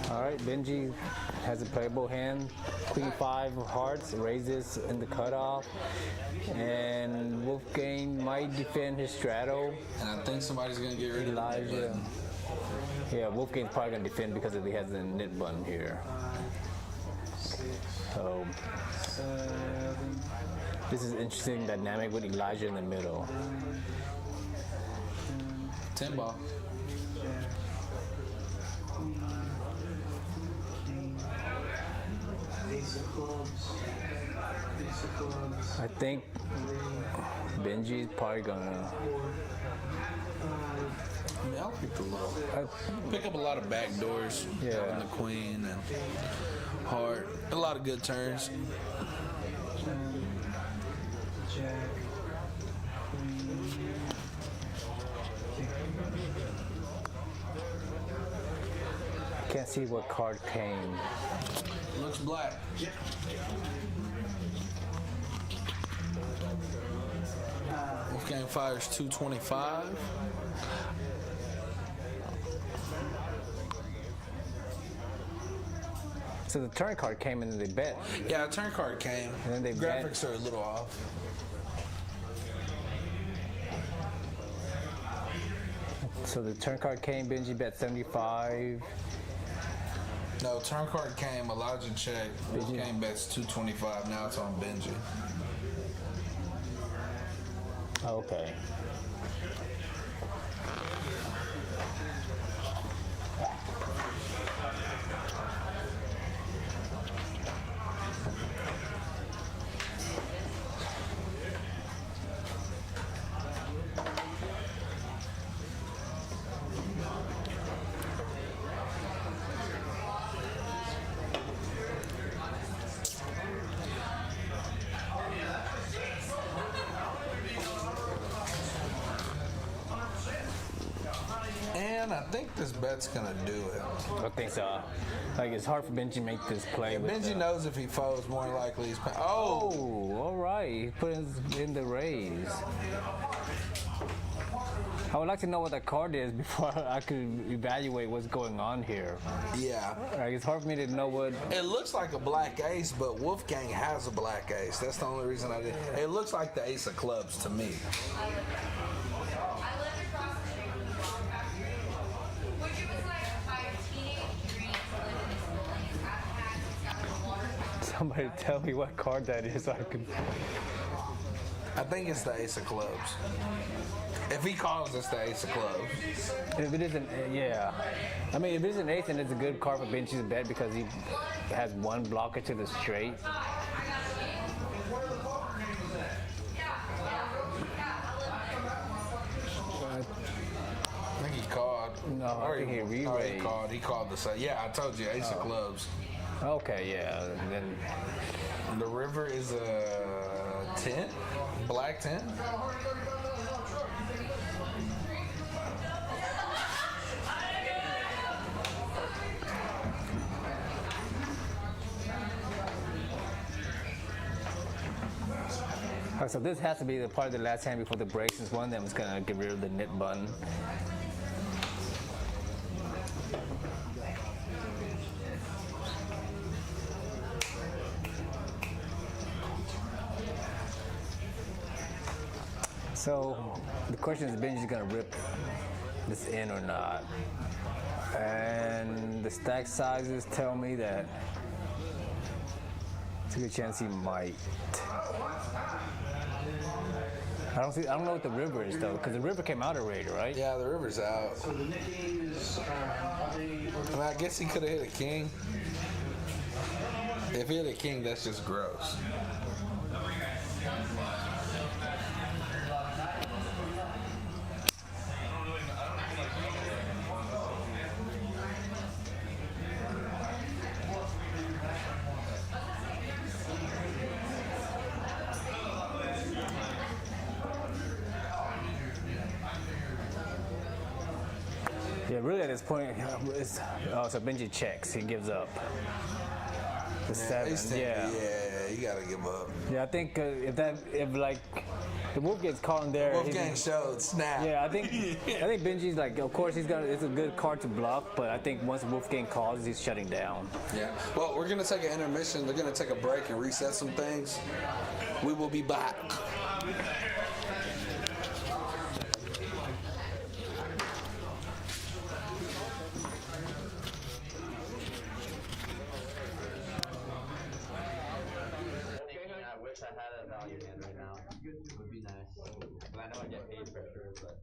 8. All right, Benji has a playable hand. Queen 5 of hearts raises in the cutoff, and Wolfgang might defend his straddle. And I think somebody's gonna get rid of Elijah. it. Yeah, Wolfgang's probably gonna defend because he has the nit button here. So 7, this is interesting dynamic with Elijah in the middle. 10 ball. Ace of clubs, Ace of clubs, I think Benji's probably gonna. I mean, I'll pick up a lot of back doors. Yeah. Having the queen and heart. A lot of good turns. Jack, Queen, Can't see what card came. Looks black. Wolfgang fires 225. So the turn card came and they bet. Yeah, a turn card came. And then they Graphics are a little off. So the turn card came, Benji bet 75. No, turn card came, Elijah checked. Wolfgang bets 225. Now it's on Benji. Okay. And I think this bet's gonna do it. I think so. Like, it's hard for Benji to make this play. With Benji knows if he folds, more likely he's paying. Oh! Oh, all right. He put in the raise. I would like to know what that card is before I could evaluate what's going on here. Yeah. Like, it's hard for me to know what. It looks like a black ace, but Wolfgang has a black ace. That's the only reason I did. It looks like the ace of clubs to me. Somebody tell me what card that is so I can. I think it's the ace of clubs. If he calls, it's the ace of clubs. If it isn't, yeah. I mean, if it is an ace, then it's a good card for Benji's bet because he has one blocker to the straight. I think he called. No, I think he No, re-raised. he called. He called the same. Yeah, I told you, ace of clubs. Okay, yeah. Then And the river is a 10, black 10. Alright, so this has to be the part of the last hand before the break, since one of them is gonna get rid of the nit button. So the question is, Benji's gonna rip this in or not? And the stack sizes tell me that it's a good chance he might. I don't know what the river is though, because the river came out already, right? Yeah, the river's out. So the nicking is, I mean, I guess he could have hit a king. If he hit a king, that's just gross. Yeah, really at this point, it's, so Benji checks, he gives up. The seven, yeah. Yeah, you gotta give up. Yeah, I think if like the wolf gets caught in there, Wolfgang showed snap. yeah, I think Benji's like, of course it's a good card to bluff, but I think once Wolfgang calls, he's shutting down. Yeah. Well, we're gonna take an intermission. We're gonna take a break and reset some things. We will be back. I wish I had a value hand right now. It would be nice. But I know I get paid for sure, but.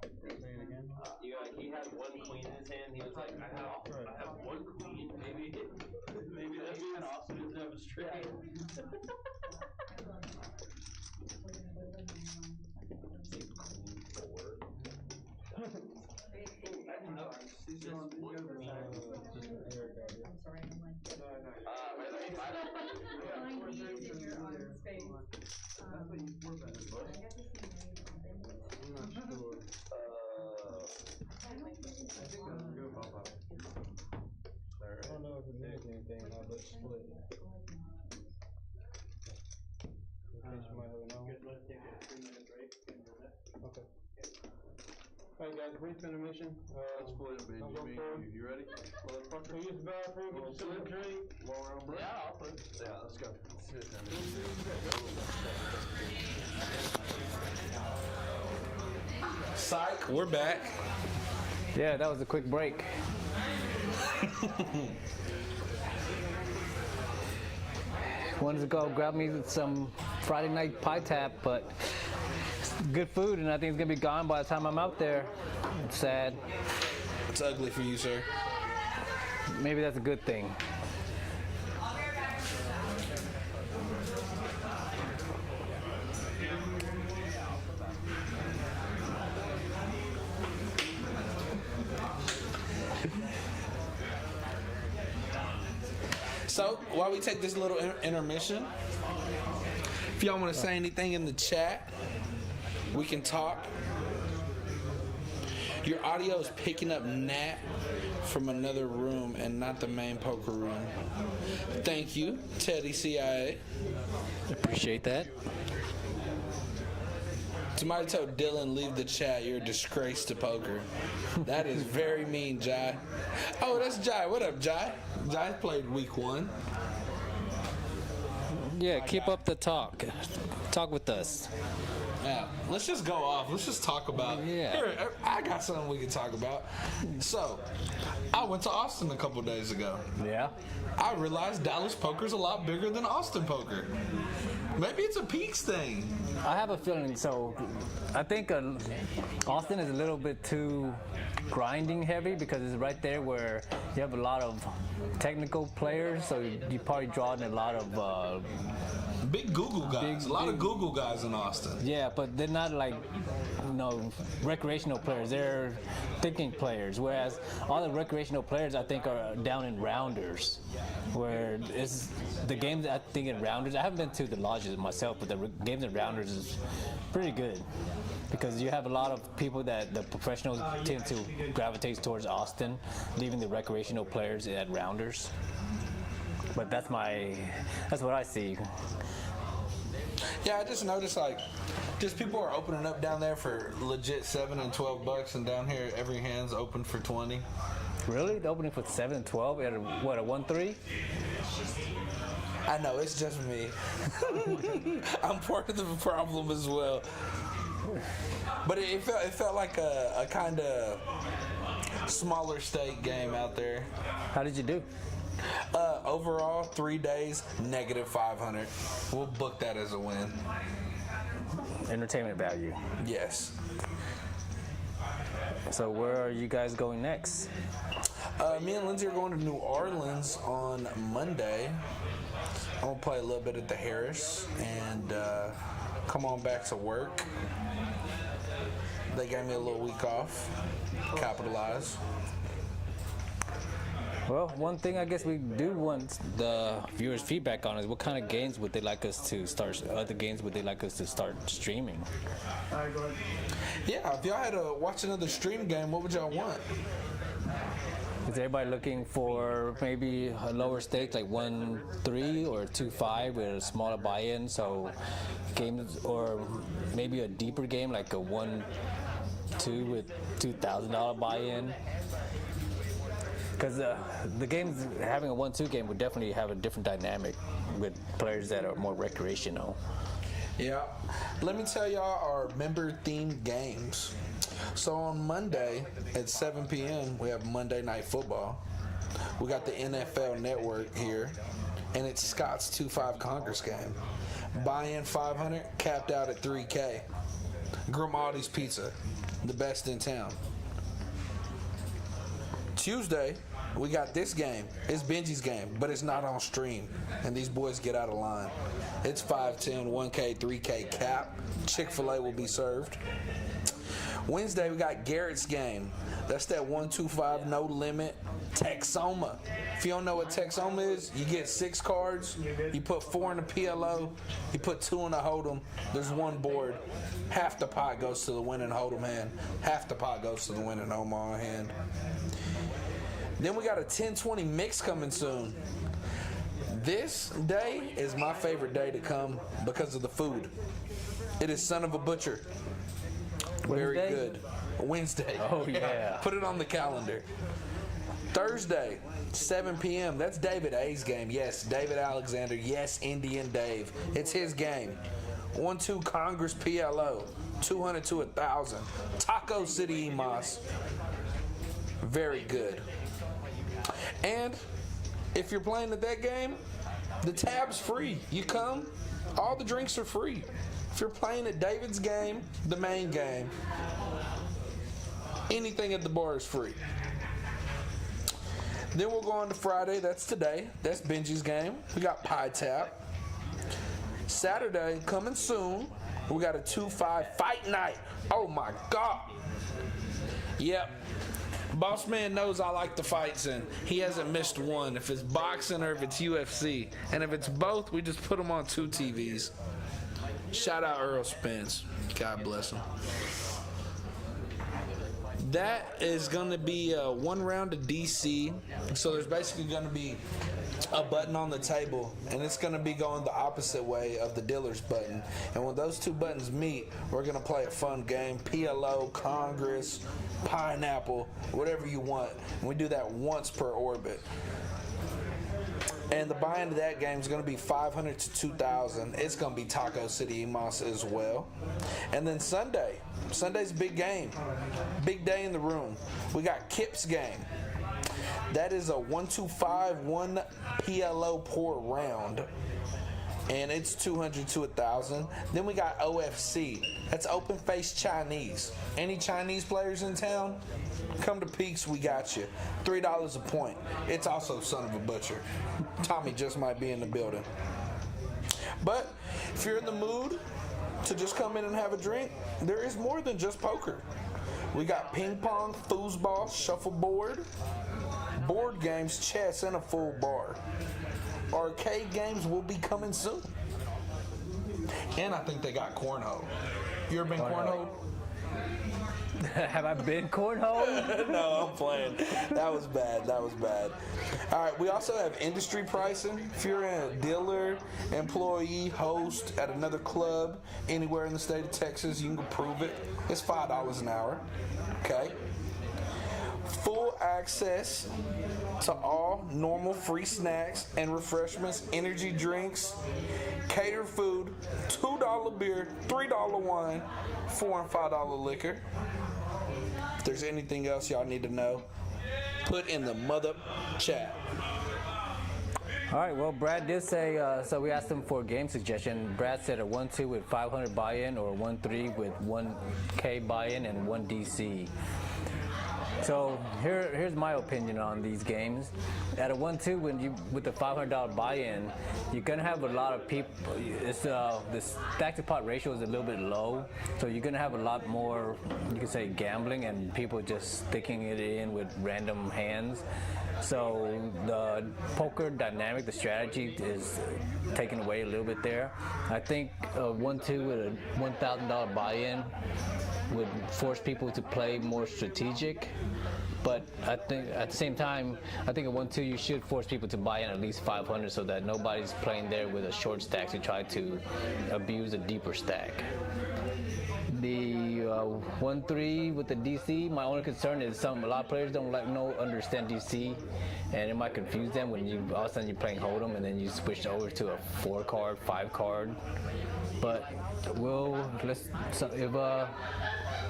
He had one queen in his hand. He was like, I have one queen. Maybe that'd be kind of awesome to have a straight. I don't know if it means anything, but split. In case you might have known. Okay. Alright guys, brief intermission. Let's split it, Benji. You ready? Motherfucker, use the bathroom, get yourself a drink. While we're on break? Yeah, I'll put it. Yeah, let's go. Psych, we're back. Yeah, that was a quick break. Wanted to go grab me some Friday night pie tap, but it's good food, and I think it's gonna be gone by the time I'm out there. It's sad. It's ugly for you, sir. Maybe that's a good thing. So, while we take this little intermission, if y'all want to say anything in the chat, we can talk. Your audio is picking up Nat from another room and not the main poker room. Thank you, Teddy CIA. Appreciate that. Somebody told Dylan, leave the chat, you're a disgrace to poker. That is very mean, Jai. Oh, that's Jai. What up, Jai? Jai played week 1. Yeah, keep up the talk. Talk with us. Yeah, let's just go off. Let's just talk about. Yeah. Here, I got something we can talk about. So, I went to Austin a couple days ago. Yeah. I realized Dallas poker's a lot bigger than Austin poker. Maybe it's a peaks thing. I have a feeling, so I think Austin is a little bit too grinding heavy because it's right there where you have a lot of technical players, so you probably draw in a lot of big Google guys. A lot of Google guys in Austin. yeah, but they're not like recreational players. They're thinking players, whereas all the recreational players I think are down in rounders, where it's the games I think in rounders. I haven't been to the lodges myself, but the games in rounders is pretty good because you have a lot of people that the professionals tend to gravitate towards Austin, leaving the recreational players at rounders. But that's what I see. Yeah, I just noticed just people are opening up down there for legit $7 and $12, and down here every hand's open for 20. Really? The opening for 7 and 12 at a 1-3? I know, it's just me. I'm part of the problem as well. But it felt like a kind of smaller stake game out there. How did you do? Overall, 3 days, -500. We'll book that as a win. Entertainment value. Yes. So where are you guys going next? Me and Lindsay are going to New Orleans on Monday. I'm going to play a little bit at the Harris and come on back to work. They gave me a little week off. Capitalize. Well, one thing I guess we do want the viewers' feedback on is what kind of games would they like us to start? Other games would they like us to start streaming? Yeah, if y'all had to watch another stream game, what would y'all want? Is everybody looking for maybe a lower stake, like 1-3 or 2-5 with a smaller buy-in? So games, or maybe a deeper game like a 1-2 with $2,000 buy-in. Because the games, having a 1-2 game would definitely have a different dynamic with players that are more recreational. Yeah. Let me tell y'all our member-themed games. So on Monday at 7 p.m., we have Monday Night Football. We got the NFL Network here, and it's Scott's 2-5 Congress game. Buy-in $500, capped out at $3K. Grimaldi's Pizza, the best in town. Tuesday, we got this game. It's Benji's game, but it's not on stream, and these boys get out of line. It's 5-10, 1K, 3K cap. Chick-fil-A will be served. Wednesday, we got Garrett's game. That's that 1-2-5 no limit Texoma. If you don't know what Texoma is, you get 6 cards. You put 4 in a PLO. You put 2 in a hold'em. There's 1 board. Half the pot goes to the winning hold'em hand. Half the pot goes to the winning Omaha hand. Then we got a 10-20 mix coming soon. This day is my favorite day to come because of the food. It is Son of a Butcher. Very Wednesday? good. Wednesday. Oh, yeah. Put it on the calendar. Thursday, 7 p.m. That's David A's game. Yes, David Alexander. Yes, Indian Dave. It's his game. 1-2 Congress PLO. 200 to 1,000. Taco City Emas. Very good. And if you're playing at that game, the tab's free. You come, all the drinks are free. If you're playing at David's game, the main game, anything at the bar is free. Then we'll go on to Friday. That's today. That's Benji's game. We got Pie Tap. Saturday, coming soon, we got a 2-5 fight night. Oh my God. Yep. Boss man knows I like the fights, and he hasn't missed one. If it's boxing or if it's UFC. And if it's both, we just put them on 2 TVs. Shout out Earl Spence. God bless him. That is going to be 1 round of DC. So there's basically going to be a button on the table, and it's going to be going the opposite way of the dealer's button. And when those 2 buttons meet, we're going to play a fun game. PLO, Congress, Pineapple, whatever you want. And we do that once per orbit. And the buy-in to that game is going to be 500 to 2,000. It's going to be Taco City Emas as well. And then Sunday's a big game. Big day in the room. We got Kip's game. That is a 1-2-5, 1 PLO pour round. And it's 200 to 1,000. Then we got OFC. That's open face Chinese. Any Chinese players in town? Come to Peaks, we got you. $3 a point. It's also Son of a Butcher. Tommy just might be in the building. But if you're in the mood to just come in and have a drink, there is more than just poker. We got ping pong, foosball, shuffleboard, board games, chess, and a full bar. Arcade games will be coming soon. And I think they got cornhole. You ever been cornhole? Have I been cornhole? No, I'm playing. That was bad. All right, we also have industry pricing. If you're a dealer, employee, host at another club anywhere in the state of Texas, you can prove it. It's $5 an hour. Okay. full access to all normal free snacks and refreshments, energy drinks, catered food, $2 beer, $3 wine, $4 and $5 liquor. If there's anything else y'all need to know, put in the mother chat. All right, well, Brad did say, so we asked him for a game suggestion. Brad said a 1-2 with 500 buy-in or 1-3 with 1K buy-in and 1 DC. So here's my opinion on these games. At a 1-2, with the $500 buy-in, you're gonna have a lot of people. The stack to pot ratio is a little bit low, so you're gonna have a lot more, you could say, gambling and people just sticking it in with random hands. So the poker dynamic, the strategy is taken away a little bit there. I think a 1-2 with a $1,000 buy-in would force people to play more strategic. But I think at the same time, I think at 1-2 you should force people to buy in at least 500 so that nobody's playing there with a short stack to try to abuse a deeper stack. The 1-3 with the DC, my only concern is a lot of players don't understand DC, and it might confuse them when all of a sudden you're playing Hold'em and then you switch over to a 4-card, 5-card. But if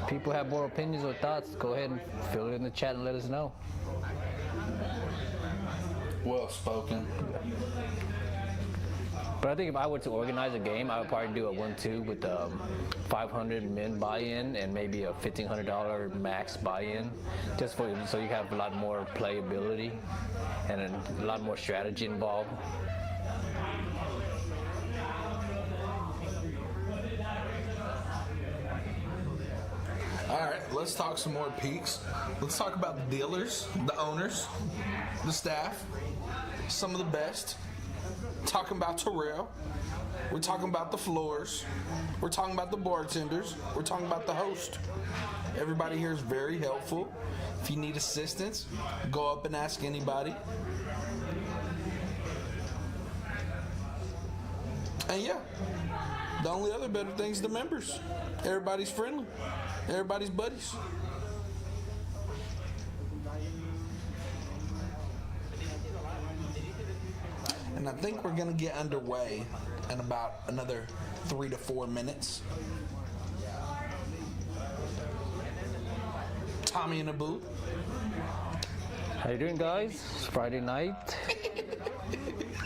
people have more opinions or thoughts, go ahead and fill it in the chat and let us know. Well spoken. But I think if I were to organize a game, I would probably do a 1-2 with 500 min buy-in and maybe a $1,500 max buy-in, just so you have a lot more playability and a lot more strategy involved. All right, let's talk some more peaks. Let's talk about the dealers, the owners, the staff, some of the best. Talking about Terrell. We're talking about the floors. We're talking about the bartenders. We're talking about the host. Everybody here is very helpful. If you need assistance, go up and ask anybody. And yeah, the only other better thing is the members. Everybody's friendly. Everybody's buddies. And I think we're going to get underway in about another 3 to 4 minutes. Tommy in the booth. How you doing, guys? It's Friday night.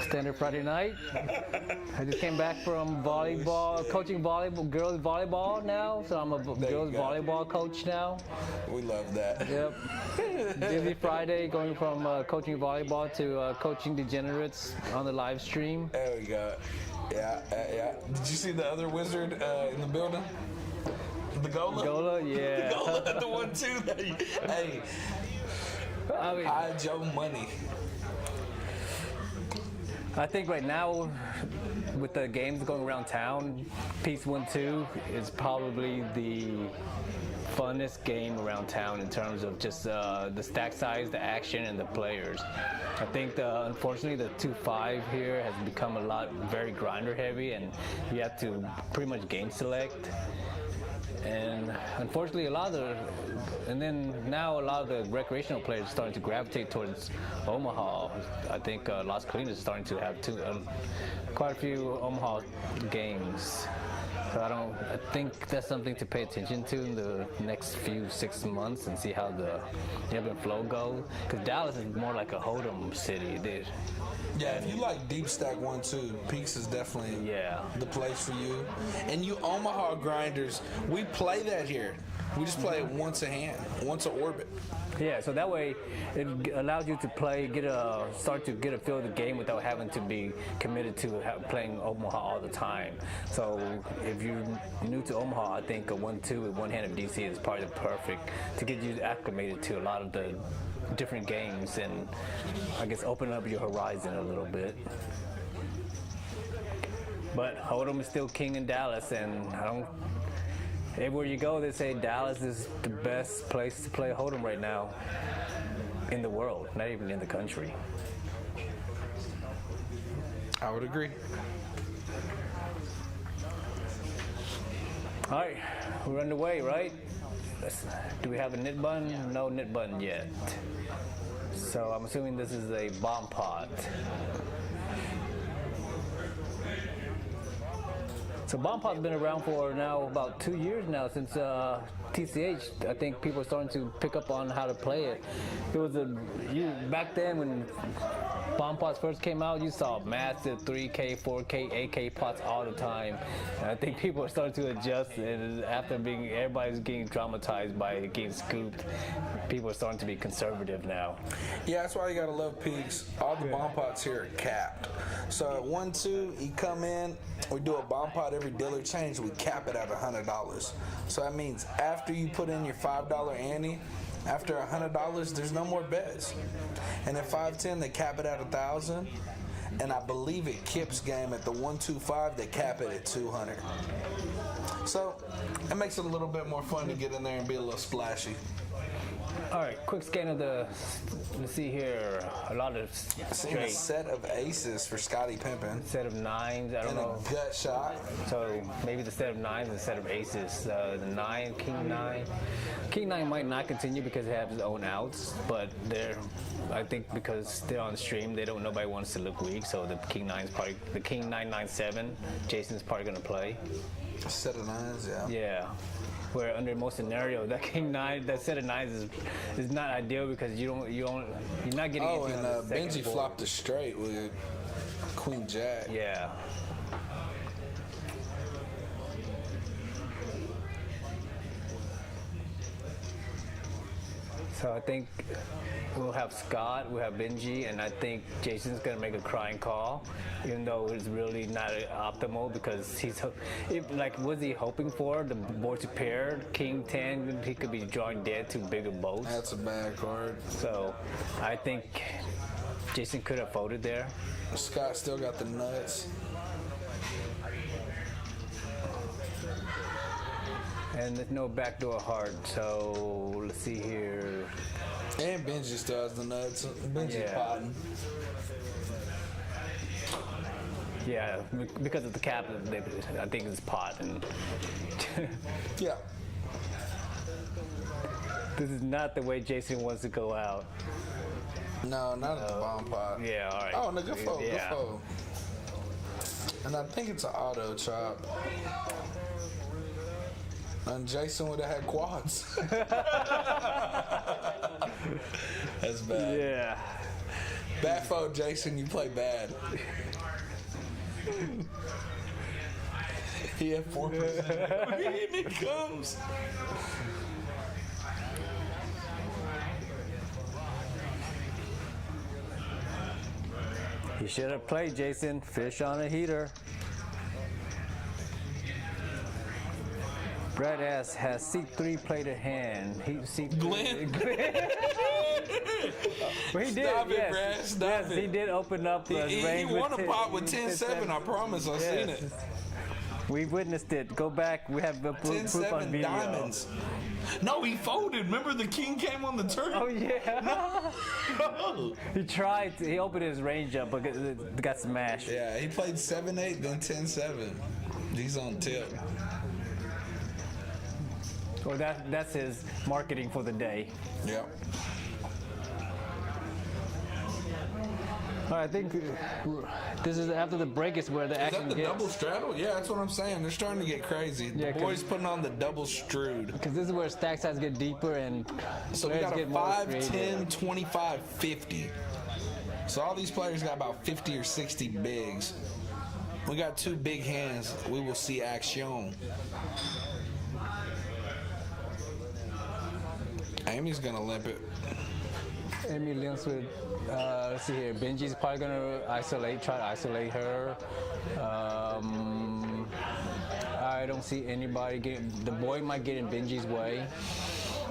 Standard Friday night. I just came back from volleyball, coaching volleyball, girls volleyball now, so I'm a girls volleyball coach now. We love that. Yep. Busy Friday, going from coaching volleyball to coaching degenerates on the live stream. There we go. Yeah. Did you see the other wizard in the building? The Gola? Gola, yeah. The Gola, the 1-2. Hey, hide your money. I think right now, with the games going around town, Peaks 1-2 is probably the funnest game around town in terms of just the stack size, the action, and the players. I think unfortunately the 2-5 here has become very grinder heavy, and you have to pretty much game select. And unfortunately, now a lot of the recreational players are starting to gravitate towards Omaha. I think Las Colinas is starting to have quite a few Omaha games. So I think that's something to pay attention to in the next 6 months and see how the ebb and flow goes. Because Dallas is more like a Hold'em city, dude. Yeah, if you like deep stack 1-2, Peaks is definitely the place for you. And you Omaha grinders, we play that here. We just play it once a hand, once a orbit. Yeah, so that way it allows you to start to get a feel of the game without having to be committed to playing Omaha all the time. So if you're new to Omaha, I think a 1-2 with one hand of DC is probably perfect to get you acclimated to a lot of the different games and I guess open up your horizon a little bit. But Hold'em is still king in Dallas, and everywhere you go, they say Dallas is the best place to play Hold'em right now in the world, not even in the country. I would agree. All right, we're underway, right? Do we have a knit button? No knit button yet. So I'm assuming this is a bomb pot. So bomb pot's been around for now about 2 years now since TCH. I think people are starting to pick up on how to play it. It was back then when bomb pots first came out, you saw massive 3K, 4K, 8K pots all the time. And I think people are starting to adjust, and after everybody's getting traumatized by getting scooped, people are starting to be conservative now. Yeah, that's why you gotta love Peaks. All the bomb pots here are capped. So at 1-2, you come in, we do a bomb pot every dealer change, we cap it at $100. So that means after you put in your $5 ante, after $100, there's no more bets. And at 5-10, they cap it at $1,000. And I believe at Kip's game at the 1-2-5, they cap it at $200. So it makes it a little bit more fun to get in there and be a little splashy. All right, quick scan of the. Let's see here. A lot of Seeing a set of aces for Scottie Pippen. Set of nines. I don't And know. a gut shot. So maybe the set of nines and the set of aces. The 9, King 9. King 9 might not continue because it has its own outs, but I think because they're on stream, nobody wants to look weak. So the King 9's probably the King 9-9-7. Jason's probably gonna play. A set of nines, yeah. Yeah. Where under most scenarios, that King 9, that set of nines is not ideal because you're not getting. Oh, anything and on the second Benji board. flopped a straight with Queen Jack. Yeah. So I think we'll have Scott, we'll have Benji, and I think Jason's gonna make a crying call, even though it's really not optimal because was he hoping for the board to pair King 10? He could be drawing dead to bigger boats. That's a bad card. So I think Jason could have folded there. Scott still got the nuts. And there's no backdoor heart, so let's see here. And Benji still has the nuts. Benji's potting. Yeah, because of the cap, I think it's pot. And Yeah. this is not the way Jason wants to go out. No, not at the bomb pot. Yeah, all right. Oh, no, good fold, Yeah. good fold. And I think it's an auto chop. And Jason would have had quads. That's bad. Yeah. Bad fold, Jason. You play bad. He had 4%. And it comes. You should have played, Jason. Fish on a heater. Brad asks, has C3 played a hand? Glenn? Well, he did. Stop it, yes. Brad. Stop yes, it. he did open up. He won a pot with 10-7. I promise. I've seen it. We witnessed it. Go back. We have the proof on 10-7 video. diamonds. No, he folded. Remember the king came on the turn? Oh, yeah. No. He tried. He opened his range up, but it got smashed. Yeah, he played 7-8, then 10-7. He's on tip. Well, that's his marketing for the day. Yep. All right, I think this is after the break is where the Is action that the gets. double straddle? Yeah, that's what I'm saying. They're starting to get crazy. Yeah, The boys putting on the double strewed. Because this is where stack size get deeper and So we players got a get more 5, creative. 10, 25, 50. So all these players got about 50 or 60 bigs. We got 2 big hands. We will see action. Amy's gonna limp it. Amy limps with, let's see here, Benji's probably gonna try to isolate her. I don't see anybody getting, the boy might get in Benji's way.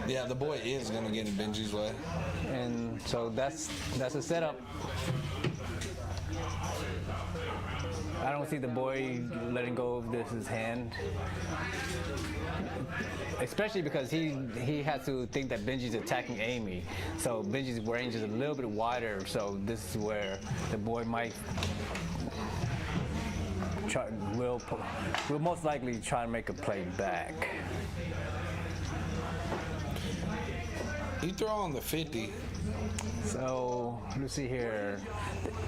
Yeah, the boy is gonna get in Benji's way. And so that's a setup. I don't see the boy letting go of his hand. Especially because he has to think that Benji's attacking Amy. So Benji's range is a little bit wider, so this is where the boy might we'll most likely try to make a play back. You throw on the 50. So let's see here.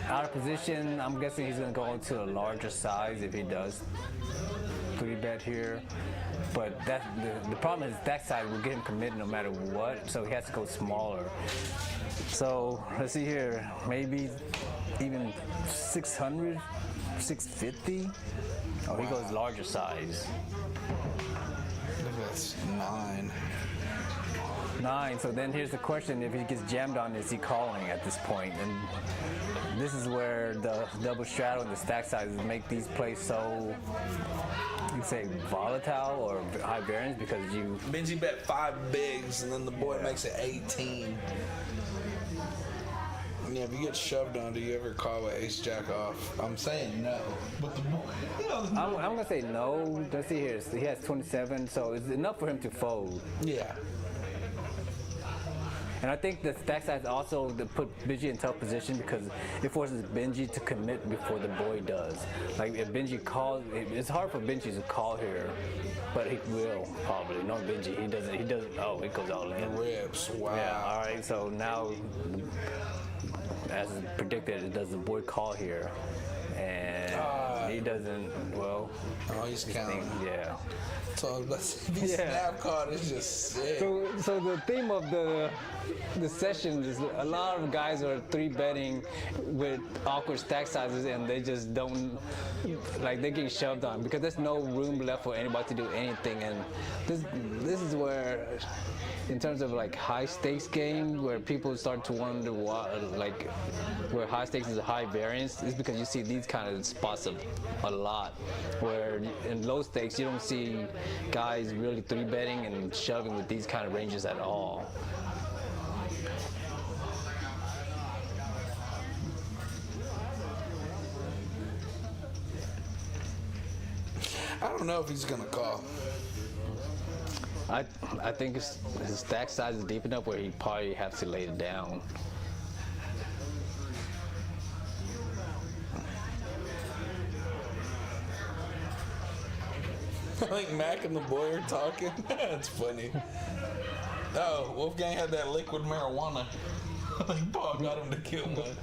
Out of position, I'm guessing he's gonna go into a larger size if he does 3-bet here. But that the problem is that side will get him committed no matter what, so he has to go smaller. So let's see here, maybe even 600, 650. Oh, he goes larger size. That's 9. 9. So then here's the question: if he gets jammed on, is he calling at this point? And this is where the double straddle and the stack sizes make these plays so, you say, volatile or high variance because you. Benji bet 5 bigs and then the boy makes it 18. Yeah, if you get shoved on, do you ever call with ace jack off? I'm saying no, but the boy. I'm gonna say no. Let's see here. He has 27, so it's enough for him to fold. Yeah. And I think the stack size also to put Benji in tough position because it forces Benji to commit before the boy does. Like if Benji calls, it's hard for Benji to call here, but he will probably. No, Benji, he doesn't. Oh, it goes all in. Rips. Wow. Yeah. All right. So now, as predicted, does the boy call here? And he doesn't. Well. Oh, he's counting. Yeah. So this snap card is just sick. So the theme of the session is a lot of guys are 3-betting with awkward stack sizes and they just don't, like, they're getting shoved on because there's no room left for anybody to do anything. And this is where, in terms of like high stakes game, where people start to wonder what, like, where high stakes is a high variance, is because you see these kind of spots a lot. Where in low stakes you don't see guys really 3-betting and shoving with these kind of ranges at all. I don't know if he's gonna call. I think his stack size is deep enough where he probably has to lay it down. I think Mac and the boy are talking. That's funny. Oh, Wolfgang had that liquid marijuana. I think Paul got him to kill one.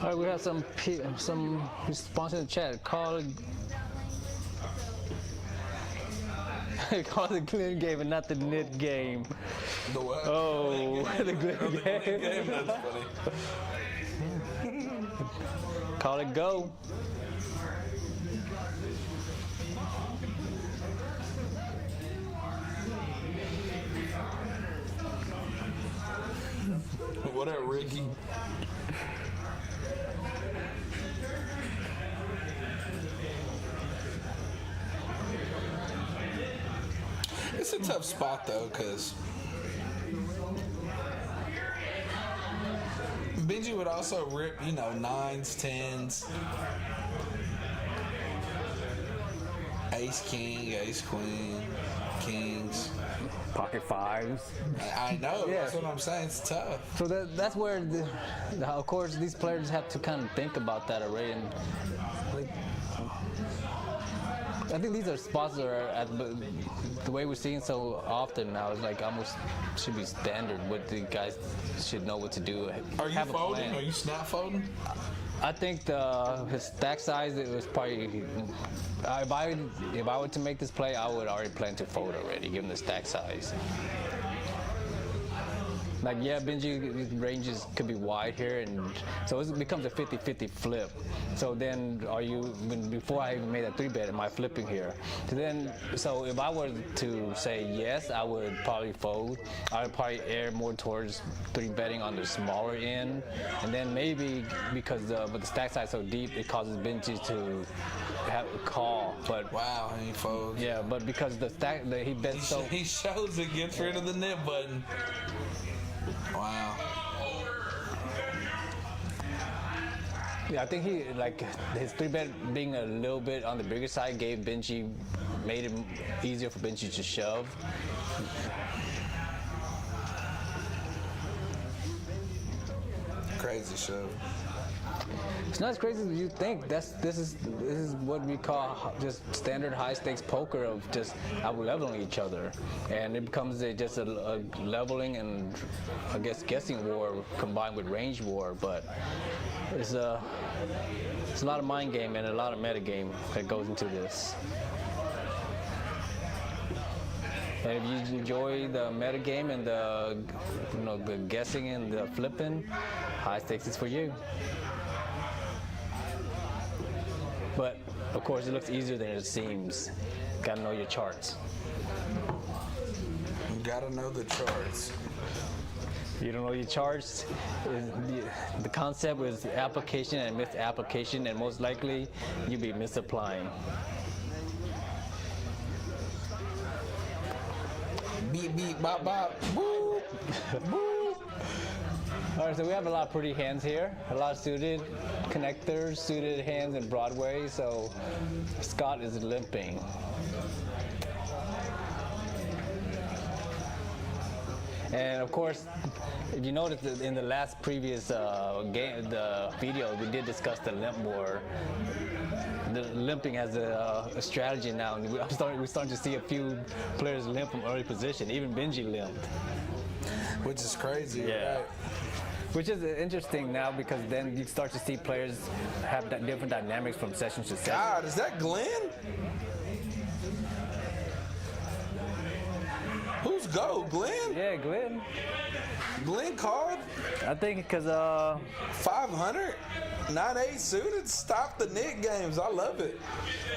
All right, we have some response in the chat. Call the Glenn game and not the knit game. The what? Oh, the Glenn game. That's funny. Call it go. What up, Ricky? It's a tough spot though, because Benji would also rip, 9s, 10s, ace king, ace queen, kings, Pocket 5s. I know, that's what I'm saying. It's tough. So that's where, of course, these players have to kind of think about that already. And like, I think these are spots that are the way we're seeing so often now is like almost should be standard. What the guys should know what to do. Are you folding? Are you snap folding? I think his stack size, it was probably. If I were to make this play, I would already plan to fold already, given the stack size. Like, yeah, Benji's ranges could be wide here, and so it becomes a 50-50 flip. So then, before I even made a 3-bet, am I flipping here? So if I were to say yes, I would probably fold. I would probably err more towards 3-betting on the smaller end, and then maybe because with the stack size so deep, it causes Benji to have a call. But wow, and he folds. Yeah, but because he bets so. He shows it, gets rid of the nip button. Wow. Yeah, I think his 3-bet being a little bit on the bigger side gave Benji made it easier for Benji to shove. Crazy shove. It's not as crazy as you think. This is what we call just standard high stakes poker of just out leveling each other, and it becomes just a leveling and I guess guessing war combined with range war. But it's a lot of mind game and a lot of meta game that goes into this. And if you enjoy the meta game and the the guessing and the flipping, high stakes is for you. But of course, it looks easier than it seems. Gotta know your charts. You gotta know the charts. You don't know your charts. The concept was application and misapplication, and most likely you'll be misapplying. Beep beep bop bop. Boop. Boop. All right, so we have a lot of pretty hands here, a lot of suited connectors, suited hands in Broadway, so Scott is limping. And of course, if you noticed in the last previous the video, we did discuss the limp war. The limping has a strategy now, and we're starting to see a few players limp from early position. Even Benji limped. Which is crazy, yeah. Right? Which is interesting now because then you start to see players have that different dynamics from session to session. God, is that Glenn? Who's go? Glenn? Yeah, Glenn. Glenn called? I think because 500? 9-8 suited? Stop the Nick games. I love it.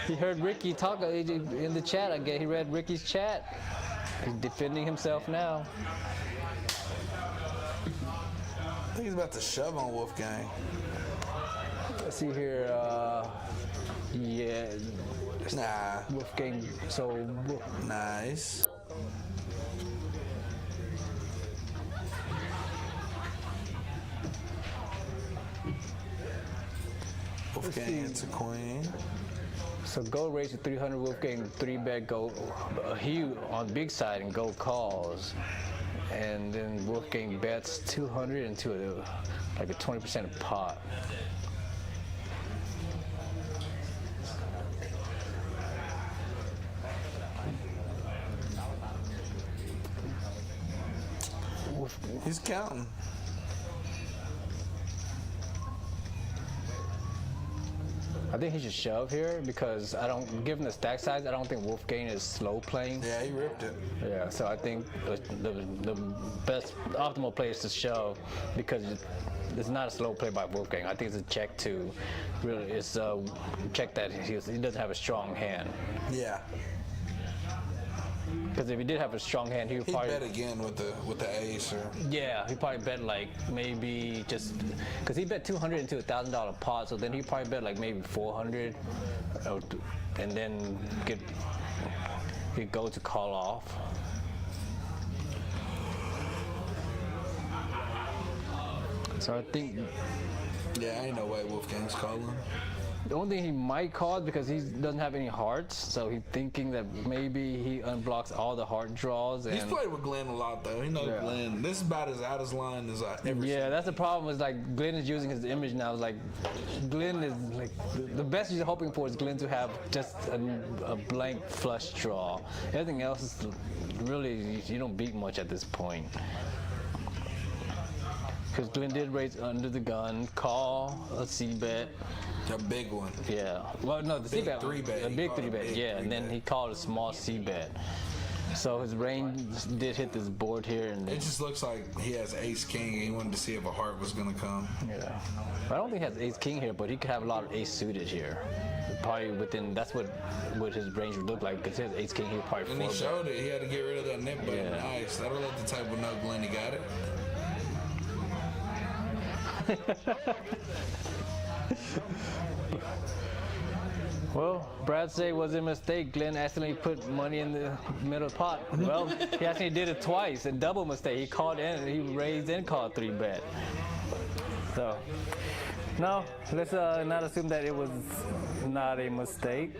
He heard Ricky talk in the chat. I guess he read Ricky's chat. He's defending himself now. I think he's about to shove on Wolfgang. Let's see here. Yeah. Nah. Wolfgang. So. Nice. Wolfgang hits a queen. So gold raise to 300. Wolfgang 3-bet gold. He on big side and gold calls. And then Wolfgang bets 200 into like a 20% pot. He's counting. I think he should shove here because given the stack size, I don't think Wolfgang is slow playing. Yeah, he ripped it. Yeah, so I think the best optimal play is to shove because it's not a slow play by Wolfgang. I think it's a check to really it's a check that he doesn't have a strong hand. Yeah. Because if he did have a strong hand, he'd probably bet again with the ace. Or... Yeah, he probably bet like maybe just because he bet 200 into $1,000 pot, so then he probably bet like maybe 400, and then he'd go to call off. So I think. Yeah, ain't no way Wolfgang's calling. The only thing he might call is because he doesn't have any hearts, so he's thinking that maybe he unblocks all the heart draws. And he's played with Glenn a lot, though. He knows Glenn. This is about as out of line as I ever seen. Yeah, that's the problem. Is like Glenn is using his image now. It's like Glenn is like the best he's hoping for is Glenn to have just a blank flush draw. Everything else is really you don't beat much at this point. Because Glenn did raise under the gun, call a C-bet. A big one. Yeah. Well, no, the C-bet. 3-bet. A big 3-bet, yeah. And then he called a small C-bet. So his range did hit this board here. And it just looks like he has ace-king, and he wanted to see if a heart was going to come. Yeah. I don't think he has ace-king here, but he could have a lot of ace-suited here. Probably within, that's what his range would look like, because he has ace-king, he would probably and he showed it. He had to get rid of that nip button. Yeah. Nice. That'll let the table know Glenn, he got it. Well, Brad say it was a mistake. Glenn accidentally put money in the middle pot. Well, he actually did it twice, a double mistake. He called in, he raised and called 3-bet. So, no, let's not assume that it was not a mistake.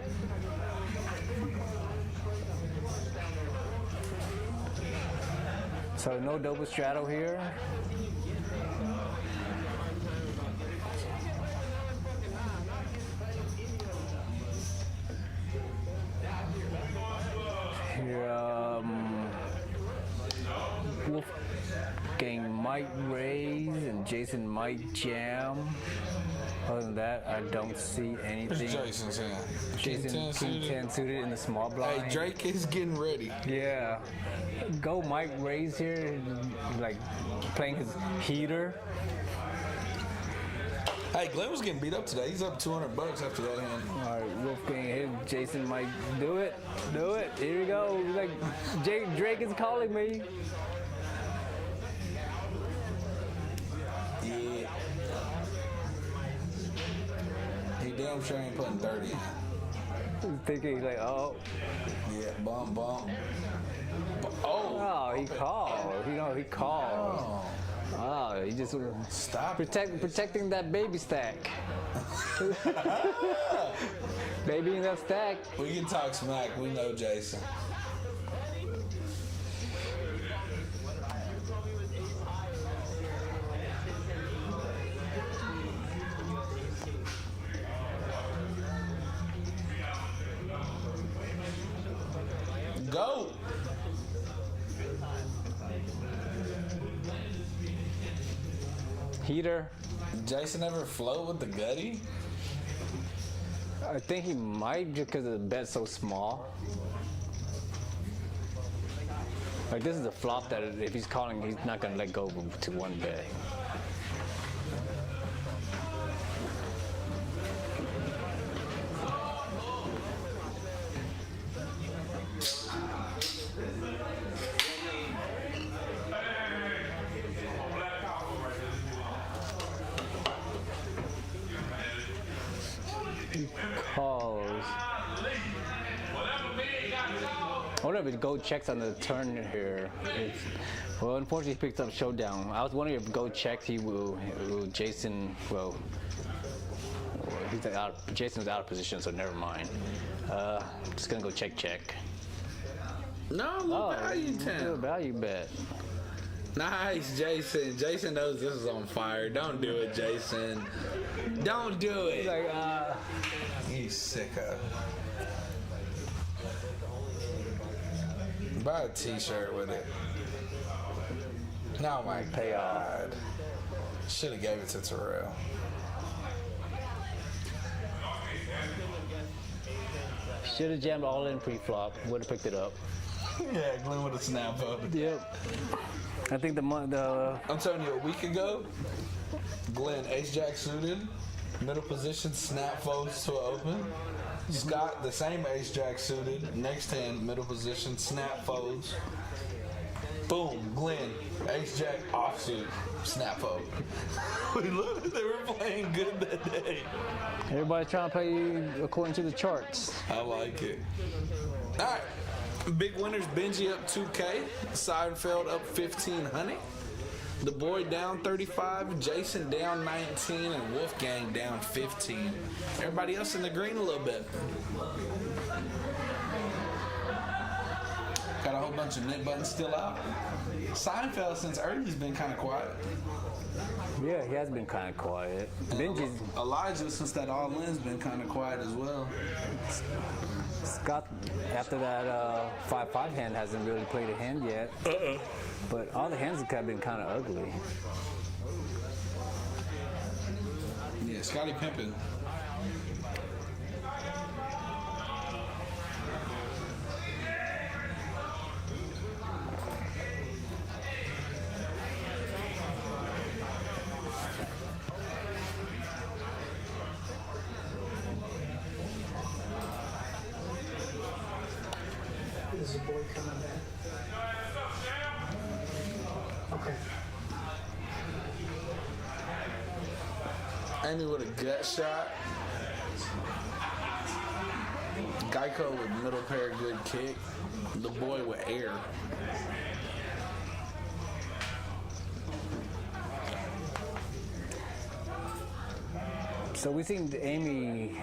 So no double straddle here. Here, Wolfgang might raise and Jason might jam. Other than that, I don't see anything. Jason's hand. Jason, King 10 suited in the small blind. Hey, Drake is getting ready. Yeah. Go Mike raise here, like playing his heater. Hey, Glenn was getting beat up today. He's up $200 after that hand. All right, Wolfgang hit. Jason might do it. Do it. Here we go. Like Drake is calling me. Yeah. He damn sure ain't putting 30 in. He's thinking like, oh. Yeah, bump. Oh. Oh, he called. You know, he called. Oh, he just Stop protecting that baby stack. Baby in that stack. We can talk smack. We know Jason. Go. Heater. Jason ever float with the gutty? I think he might just because the bed's so small. Like this is a flop that if he's calling, he's not gonna let go to one bet. Calls. I wonder if it go checks on the turn here. Well, unfortunately, he picked up showdown. I was wondering if go checks, he will Jason. Well, he's out. Jason's out of position, so never mind. Just gonna go check. No, look value 10. Little value bet. Nice, Jason. Jason knows this is on fire. Don't do it, Jason. Don't do it. He's like, He's sicko. Buy a t-shirt with it. Oh my God. Should have gave it to Terrell. should have jammed all in pre-flop. Would have picked it up. Yeah, Glenn would have snapped voted. Yep. I think I'm telling you, a week ago, Glenn ace-jack suited, middle position, snap folds to an open. Scott, the same ace-jack suited, next hand, middle position, snap folds. Boom, Glenn, ace-jack offsuit, snap fold. We looked, they were playing good that day. Everybody's trying to play according to the charts. I like it. All right. Big winners, Benji up 2K, Seinfeld up 1,500, the boy down 35, Jason down 19, and Wolfgang down 15. Everybody else in the green a little bit. Got a whole bunch of net buttons still out. Seinfeld since early has been kind of quiet. Yeah, he has been kind of quiet. Benji's Elijah since that all-in's been kind of quiet as well. Scott, after that 5-5 hand, hasn't really played a hand yet. But all the hands have been kind of ugly. Yeah, Scotty pimping. Is the boy coming back? Okay. Amy with a gut shot. Geico with middle pair good kick. The boy with air. So we've seen Amy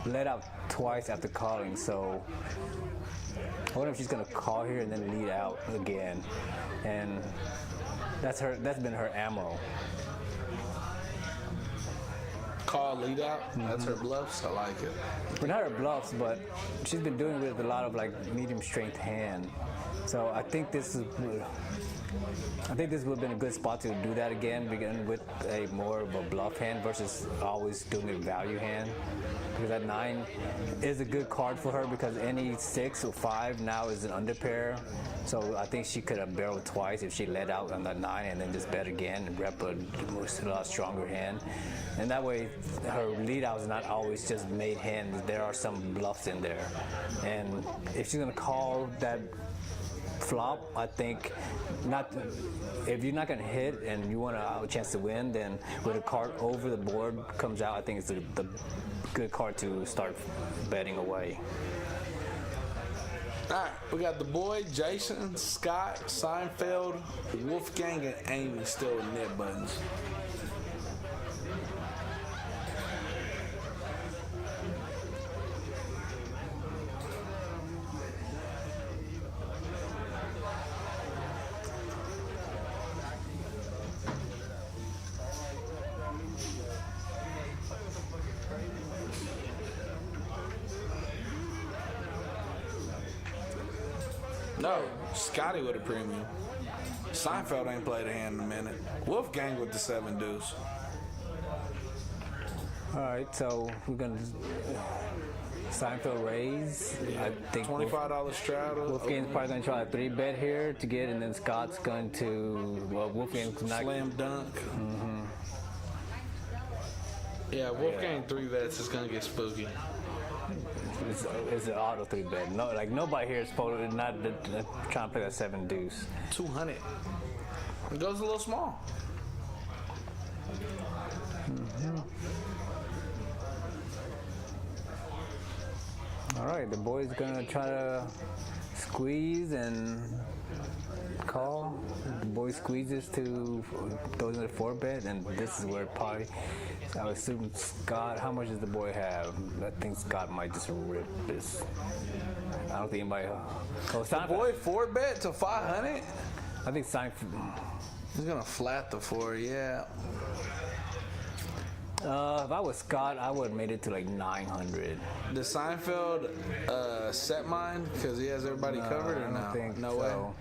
let out twice after calling, so I wonder if she's going to call here and then lead out again. and that's been her ammo. Call lead out. That's her bluffs. I like it. But not her bluffs, but she's been doing it with a lot of like medium strength hand. So I think this would have been a good spot to do that again, begin with a more of a bluff hand versus always doing a value hand. Because that 9 is a good card for her because any 6 or 5 now is an underpair. So I think she could have barreled twice if she let out on that 9 and then just bet again and rep a lot stronger hand. And that way her lead out is not always just made hand. There are some bluffs in there. And if she's gonna call that flop, I think if you're not gonna hit and you want a chance to win, then with a card over the board comes out, I think it's the good card to start betting away. All right, we got the boy, Jason, Scott, Seinfeld, Wolfgang, and Amy still with net buttons. No, Scotty with a premium. Seinfeld ain't played a hand in a minute. Wolfgang with the 7 deuce. All right, so we're gonna Seinfeld raise. I think $25 straddle. Wolfgang's probably gonna try a 3-bet here to get, and then Scott's going to Wolfgang's not slam dunk. Mm-hmm. Yeah, Wolfgang 3 bets is gonna get spooky. It's an auto 3-bet. No, like nobody here is supposed to not trying to play that 7 deuce. 200. It goes a little small. Mm-hmm. All right, the boy's gonna try to squeeze and call. The boy squeezes to those in the 4-bet, and this is where probably I would assume Scott. How much does the boy have? I think Scott might just rip this. I don't think anybody. Oh, the boy 4-bet to 500. I think Seinfeld. He's gonna flat the 4. Yeah. If I was Scott, I would have made it to like 900. Does Seinfeld set mine because he has everybody covered, or I don't think no so. way?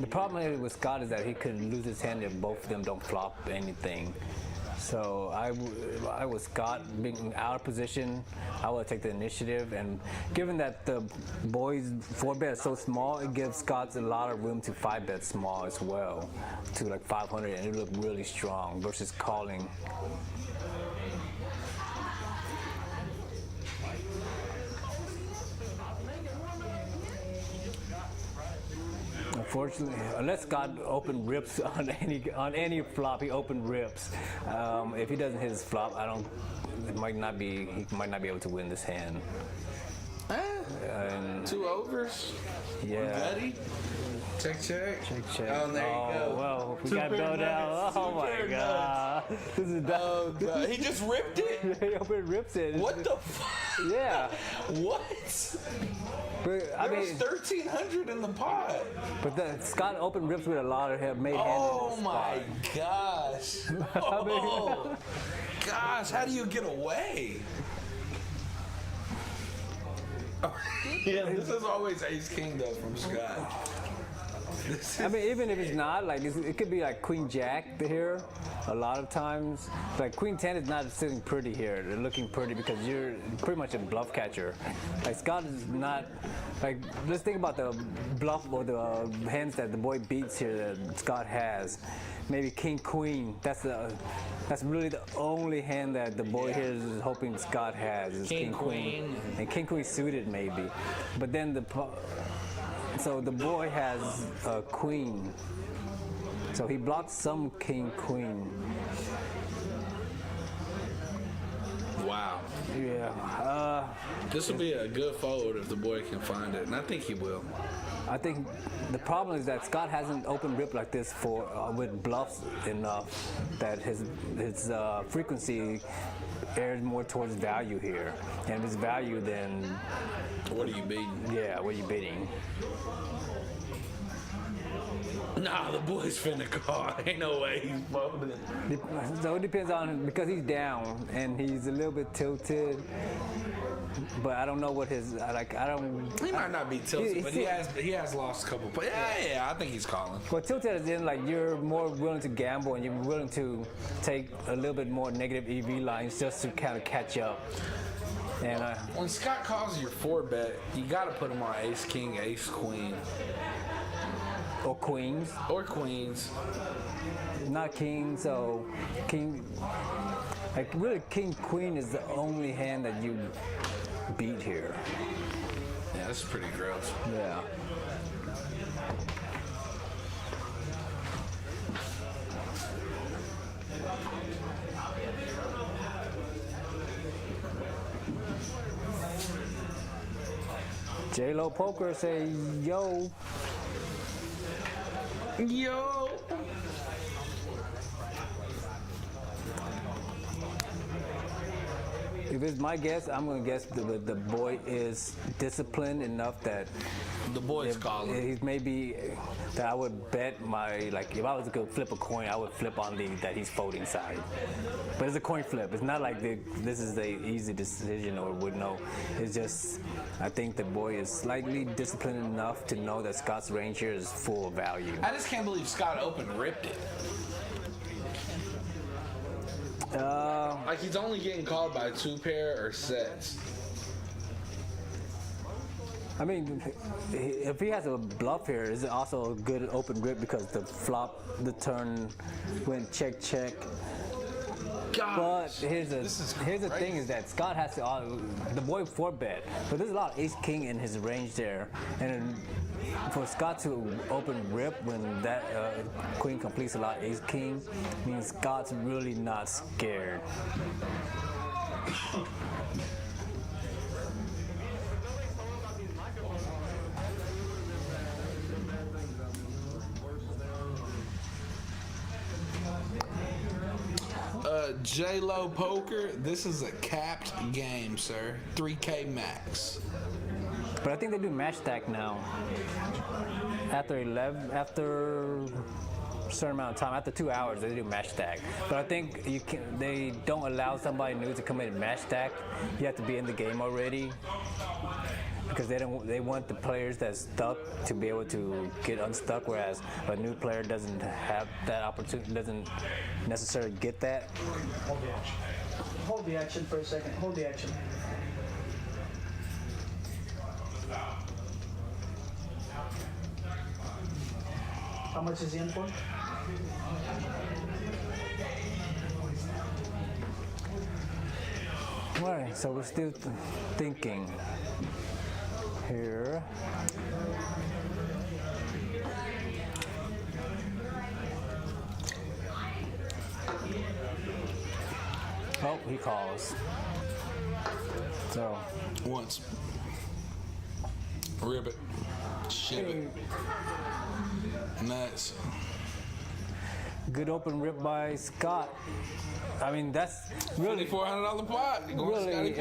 The problem with Scott is that he could lose his hand if both of them don't flop anything. So I was Scott being out of position. I would take the initiative, and given that the boys 4-bet is so small, it gives Scott a lot of room to 5-bet small as well, to like 500, and it would look really strong versus calling. Unfortunately, unless Scott open rips on any flop, he open rips. If he doesn't hit his flop, he might not be able to win this hand. 2 overs. Yeah. Gutty. Check. Oh, there you go. Well, we got Bill down. Oh my God. This is dumb. Oh God. He just ripped it. He open rips it. What the fuck? Yeah. What? But, there was 1,300 in the pot. But Scott open rips with a lot of made hands. Oh my gosh. Oh gosh, how do you get away? Yeah, this is always Ace King though from Scott. I mean, even if it's not, like, it could be like Queen Jack here. A lot of times, like Queen 10 is not sitting pretty here. They're looking pretty because you're pretty much a bluff catcher. Like Scott is not, like, let's think about the bluff or the hands that the boy beats here that Scott has. Maybe King Queen. That's really the only hand that the boy here is hoping Scott has. Is King Queen. And King Queen suited maybe, but then so the boy has a queen. So he blocks some King Queen. Wow. Yeah. This will be a good fold if the boy can find it, and I think he will. I think the problem is that Scott hasn't opened rip like this with bluffs enough that his frequency airs more towards value here. And if it's value, then what are you beating? Yeah, what are you beating? Nah, the boy's finna call. Ain't no way he's folding. So it depends on, because he's down and he's a little bit tilted. But I don't know what his I don't. He might not be tilted, but he has lost a couple. But yeah, I think he's calling. Well, tilted is in like you're more willing to gamble and you're willing to take a little bit more negative EV lines just to kind of catch up. And when Scott calls your 4-bet, you got to put him on Ace King, Ace Queen, or Queens. Or Queens. Not King. So King. Like really, King Queen is the only hand that you beat here. Yeah, this is pretty gross. Yeah. J-Lo Poker say yo. Yo. If it's my guess, I'm gonna guess the boy is disciplined enough that the boy's calling. He's maybe that I would bet my, like if I was to go flip a coin, I would flip on that he's folding side. But it's a coin flip. It's not like this is the easy decision or would know. It's just I think the boy is slightly disciplined enough to know that Scott's range here is full of value. I just can't believe Scott open ripped it. Like he's only getting called by 2 pair or sets. I mean, if he has a bluff here, it's also a good open grip because the turn went check. Gosh, but here's the thing is that Scott has to the boy 4-bet, but there's a lot of Ace King in his range there, and for Scott to open rip when that Queen completes a lot of Ace King means Scott's really not scared. J-Lo Poker, this is a capped game, sir. 3K max. But I think they do match stack now. After a certain amount of time, after 2 hours, they do match stack. But I think they don't allow somebody new to come in and match stack. You have to be in the game already. Because they want the players that's stuck to be able to get unstuck, whereas a new player doesn't have that opportunity, doesn't necessarily get that. Hold the action. Hold the action for a second. Hold the action. How much is the in for? All right, so we're still thinking here. Oh, he calls. So once. Rip it. Ship it. Nice. Good open rip by Scott. I mean, that's really $400 pot. Really,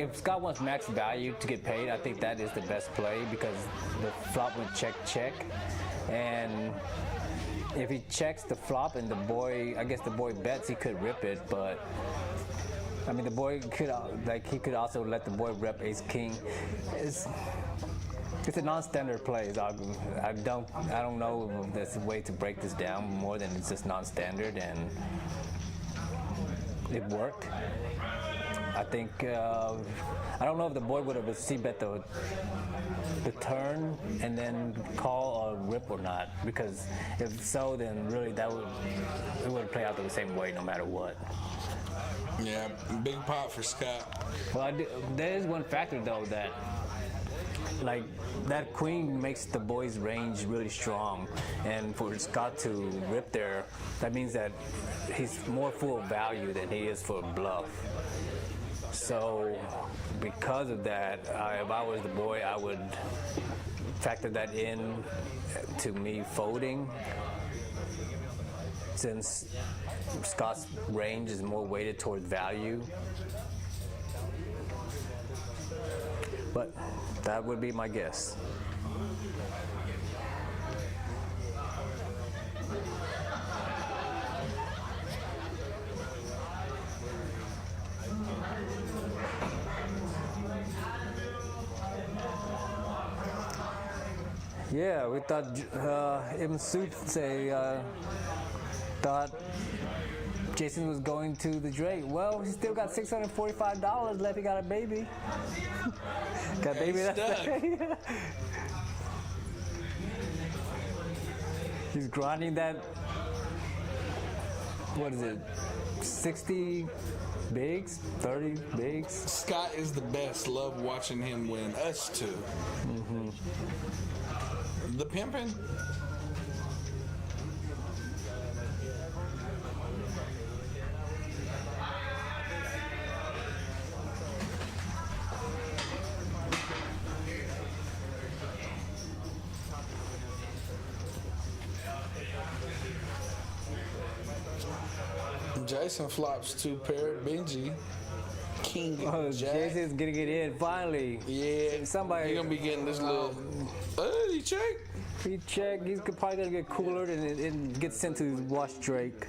if Scott wants max value to get paid, I think that is the best play because the flop would check, and if he checks the flop and the boy, I guess the boy bets, he could rip it, but I mean the boy could he could also let the boy rep Ace King. It's a non-standard play. I don't know if there's a way to break this down more than it's just non-standard, and it worked. I think I don't know if the boy would have c-bet the turn and then call a rip or not, because if so, then really it would play out the same way no matter what. Yeah, big pot for Scott. Well, there is one factor though that. Like that queen makes the boy's range really strong, and for Scott to rip there, that means that he's more full of value than he is for a bluff. So because of that, if I was the boy, I would factor that in to me folding, since Scott's range is more weighted towards value. But that would be my guess. Yeah, we thought Ibn Suit thought Jason was going to the Drake. Well, he still got $645 left. He got a baby. Got a baby that's He's grinding that. What is it? 60 bigs, 30 bigs. Scott is the best. Love watching him win. Us too. The pimpin'. Jason flops 2 pair. Benji, king jack. Jason's gonna get in finally. Yeah, somebody. He gonna be getting this little. He check. He check. He's probably gonna get cooler and get sent to watch Drake.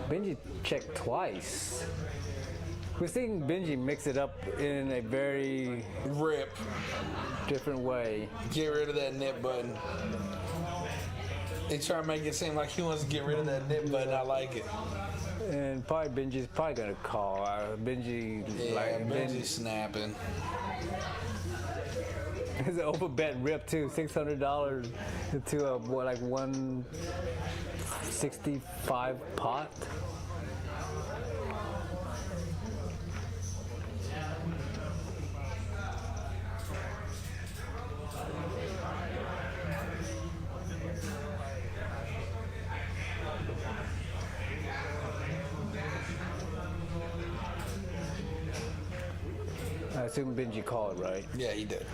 Benji checked twice. We're seeing Benji mix it up in a very different way. Get rid of that net button. They try to make it seem like he wants to get rid of that net button. I like it. And probably Benji's probably gonna call. Benji snapping. His over bet rip too, $600 to a like 165 pot. I assume Benji called, right? Yeah, he did.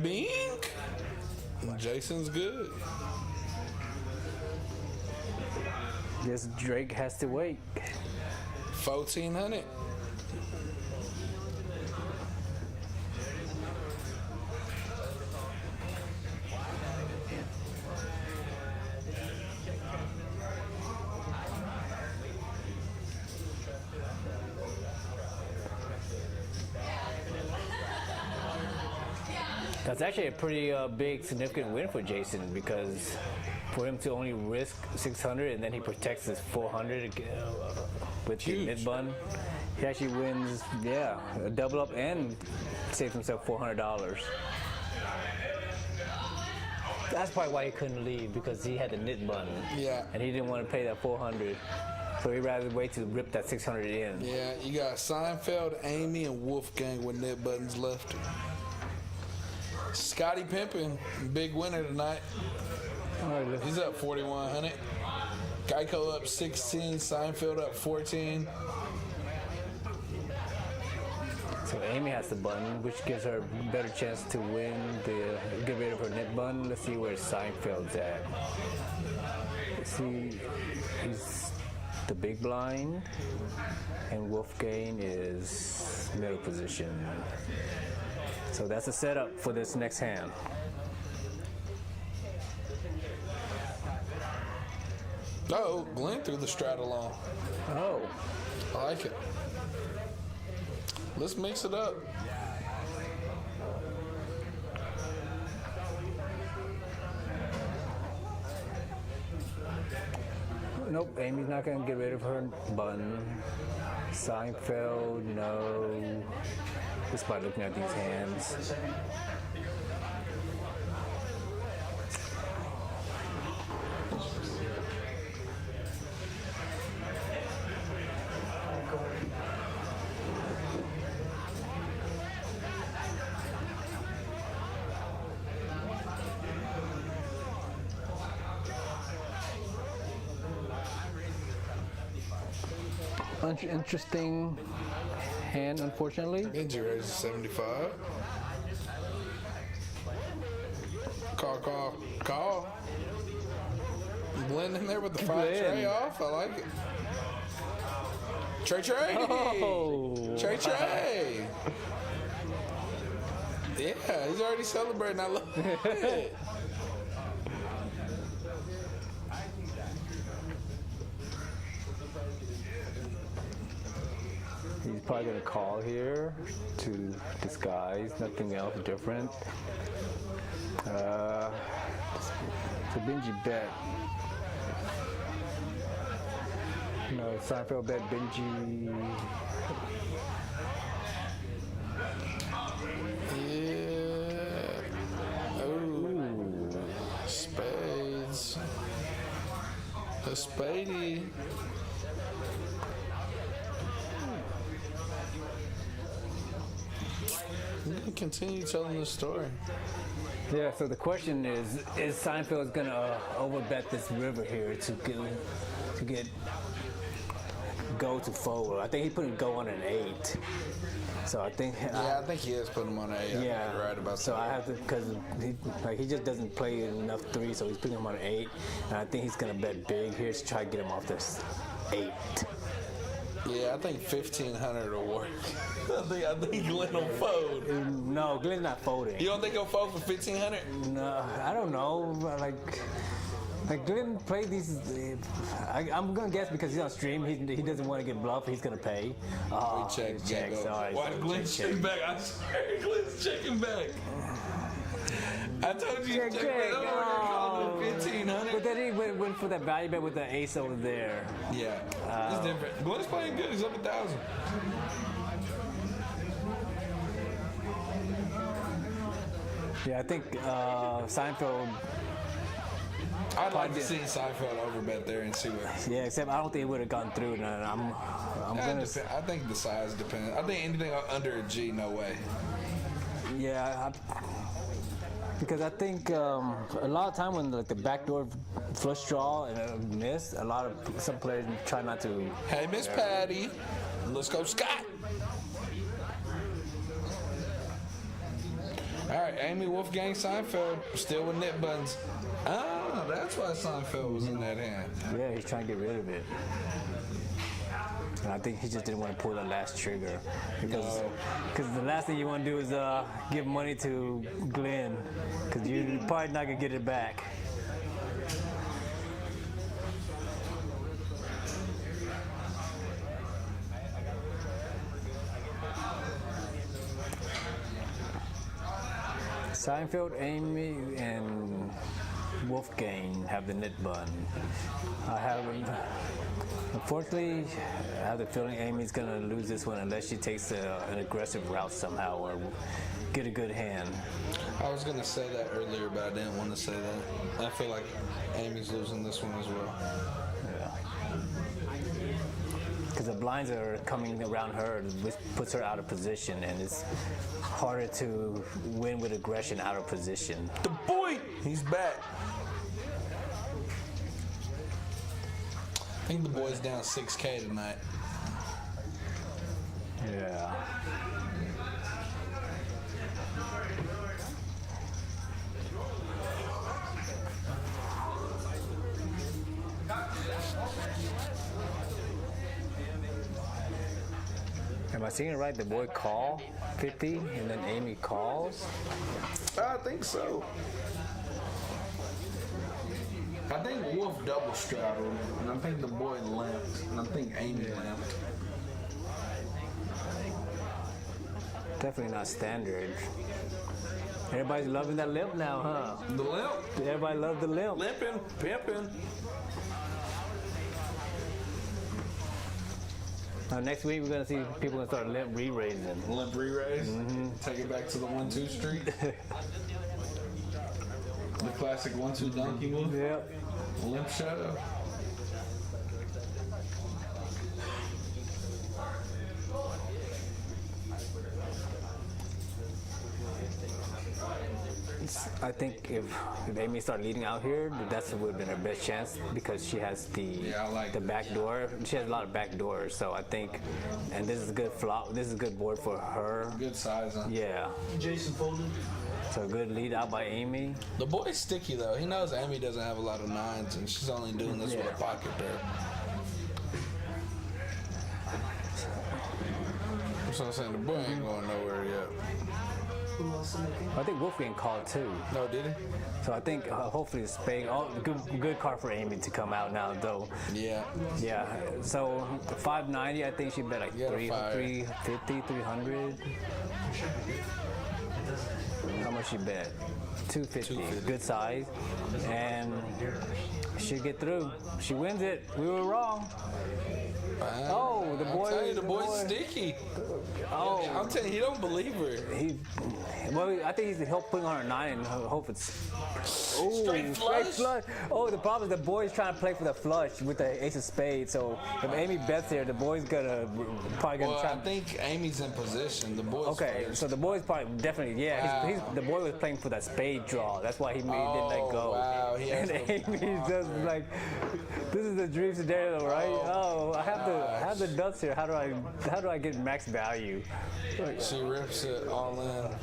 Bink. Jason's good. Guess Drake has to wait. 1,400. That's actually a pretty big, significant win for Jason because for him to only risk 600 and then he protects his 400 with the mid bun, he actually wins, a double up and saves himself $400. That's probably why he couldn't leave because he had the knit bun. Yeah. And he didn't want to pay that 400. So he'd rather wait to rip that 600 in. Yeah, you got Seinfeld, Amy, and Wolfgang with knit buttons left. Scotty Pimpin, big winner tonight. He's up 4,100. Geico up 16, Seinfeld up 14. So Amy has the button, which gives her a better chance to win get rid of her knit bun. Let's see where Seinfeld's at. Let's see, he's the big blind, and Wolfgang is middle position. So that's a setup for this next hand. Oh, Glenn threw the strat along. Oh. I like it. Let's mix it up. Nope, Amy's not gonna get rid of her bun. Seinfeld, no. Just by looking at these hands. Interesting hand, unfortunately. Benji raises 75. Call. Blend in there with the 5 tray off. I like it. Tray. Oh. Tray. Yeah, he's already celebrating. I love it. He's probably gonna call here to disguise, nothing else different. So Benji bet. No, Seinfeld bet Benji. Yeah. Ooh. Spades. A spadey. I'm gonna continue telling the story. Yeah, so the question is Seinfeld gonna overbet this river here to get go to fold? I think he put go on an 8. So I think I think he is putting him on an 8. Yeah, you're right about so that. I have to because he just doesn't play enough 3, so he's putting him on an 8, and I think he's gonna bet big here to try to get him off this 8. Yeah, I think 1,500 will work. I think Glenn will fold. No, Glenn's not folding. You don't think he'll fold for 1,500? No, I don't know. Like Glenn played these. I'm gonna guess because he's on stream. He doesn't want to get bluffed. He's gonna pay. Oh, he checks. All right, why Glenn's checking back? I swear Glenn's checking back. I told you check back. I'm 1,500. But then he went for that value bet with the ace over there. Yeah, it's different. Glenn's playing good. He's up 1,000. Yeah, I think Seinfeld. I'd like to see Seinfeld overbet there and see what. Yeah, except I don't think it would have gone through. And I'm gonna. I think the size depends. I think anything under a G, no way. Yeah, because I think a lot of time when like the backdoor flush draw and a miss, some players try not to. Hey, Miss Patty, let's go, Scott. All right, Amy Wolfgang Seinfeld still with knit buttons. Ah, that's why Seinfeld was in that hand. Yeah, he's trying to get rid of it. And I think he just didn't want to pull the last trigger because the last thing you want to do is give money to Glenn because you're probably not gonna get it back. Seinfeld, Amy, and Wolfgang have the knit button. Unfortunately, I have the feeling Amy's gonna lose this one unless she takes an aggressive route somehow or get a good hand. I was gonna say that earlier, but I didn't want to say that. I feel like Amy's losing this one as well. Yeah. Because the blinds are coming around her, which puts her out of position, and it's harder to win with aggression out of position. The boy, he's back. I think the boy's down 6K tonight. Yeah. Am I seeing it right? The boy call 50 and then Amy calls? I think so. I think Wolf double straddled, and I think the boy limped, and I think Amy limped. Definitely not standard. Everybody's loving that limp now, huh? The limp? Everybody loves the limp. Limping, pimping. Next week we're gonna see people gonna start limp re-raising. Limp re-raise? Mm-hmm. Take it back to the 1-2 street. The classic 1-2 donkey move. Yep. Limp shadow. I think if Amy started leading out here, that would have been her best chance because she has the back door. She has a lot of back doors, so I think, and this is a good flop. This is a good board for her. Good size, huh? Yeah. Jason folded. So good lead out by Amy. The boy's sticky though. He knows Amy doesn't have a lot of nines, and she's only doing this with a pocket pair. So I'm saying the boy ain't going nowhere yet. Who else is making? I think Wolfgang called too. No, did he? So I think hopefully it's Spain. Oh, good card for Amy to come out now though. Yeah. Yeah. So 590, I think she bet like You gotta 350, 300. How much she bet? 250. 250. Good size. And she'll get through. She wins it. We were wrong. Oh, the boy. I'm telling you, the boy's sticky. Oh, I'm telling you, he don't believe her. Well, I think he's helped putting on a 9 and hope it's Straight flush? Oh, the problem is the boy's trying to play for the flush with the ace of spades. So if Amy bets here, the boy's probably gonna Well, try. I think Amy's in position. The boy's Okay, first. so the boy's probably definitely the boy was playing for that spade draw. That's why he didn't let go. Wow, he has and to- Amy's just like, this is the dream scenario, right? Oh, I have the nuts here. How do I get max value? She rips it all in.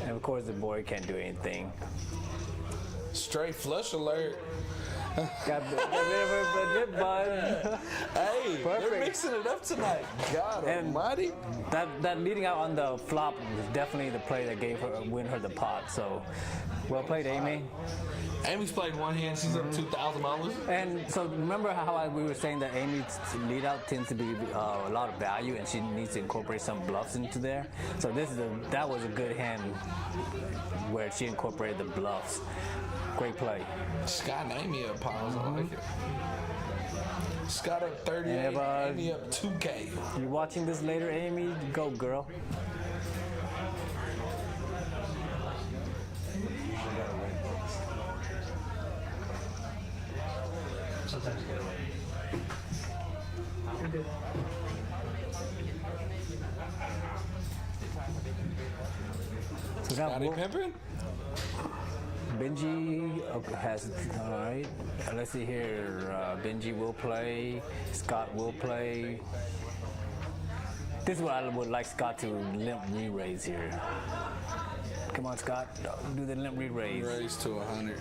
And of course the boy can't do anything. Straight flush alert. Got the nip bun. Hey, Perfect. they're mixing it up tonight. God And almighty. That leading out on the flop was definitely the play that win her the pot. So, well played, Amy. Amy's played one hand. She's up $2,000. And so remember how we were saying that Amy's lead out tends to be a lot of value, and she needs to incorporate some bluffs into there. So that was a good hand where she incorporated the bluffs. Great play. Scott and Amy up piles. I like it. Scott up 38. Amy up 2K. You watching this later, Amy? Go, girl. Sometimes get away. So now Scotty Pimpin? Benji has, all right. Let's see here. Benji will play. Scott will play. This is what I would like Scott to limp re-raise here. Come on, Scott. Do the limp re-raise. Raise to 100.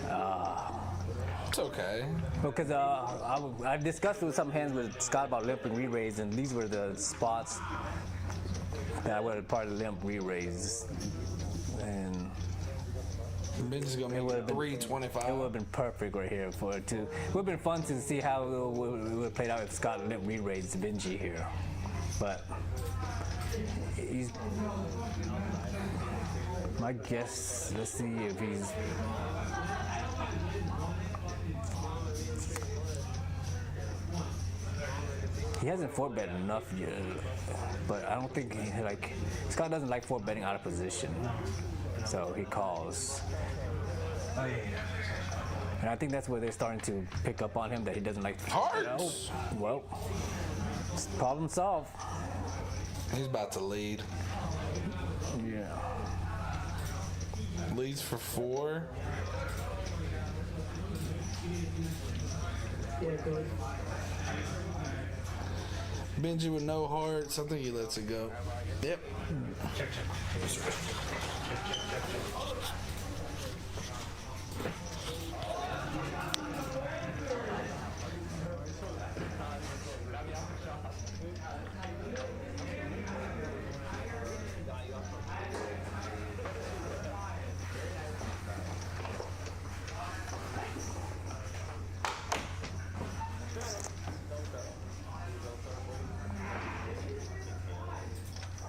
It's okay. Because I discussed with some hands with Scott about limp and re-raise, and these were the spots that I would have part of limp re-raise. And Benji's gonna make it 325. It would have been perfect right here for it too. It would have been fun to see how it would have played out if Scott limp re-raised Benji here. But he's my guess. Let's see if he's. He hasn't 4-bet enough yet, but I don't think Scott doesn't like 4-betting out of position, so he calls. And I think that's where they're starting to pick up on him, that he doesn't like. Hearts. Well, problem solved. He's about to lead. Yeah. Leads for 4. Yeah, good. Benji with no hearts. I think he lets it go. Yep. Check.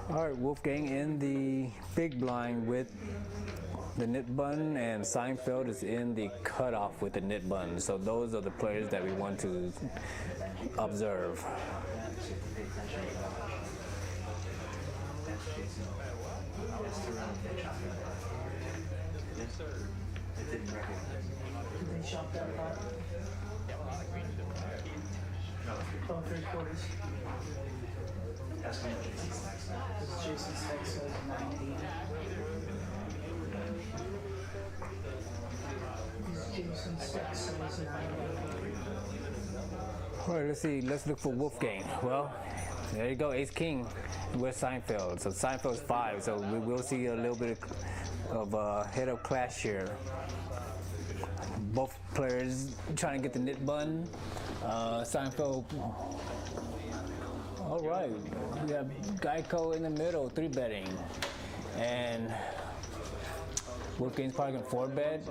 All right, Wolfgang in the big blind with the knit button, and Seinfeld is in the cutoff with the knit button. So those are the players that we want to observe. Did they shop that pot? Oh, 3/4. That's when Jason's head says 90. Jason's head says 90. All right, let's see. Let's look for Wolfgang. Well, there you go, Ace King with Seinfeld. So Seinfeld's 5. So we will see a little bit of a head-up clash here. Both players trying to get the knit button. Seinfeld. All right, we have Geico in the middle, 3-betting, and Wolfgang's probably going to 4-bet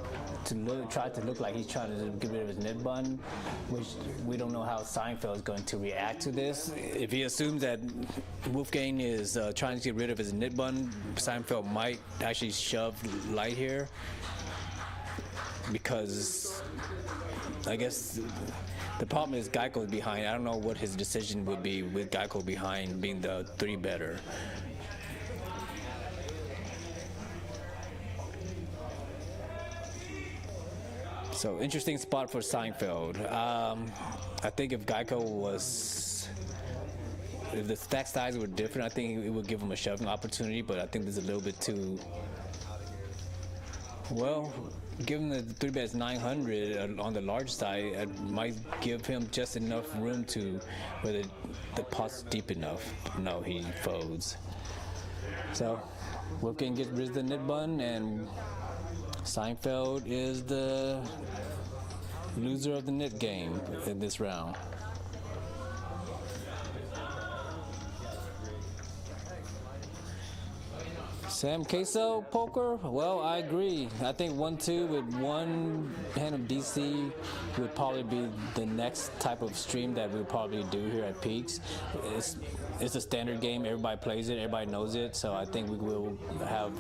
to try to look like he's trying to get rid of his nit button, which we don't know how Seinfeld is going to react to this. If he assumes that Wolfgang is trying to get rid of his nit button, Seinfeld might actually shove light here, because I guess the problem is Geico's behind. I don't know what his decision would be with Geico behind being the 3-better. So interesting spot for Seinfeld. I think if Geico was, if the stack size were different, I think it would give him a shoving opportunity, but I think there's a little bit too, well, given the 3-bet's 900 on the large side, it might give him just enough room to, whether the pot's deep enough. No, he folds. So Wolfgang gets rid of the nit button, and Seinfeld is the loser of the nit game in this round. Sam Queso poker? Well, I agree. I think 1-2 with one hand of DC would probably be the next type of stream that we'll probably do here at Peaks. It's a standard game. Everybody plays it. Everybody knows it. So I think we will have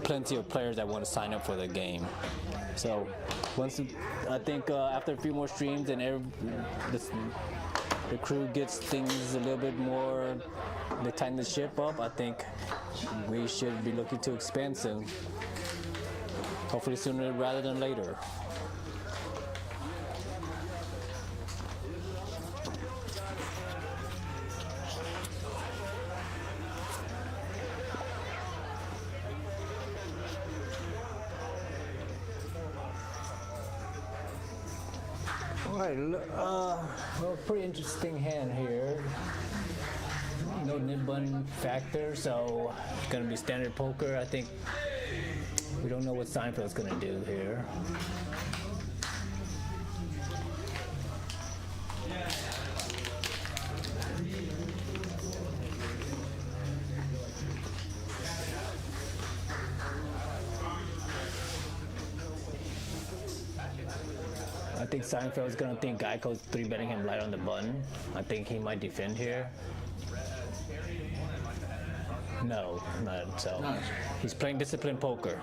plenty of players that want to sign up for the game. So I think after a few more streams and the crew gets things a little bit more, they tighten the ship up, I think we should be looking to expand soon. Hopefully sooner rather than later. All right, well, pretty interesting hand here. No nit button factor, so it's gonna be standard poker. I think we don't know what Seinfeld's gonna do here. I think Seinfeld's gonna think Geico's 3-betting him light on the button. I think he might defend here. No, not so. He's playing disciplined poker.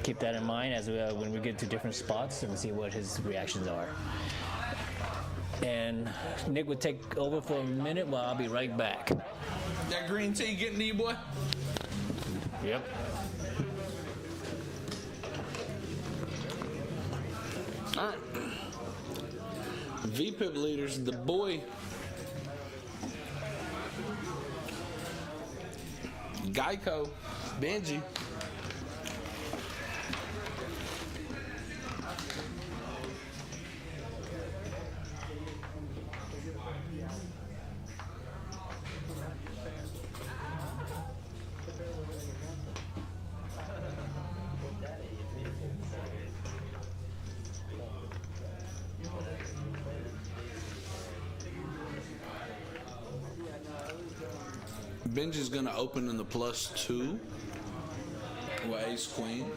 Keep that in mind as when we get to different spots and see what his reactions are. And Nick would take over for a minute while I'll be right back. That green tea getting to you, boy? Yep. All right. VPIP leaders, the boy Geico, Benji. Benji's gonna open in the +2 with ace queen.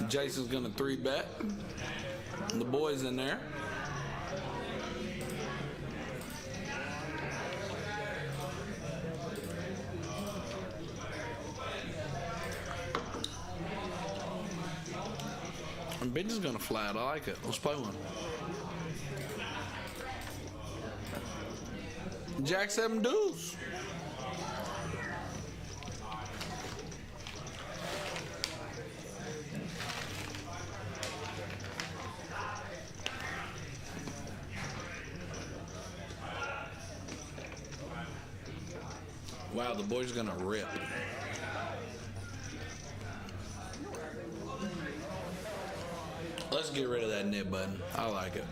Jason's gonna 3-bet. The boy's in there. And Benji's gonna flat. I like it. Let's play one. Jack 7 deuce. Wow, the boy's gonna rip. Let's get rid of that nib button. I like it.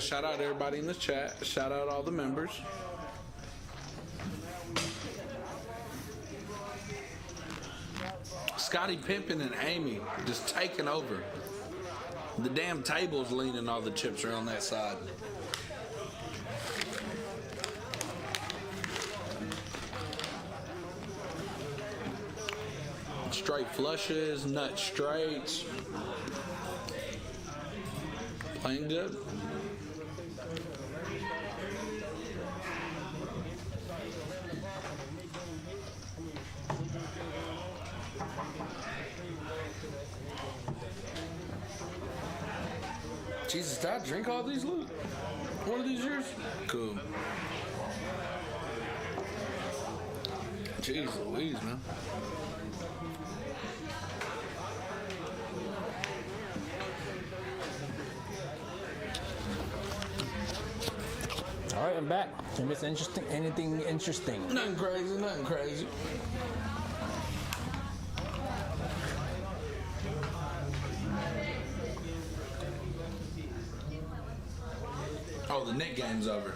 shout out everybody in the chat. Shout out all the members. Scotty Pimpin and Amy just taking over. The damn table's leaning, all the chips are on that side. Straight flushes, nut straights. Playing good. Jesus, did I drink all these, Luke? One of these yours? Cool. Jeez Louise, man. All right, I'm back. You miss interesting? Anything interesting? Nothing crazy, nothing crazy. Oh, the Nick game's over.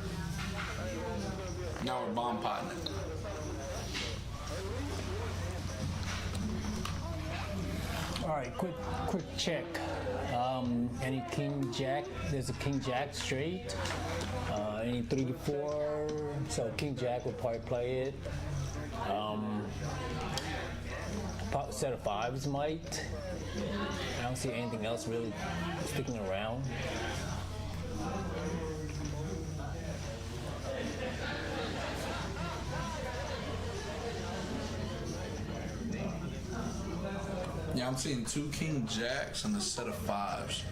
Now we're bomb potting it. All right, quick check. Any king jack? There's a king jack straight. Any 3 to 4. So king jack will probably play it. Set of 5s might. I don't see anything else really sticking around. Yeah, I'm seeing 2 king jacks and a set of 5s.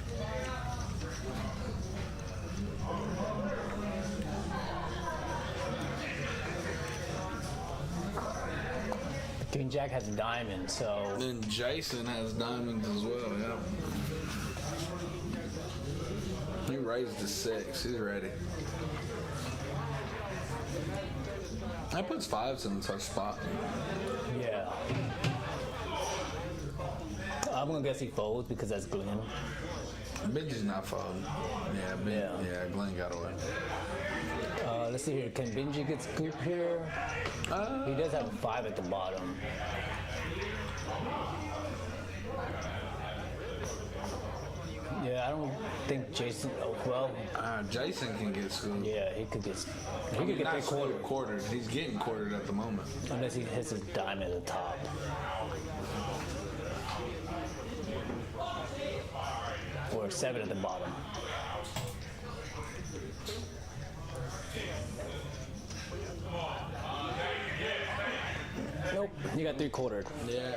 King jack has a diamond, so. Then Jason has diamonds as well, yeah. He raised to 6, he's ready. That puts 5s in the touch spot. Yeah. I'm gonna guess he folds because that's Glenn. Benji's not folding. Yeah, Glenn got away. Let's see here. Can Benji get scooped here? He does have a 5 at the bottom. Yeah, I don't think Jason. Oh well. Jason can get scooped. Yeah, he could get. He could get that quartered. He's getting quartered at the moment. Unless he hits his diamond at the top. Or 7 at the bottom. Nope, you got 3 quartered. Yeah.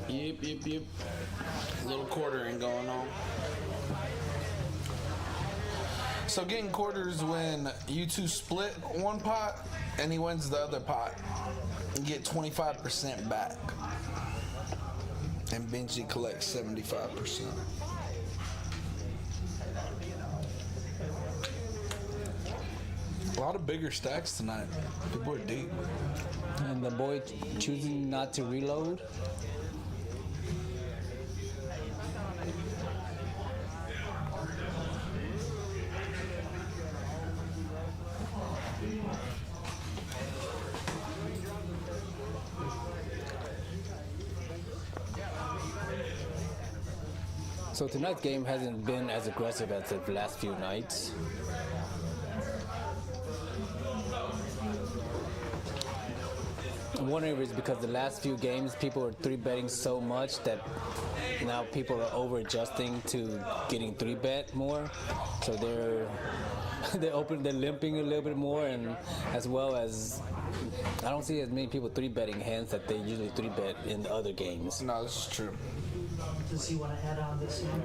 Yep. A little quartering going on. So getting quarters when you two split one pot and he wins the other pot. You get 25% back. And Benji collects 75%. A lot of bigger stacks tonight. People are deep. And the boy choosing not to reload. So tonight's game hasn't been as aggressive as the last few nights. I'm wondering if it's because the last few games people are 3-betting so much that now people are over adjusting to getting 3-bet more. So they're limping a little bit more, and as well as I don't see as many people 3-betting hands that they usually 3-bet in the other games. No, this is true. Does he want to add on this one?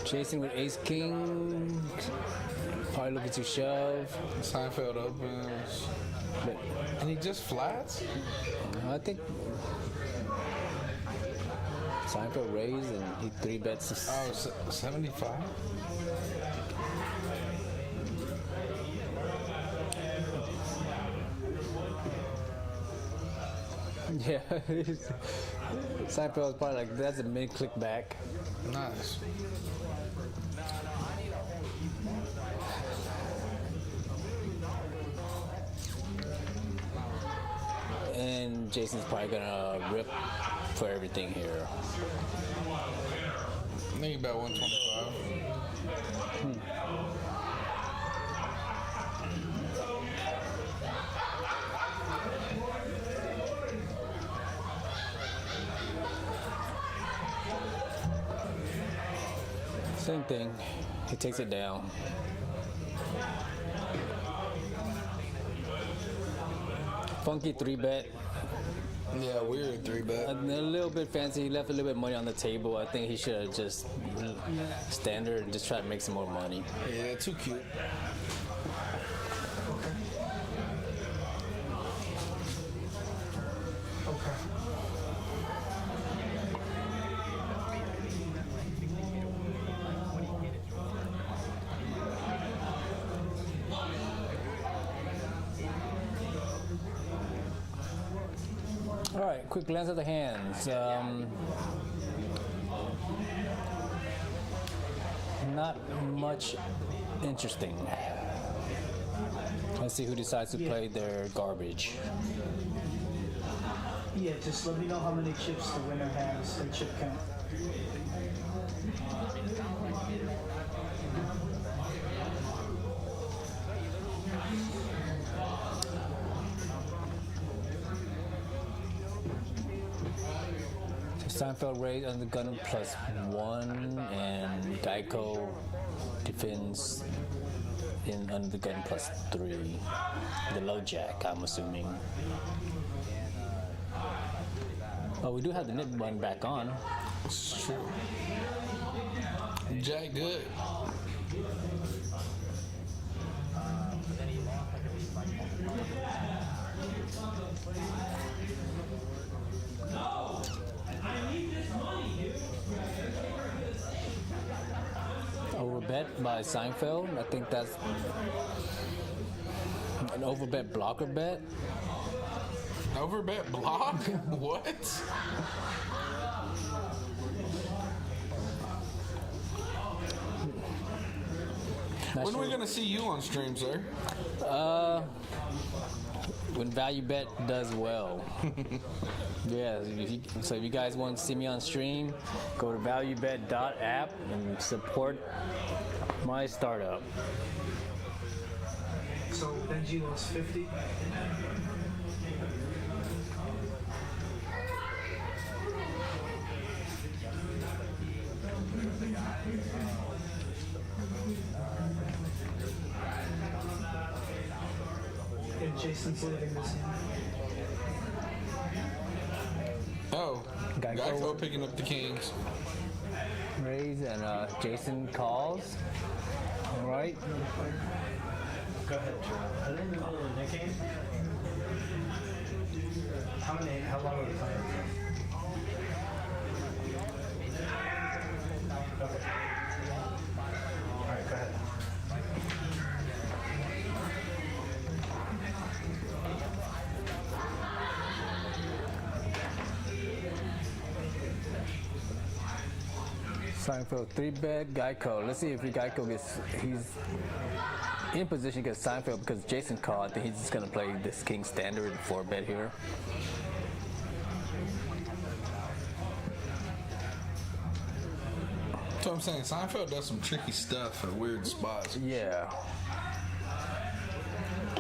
Jason with ace king, probably looking to shove. Seinfeld opens. But And he just flats? I think Seinfeld raised and he 3-bets. Oh, 75? Yeah. Seinfeld's probably like, that's a mid-click back. Nice. And Jason's probably gonna rip for everything here. I think about 125. Same thing. He takes it down. Funky 3-bet. Yeah, weird 3-bet. A little bit fancy. He left a little bit of money on the table. I think he should have just standard and just try to make some more money. Yeah, too cute. All right, quick glance at the hands. Not much interesting. Let's see who decides to play their garbage. Yeah, just let me know how many chips the winner has and chip count. Seinfeld raised on the gun +1, and Geico defends in under the gun +3. The low jack, I'm assuming. Oh, we do have the nip button back on. It's true. Jack good. Overbet by Seinfeld. I think that's an overbet blocker bet. Overbet block? What? When are we gonna see you on stream, sir? When value bet does well. Yeah, so if you guys want to see me on stream, go to valuebet.app and support my startup. So Benji lost 50. And Jason's leaving this in. Oh, Geico picking up the kings. Raise and Jason calls. All right. Go ahead, Joe. Are they in the middle of the game? How long are we playing? Okay. All right, go ahead. Seinfeld 3-bet Geico. Let's see if Geico he's in position against Seinfeld because Jason called. I think he's just gonna play this king standard 4-bet here. That's what I'm saying. Seinfeld does some tricky stuff at weird spots. Yeah.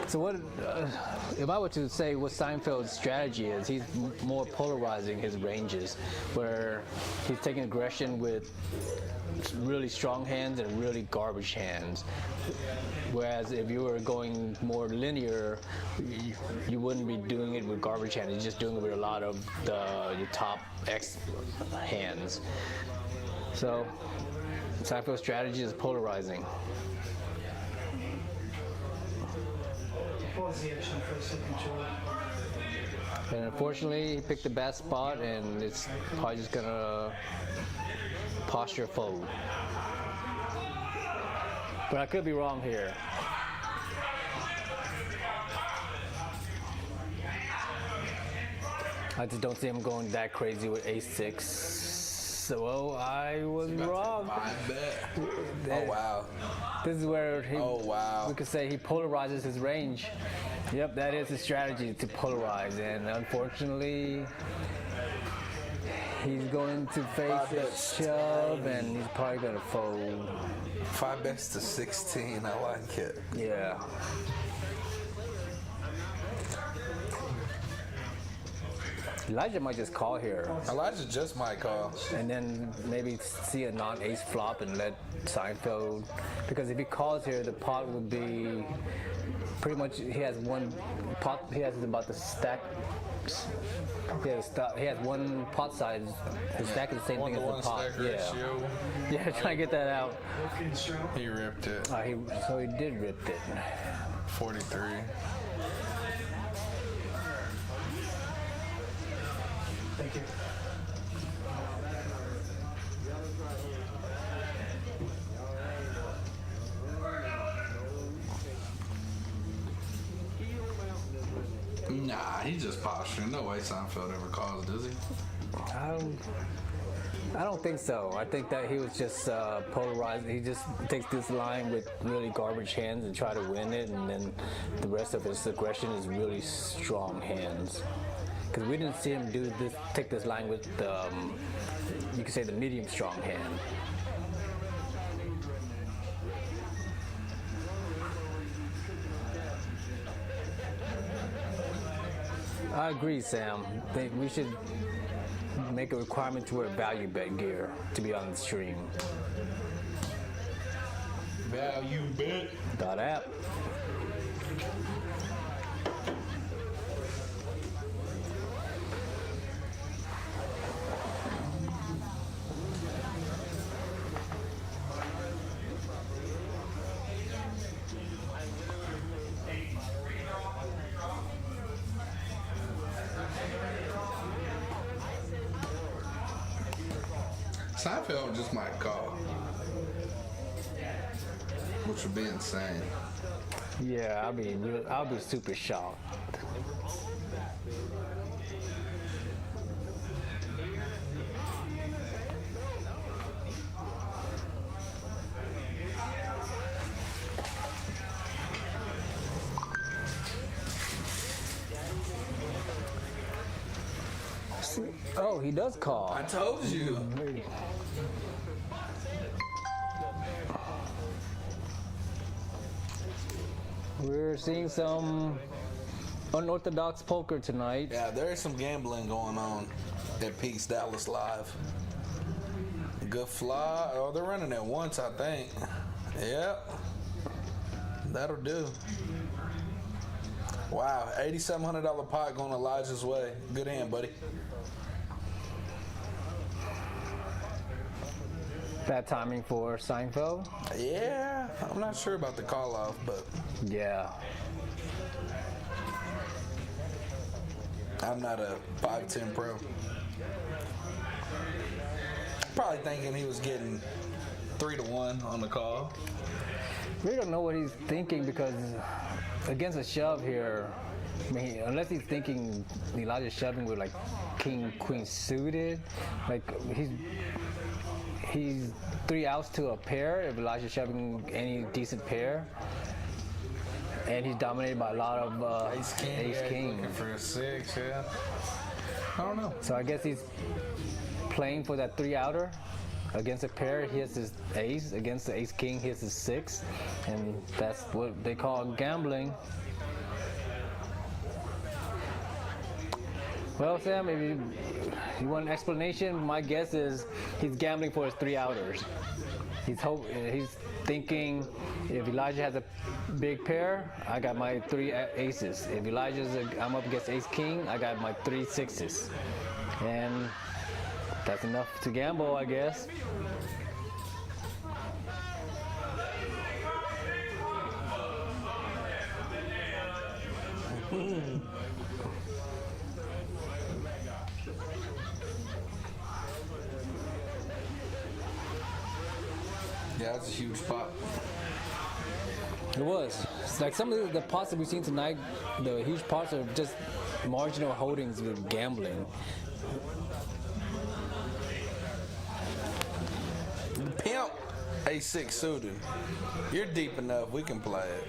So what, if I were to say what Seinfeld's strategy is, he's more polarizing his ranges, where he's taking aggression with really strong hands and really garbage hands. Whereas if you were going more linear, you wouldn't be doing it with garbage hands. You're just doing it with a lot of your top X hands. So Seinfeld's strategy is polarizing. Pause the action for a second, Joe. And unfortunately, he picked a bad spot, and it's probably just gonna posture fold. But I could be wrong here. I just don't see him going that crazy with ace-6. So, well, I was wrong. Oh, wow. This is where we could say he polarizes his range. Yep, that is his strategy, to polarize. And unfortunately, he's going to face a shove, and he's probably going to fold. 5 bets to 16. I like it. Yeah. Elijah might just call here. Elijah just might call. And then maybe see a non-ace flop and let Seinfeld. Because if he calls here, the pot would be pretty much, he has one pot, he has about the stack. He has one pot size. His stack is the same thing as the pot. Yeah, trying to get that out. He ripped it. So he did rip it. 43. Thank you. Nah, he's just posturing. No way Seinfeld ever calls, does he? I don't think so. I think that he was just polarized. He just takes this line with really garbage hands and try to win it, and then the rest of his aggression is really strong hands. Because we didn't see him take this line with, you could say, the medium strong hand. I agree, Sam. I think we should make a requirement to wear value bet gear to be on the stream. Value bet. .app. Seinfeld just might call, which would be insane. Yeah, I'll be super shocked. Oh, he does call. I told you. We're seeing some unorthodox poker tonight. Yeah, there is some gambling going on at Peaks Dallas Live. Good fly. Oh, they're running it once, I think. Yep. That'll do. Wow, $8,700 pot going Elijah's way. Good hand, buddy. Bad timing for Seinfeld. Yeah, I'm not sure about the call off, but yeah. I'm not a 5'10" pro. Probably thinking he was getting 3-1 on the call. We don't know what he's thinking because against a shove here, I mean, unless he's thinking Elijah shoving with like king, queen suited, like he's 3 outs to a pair if Elijah's shoving any decent pair. And he's dominated by a lot of Ace King. Looking for a 6, yeah. I don't know. So I guess he's playing for that 3-outer. Against a pair, he has his ace. Against the Ace King, he has his 6. And that's what they call gambling. Well, Sam, if you want an explanation, my guess is he's gambling for his 3-outers. He's thinking if Elijah has a big pair, I got my 3 aces. If I'm up against Ace King, I got my 3 6s. And that's enough to gamble, I guess. Yeah, that's a huge pop. It was. It's like some of the pots that we've seen tonight, the huge pots are just marginal holdings with gambling. Pimp, A6 suited. You're deep enough. We can play it.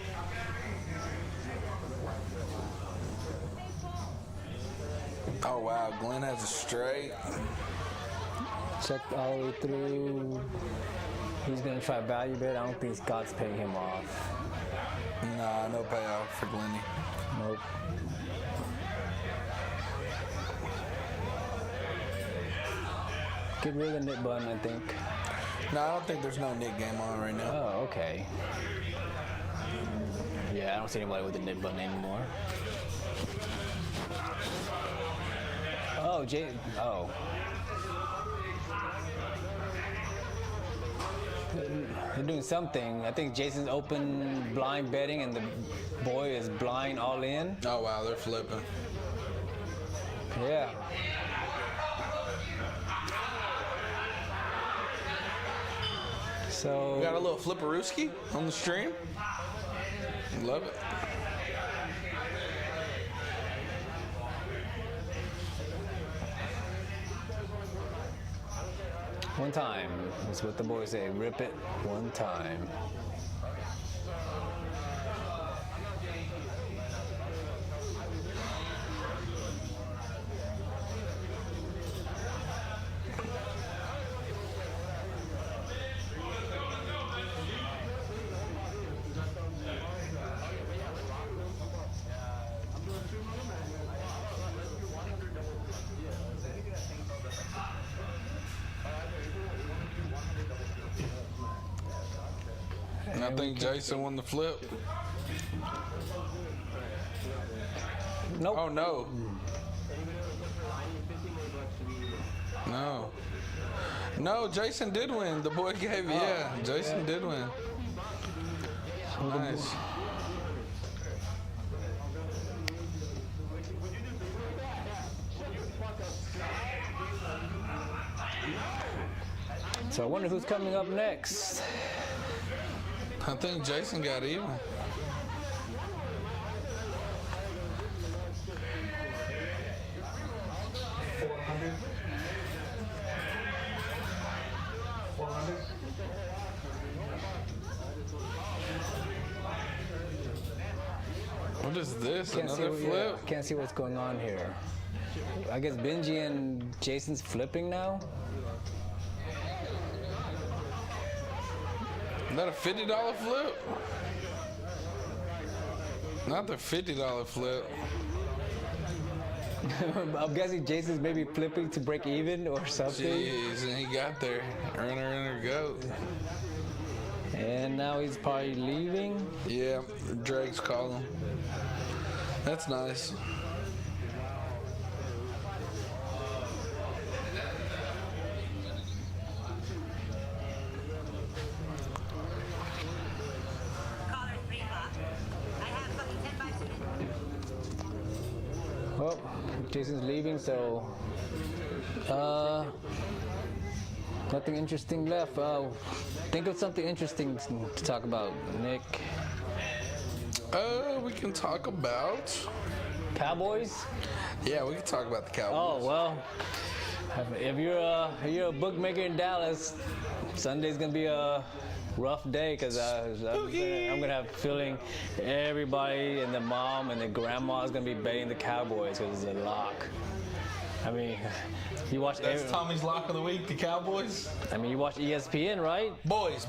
Oh wow, Glenn has a straight. Checked all the way through. He's gonna try value bet. I don't think Scott's paying him off. Nah, no payoff for Glenny. Nope. Get rid of the nit button, I think. No, I don't think there's no nit game on right now. Oh, okay. Yeah, I don't see anybody with the nit button anymore. Oh, oh. They're doing something. I think Jason's open blind betting and the boy is blind all in. Oh wow, they're flipping. Yeah. So We got a little flipperooski on the stream. Love it. one time. That's what the boys say. Rip it one time. And I think Jason won the flip. Nope. Oh no. No. No, Jason did win. The boy gave it. Yeah, Jason did win. Nice. So I wonder who's coming up next. I think Jason got even. What is this? Another flip? Can't see what's going on here. I guess Benji and Jason's flipping now. Is that a $50 flip? Not the $50 flip. I'm guessing Jason's maybe flipping to break even or something. Jeez, and he got there. Runner, go. And now he's probably leaving. Yeah, Drake's calling. That's nice. Well, Jason's leaving, so nothing interesting left. Think of something interesting to talk about, Nick. We can talk about Cowboys? Yeah, we can talk about the Cowboys. Oh well, if you're a bookmaker in Dallas, Sunday's gonna be a rough day because I'm gonna have a feeling everybody and the mom and the grandma is gonna be betting the Cowboys because it's a lock. I mean, you watch. That's Tommy's lock of the week, the Cowboys. I mean, you watch ESPN, right? Boys.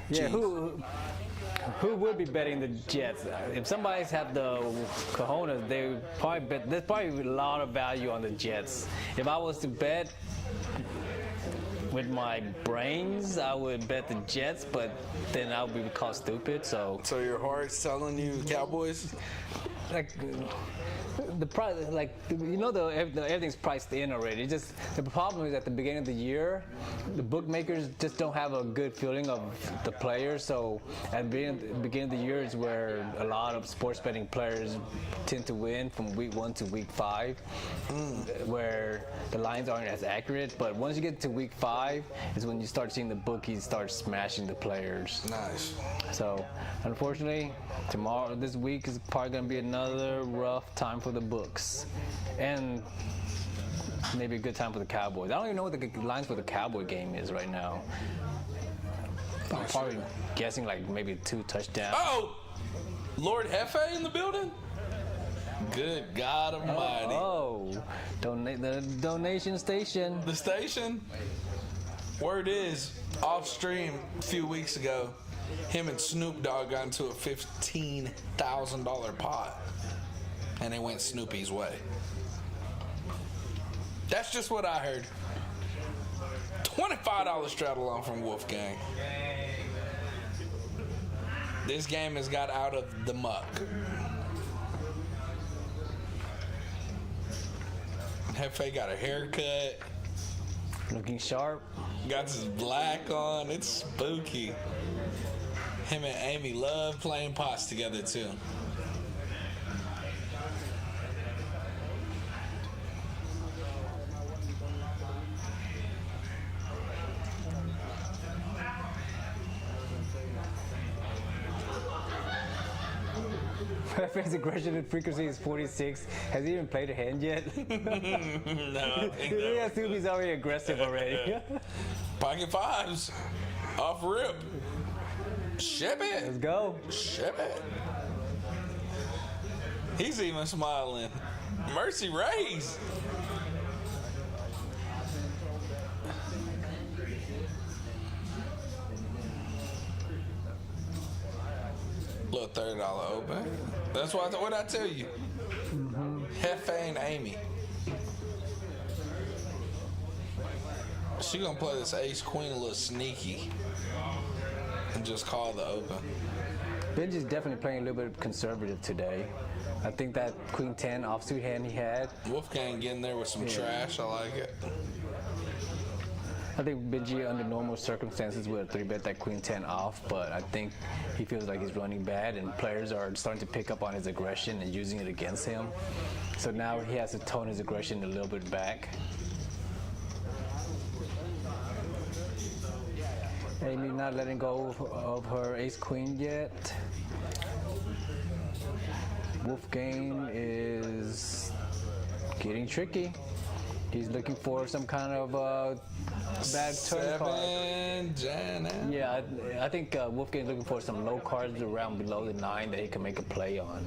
Yeah, who would be betting the Jets? If somebody's had the cojones, they would probably bet. There's probably a lot of value on the Jets. If I was to bet with my brains, I would bet the Jets, but then I would be called stupid. So your heart's telling you Cowboys? like the price, like everything's priced in already. It's just the problem is at the beginning of the year, the bookmakers just don't have a good feeling of the players. So at the beginning of the year is where a lot of sports betting players tend to win from week 1 to week 5, where the lines aren't as accurate. But once you get to week 5 is when you start seeing the bookies start smashing the players. Nice. So unfortunately, this week is probably going to be another rough time for the books, and maybe a good time for the Cowboys. I don't even know what the lines for the Cowboy game is right now. I'm probably guessing like maybe 2 touchdowns. Oh, Lord Hefe in the building? Good God Almighty! The donation station. The station. Word is, off stream a few weeks ago, him and Snoop Dogg got into a $15,000 pot, and it went Snoopy's way. That's just what I heard. $25 straddle on from Wolfgang. This game has got out of the muck. Hefe got a haircut. Looking sharp. Got his black on. It's spooky. Him and Amy love playing pots together too. His aggression and frequency is 46. Has he even played a hand yet? No. He assumes he's already aggressive already. Pocket fives. Off rip. Ship it. Let's go. Ship it. He's even smiling. Mercy raise. Little $30 open. That's what I tell you. Hefe and Amy. She gonna play this ace queen a little sneaky and just call the open. Benji's definitely playing a little bit conservative today. I think that queen 10 offsuit hand he had. Wolfgang getting there with some trash. I like it. I think Benji, under normal circumstances, would 3-bet that queen 10 off, but I think he feels like he's running bad, and players are starting to pick up on his aggression and using it against him. So now he has to tone his aggression a little bit back. Amy not letting go of her ace queen yet. Wolfgang is getting tricky. He's looking for some kind of bad turn card. Yeah, I think Wolfgang's looking for some low cards around below the 9 that he can make a play on.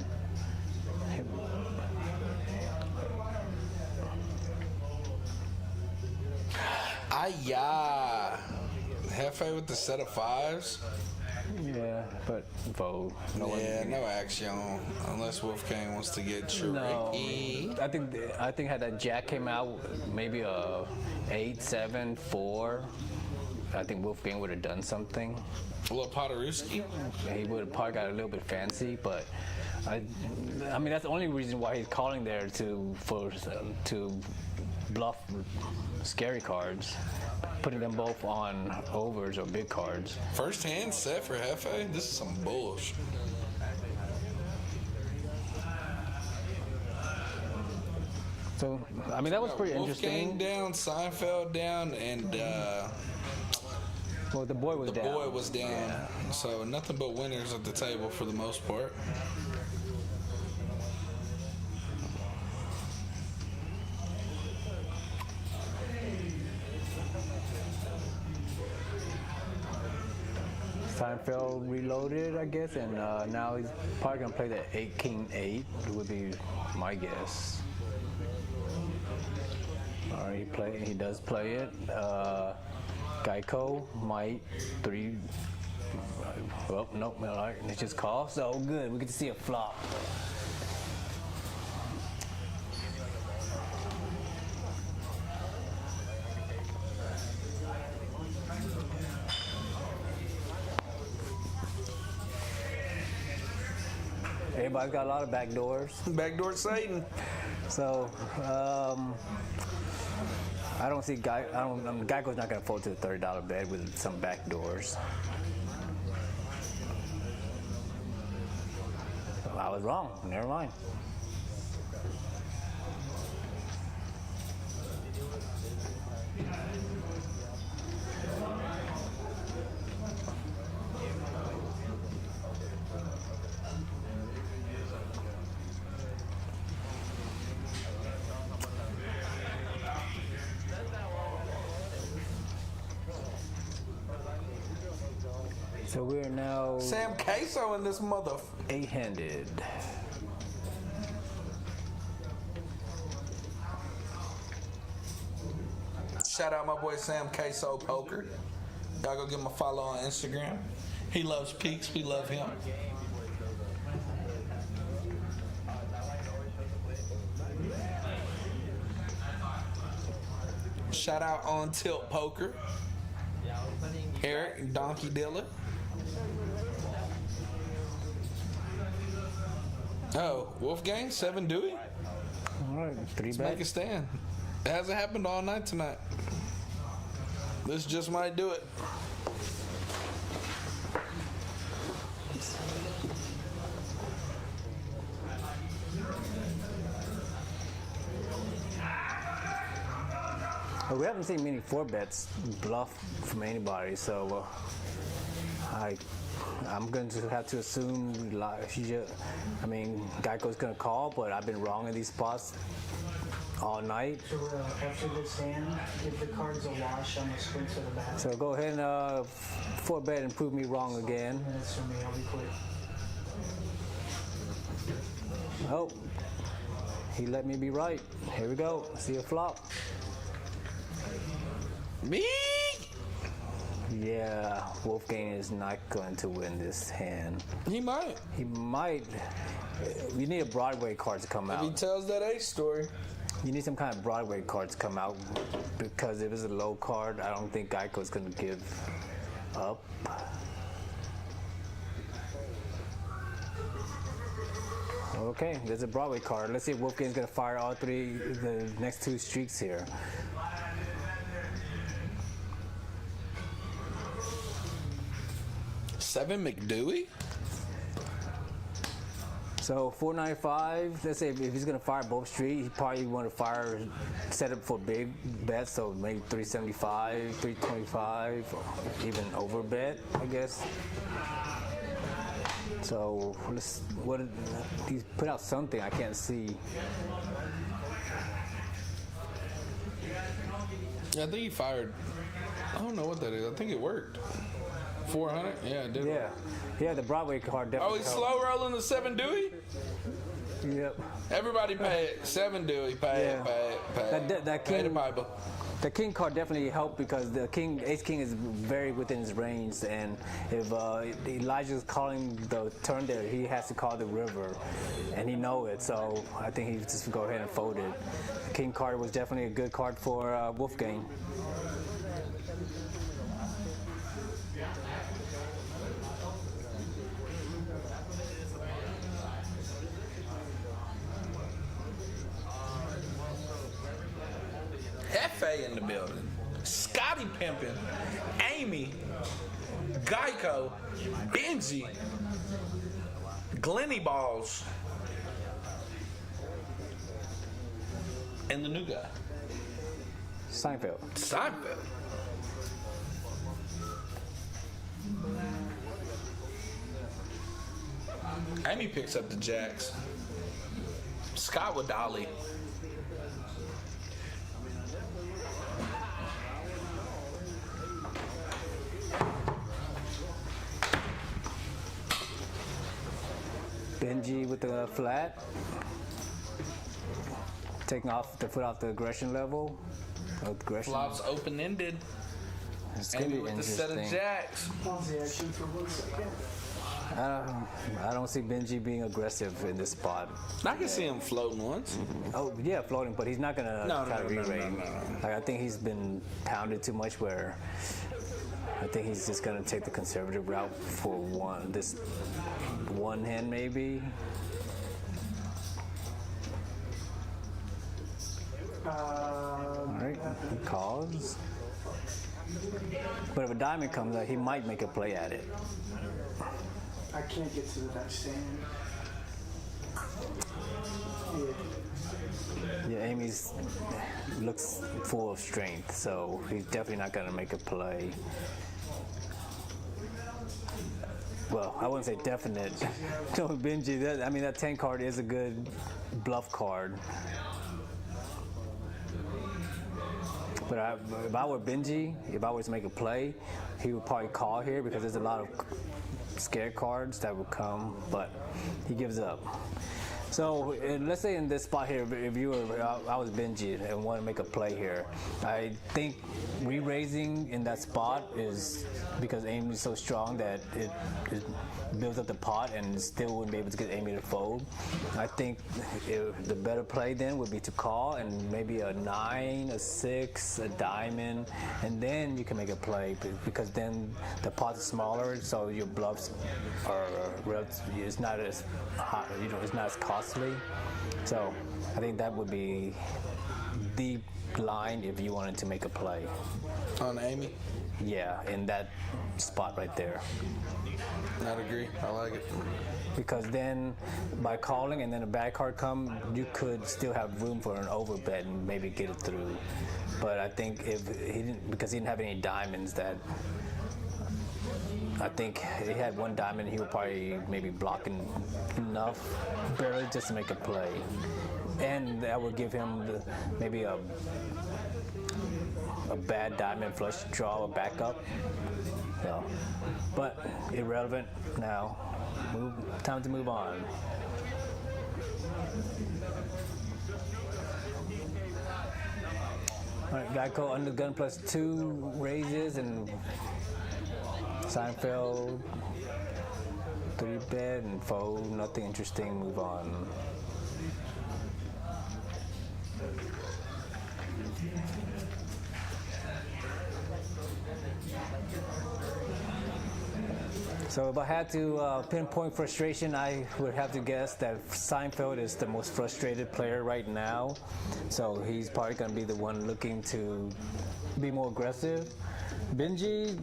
Yeah. Hefe with the set of 5s. Yeah, but vote. No action unless Wolfgang wants to get tricky. No, I think had that jack came out, maybe a 8, 7, 4. I think Wolfgang would have done something. A little Poderowski. He would have probably got a little bit fancy, but I mean that's the only reason why he's calling there to bluff scary cards, putting them both on overs or big cards. First hand set for Hefe? This is some bullshit. So, I mean, that was pretty interesting. Wolfgang down, Seinfeld down, and well, the boy was down. The boy was down. Yeah. So nothing but winners at the table for the most part. Seinfeld reloaded, I guess, and now he's probably gonna play the 8 King 8 would be my guess. All right, he does play it. Geico might 3. Well, nope, all right, it's just call. So good, we get to see a flop. Everybody's got a lot of back doors. Backdoor Satan. So, I don't see Geico's not going to fold to the $30 bet with some back doors. I was wrong. Never mind. So we're now Sam Queso in this mother. 8-handed. Shout out my boy Sam Queso Poker. Y'all go give him a follow on Instagram. He loves Peaks. We love him. Shout out On Tilt Poker. Eric, Donkey Dilla. Oh, Wolfgang, 7 Dewey. All right, 3 Let's make a bets. stand. It hasn't happened all night tonight. This just might do it. Well, we haven't seen many 4-bets bluff from anybody, so I'm going to have to assume, Geico's going to call, but I've been wrong in these spots all night. So after this hand, give the cards a wash on the screen to the back. So go ahead and 4-bet and prove me wrong again. Minutes for me, I'll be quick. Oh, he let me be right. Here we go. See a flop. Me? Yeah, Wolfgang is not going to win this hand. He might. He might. You need a Broadway card to come If he out. tells that ace story. You need some kind of Broadway card to come out, because if it's a low card, I don't think Geico's going to give up. Okay, there's a Broadway card. Let's see if Wolfgang's going to fire all the next 2 streaks here. Seven McDewey? So 495, let's say if he's going to fire both streets, he probably want to fire, set up for big bets, so maybe 375, 325, or even over bet, I guess. So he's put out something I can't see. Yeah, I think he fired. I don't know what that is. I think it worked. 400? Yeah, it did. Yeah, the Broadway card definitely. Oh, he's slow rolling the 7 Dewey? Yep. Everybody pay it. 7 Dewey, pay it. That Pay the king, Bible. the king card definitely helped, because the ace king is very within his range, and if Elijah's calling the turn there, he has to call the river, and he know it. So I think he just go ahead and fold it. The king card was definitely a good card for Wolfgang. Hefe in the building. Scotty Pimpin'. Amy. Geico. Benji. Glenny Balls. And the new guy. Seinfeld. Seinfeld. Amy picks up the jacks. Scott with Dolly. Benji with the flat. Taking off the foot off the aggression level. Aggression. Flops open-ended. It's gonna Amy be with the set of interesting. jacks. Pause the action for 1 second. I don't see Benji being aggressive in this spot. I can see him floating once. Oh yeah, floating, but he's not gonna try to re-rate. Like, I think he's been pounded too much, where I think he's just gonna take the conservative route for this one hand maybe. All right, he calls. But if a diamond comes out, he might make a play at it. I can't get to the next stand. Yeah, Amy's looks full of strength, so he's definitely not going to make a play. Well, I wouldn't say definite. No, Benji, that 10 card is a good bluff card. But if I were Benji, if I was to make a play, he would probably call here because there's a lot of scare cards that would come, but he gives up. So let's say in this spot here, if you were, I was Benji and want to make a play here, I think re-raising in that spot is because Amy is so strong that it builds up the pot and still wouldn't be able to get Amy to fold. I think the better play then would be to call and maybe a 9, a 6, a diamond, and then you can make a play because then the pot is smaller, so your bluffs are it's not as hot, it's not as costly. So I think that would be the line if you wanted to make a play. On Amy? Yeah, in that spot right there. I'd agree. I like it. Because then by calling and then a bad card come, you could still have room for an overbet and maybe get it through. But I think because he didn't have any diamonds, that I think he had one diamond, he would probably maybe blocking enough, barely just to make a play. And that would give him maybe a bad diamond flush draw, a backup. So, but irrelevant now. Time to move on. All right, Geico under the gun +2 raises and Seinfeld 3-bet and fold. Nothing interesting. Move on. So if I had to pinpoint frustration, I would have to guess that Seinfeld is the most frustrated player right now. So he's probably going to be the one looking to be more aggressive. Benji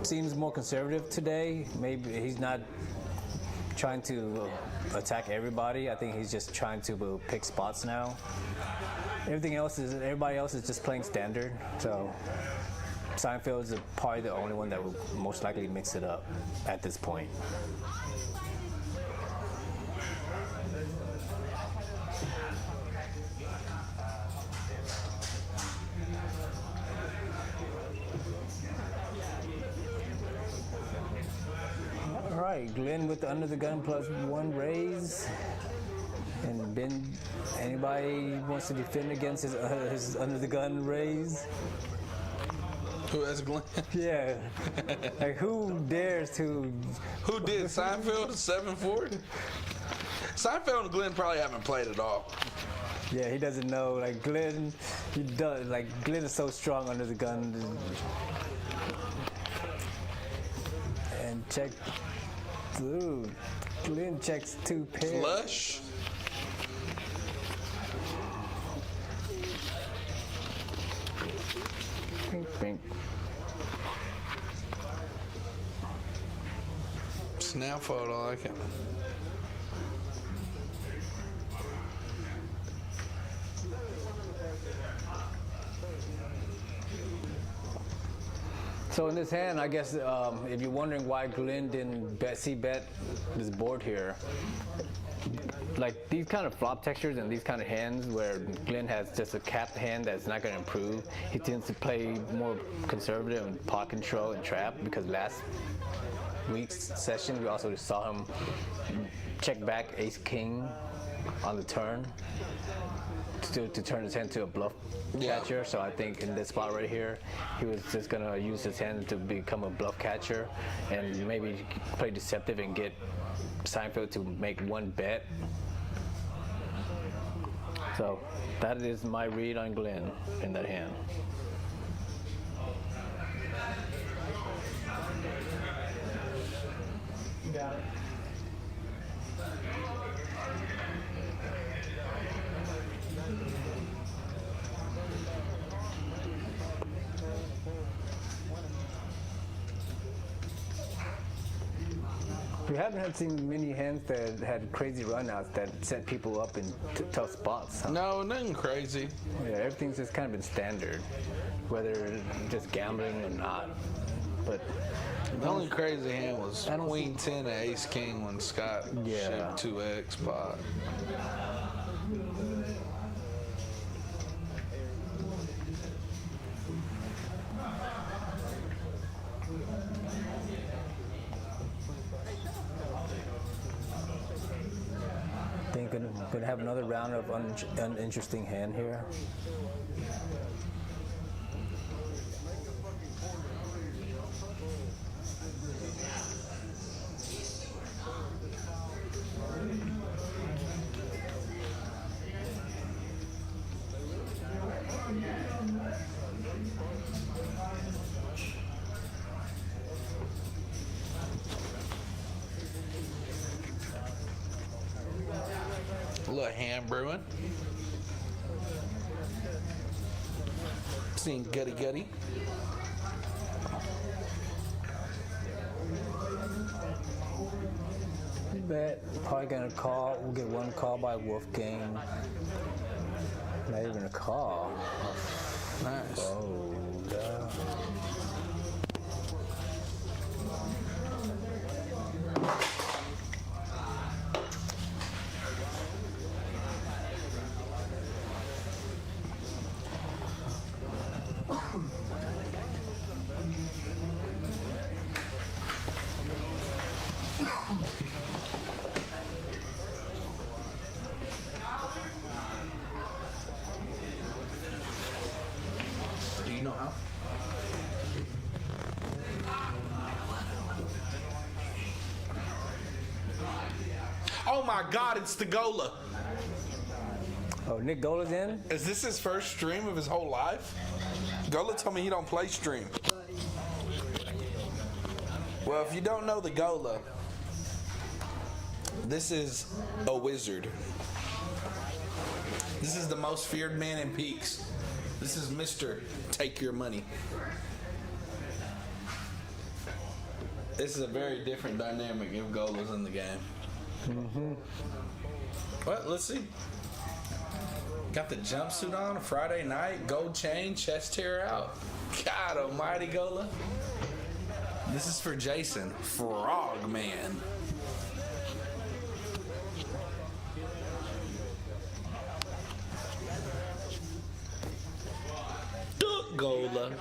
seems more conservative today. Maybe he's not trying to attack everybody. I think he's just trying to pick spots now. Everybody else is just playing standard. So Seinfeld is probably the only one that will most likely mix it up at this point. All right, Glenn with the under the gun +1 raise. And Ben, anybody wants to defend against his under the gun raise? Who has Glenn? Yeah. Like who dares to? Who did Seinfeld 7-4? Seinfeld and Glenn probably haven't played at all. Yeah, he doesn't know. Like Glenn, he does. Like Glenn is so strong under the gun. And check, dude. Glenn checks 2 pairs. Flush. Pink, pink. Snap photo, I like it. So in this hand, I guess if you're wondering why Glenn didn't bet this board here, like these kind of flop textures and these kind of hands where Glenn has just a capped hand that's not going to improve, he tends to play more conservative and pot control and trap, because last week's session we also just saw him check back ace-king on the turn to turn his hand to a bluff catcher. So I think in this spot right here, he was just going to use his hand to become a bluff catcher and maybe play deceptive and get Seinfeld to make 1 bet. So that is my read on Glenn in that hand. Got it. We haven't seen many hands that had crazy runouts that set people up in tough spots. Huh? No, nothing crazy. Yeah, everything's just kind of been standard, whether just gambling or not. But the only crazy hand was Queen 10 and Ace King when Scott shipped 2X pot. I think we're gonna have another round of uninteresting hand here. A little hand brewing. Seeing gutty gutty. Bet probably gonna call. We'll get one call by Wolfgang. Not even a call. Nice. Oh, Do you know how? Oh my God, it's the Gola. Oh, Nick Gola's in? Is this his first stream of his whole life? Gola told me he don't play stream. Well, if you don't know the Gola, this is a wizard. This is the most feared man in Peaks. This is Mr. Take Your Money. This is a very different dynamic if Gola's in the game. Mm-hmm. Well, let's see. Got the jumpsuit on, Friday night, gold chain, chest hair out. God almighty, Gola. This is for Jason, Frogman. Gola.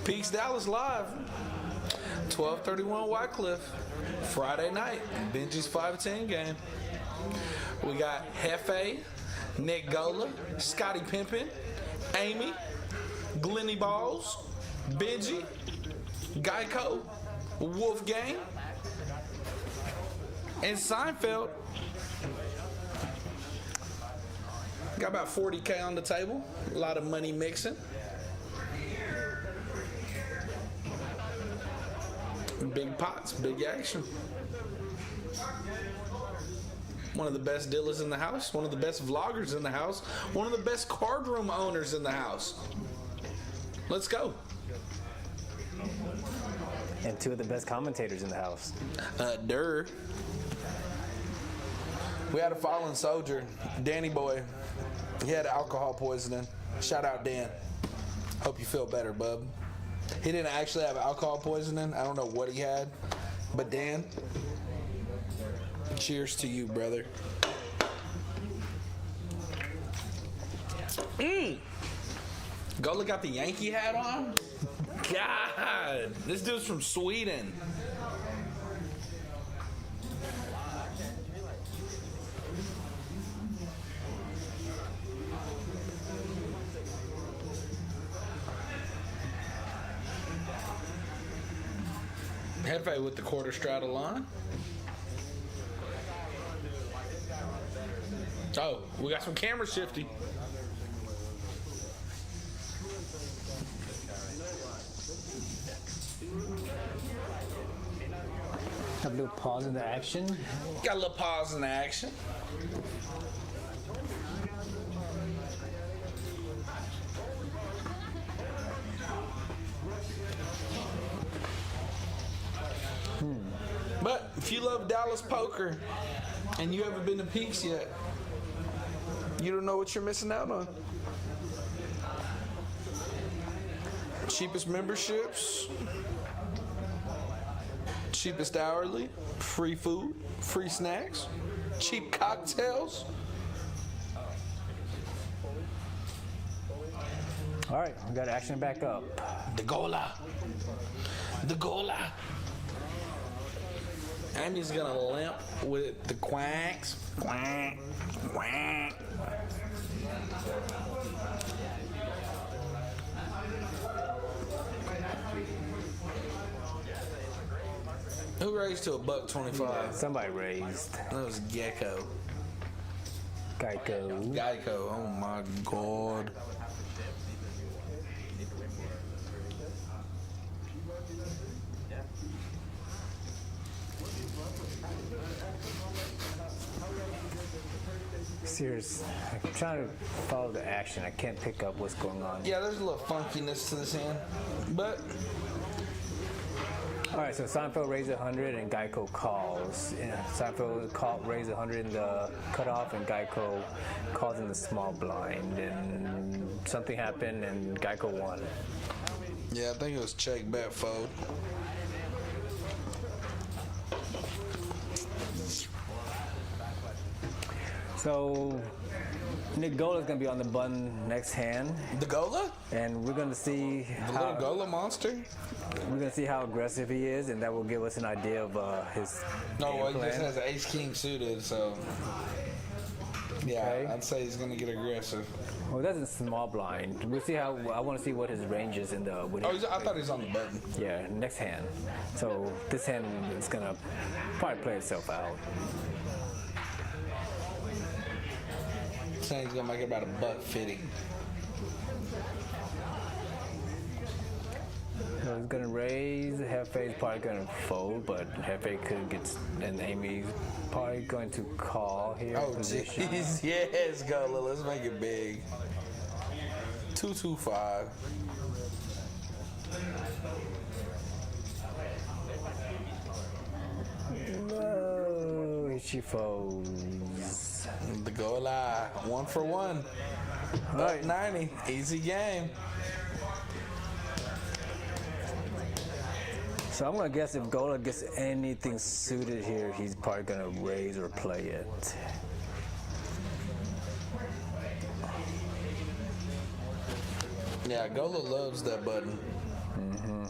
Peaks Dallas Live, 1231 Wycliffe, Friday night, Benji's 510 game. We got Hefe, Nick Gola, Scotty Pimpin, Amy, Glenny Balls, Benji, Geico, Wolfgang, and Seinfeld. Got about 40K on the table, a lot of money mixing. Big pots, big action. One of the best dealers in the house, one of the best vloggers in the house, one of the best card room owners in the house. Let's go. And two of the best commentators in the house. Durr. We had a fallen soldier, Danny Boy. He had alcohol poisoning. Shout out Dan. Hope you feel better, bub. He didn't actually have alcohol poisoning. I don't know what he had. But Dan, cheers to you, brother. Gola got the Yankee hat on? God, this dude's from Sweden. Hefe with the quarter straddle on. Oh, we got some camera shifty. little pause in the action. Got a little pause in the action. But if you love Dallas poker and you haven't been to Peaks yet, you don't know what you're missing out on. Cheapest memberships, cheapest hourly, free food, free snacks, cheap cocktails. All right, we got action back up. The gola. The gola. Amy's gonna limp with the quacks. Quack, quack. Who raised to $1.25? Somebody raised. That was Gecko. Geico. Geico. Oh my God. Serious. I'm trying to follow the action. I can't pick up what's going on. Yeah, there's a little funkiness to this hand, but. All right, so Seinfeld raised 100 and Geico calls. Yeah, Seinfeld raised 100 in the cutoff and Geico calls in the small blind. And something happened and Geico won. Yeah, I think it was check, bet, fold. So Nick Gola's gonna be on the button next hand. The Gola? And we're gonna see the little Gola monster? We're gonna see how aggressive he is, and that will give us an idea of his No, well, he plan. just has an ace-king suited, so... Yeah, Okay. I'd say he's gonna get aggressive. Well, that's a small blind. We'll see how. I want to see what his range is in the. I thought he was on the button. Yeah, next hand. So this hand is gonna probably play itself out. Saying he's gonna make it about $1.50. So he's gonna raise. Hefe's probably gonna fold, but Hefe could get. And Amy's probably going to call here. Oh, jeez. Yes, Gola. Let's make it big. 225. No, she folds. The Gola. 1 for 1. All right. 90. Easy game. So I'm gonna guess if Gola gets anything suited here, he's probably gonna raise or play it. Yeah, Gola loves that button. Mm-hmm.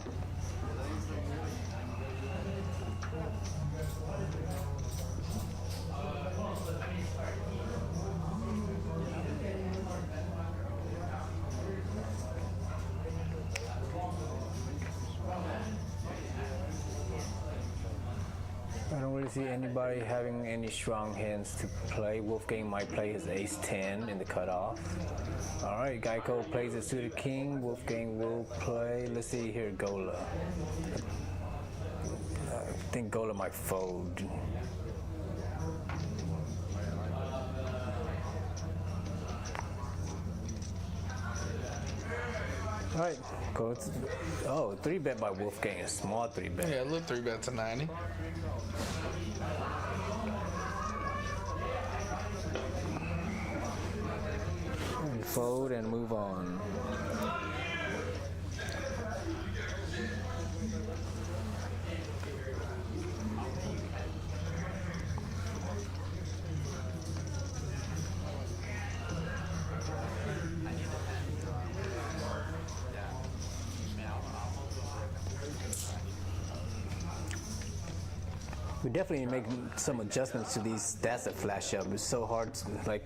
I don't really see anybody having any strong hands to play. Wolfgang might play his ace-10 in the cutoff. All right, Geico plays a suited king. Wolfgang will play. Let's see here, Gola. I think Gola might fold. All right, go. Oh, 3-bet by Wolfgang, a small 3-bet. Yeah, a little 3-bet to 90. And fold and move on. We definitely make some adjustments to these stats that flash up. It's so hard, like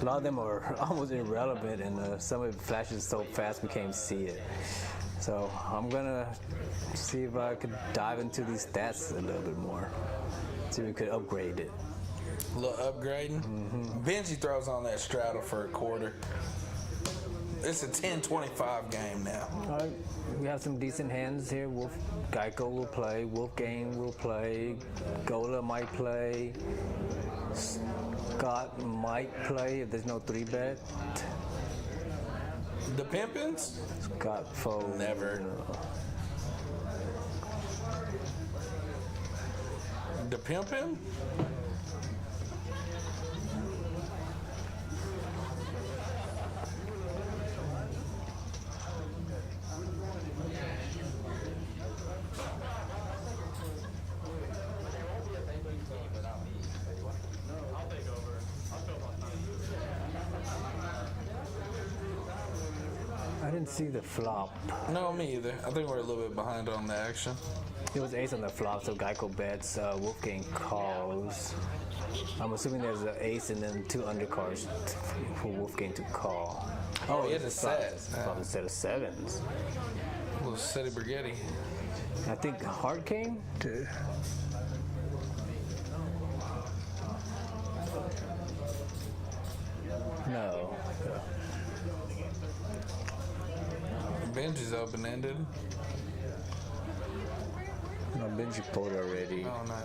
a lot of them are almost irrelevant, and some of it flashes so fast we can't see it. So I'm gonna see if I could dive into these stats a little bit more, see if we could upgrade it. A little upgrading. Benji throws on that straddle for a quarter. It's a 10-25 game now. All right, we have some decent hands here. Geico will play. Wolfgang will play. Gola might play. Scott might play if there's no 3-bet. The Pimpins? Scott fold. Never. The Pimpin? I didn't see the flop. No, me either. I think we're a little bit behind on the action. It was ace on the flop, so Geico bets, Wolfgang calls. I'm assuming there's an ace and then 2 undercards for Wolfgang to call. Oh, he had a set. Probably a set of 7s. A little Seti Brigetti. I think heart came to. No. Benji's open-ended. No, Benji pulled already. Oh, nice.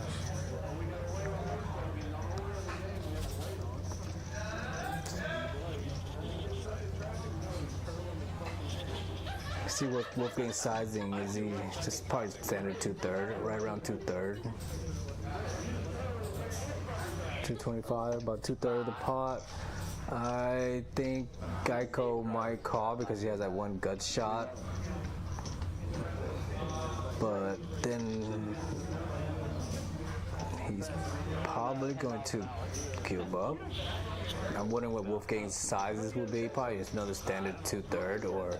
See what Wolfgang's sizing is. He just probably standard 2/3, right around 2/3. 225, about 2/3 of the pot. I think Geico might call because he has that one gut shot. But then he's probably going to cube up. I'm wondering what Wolfgang's sizes will be. Probably just another standard 2/3, or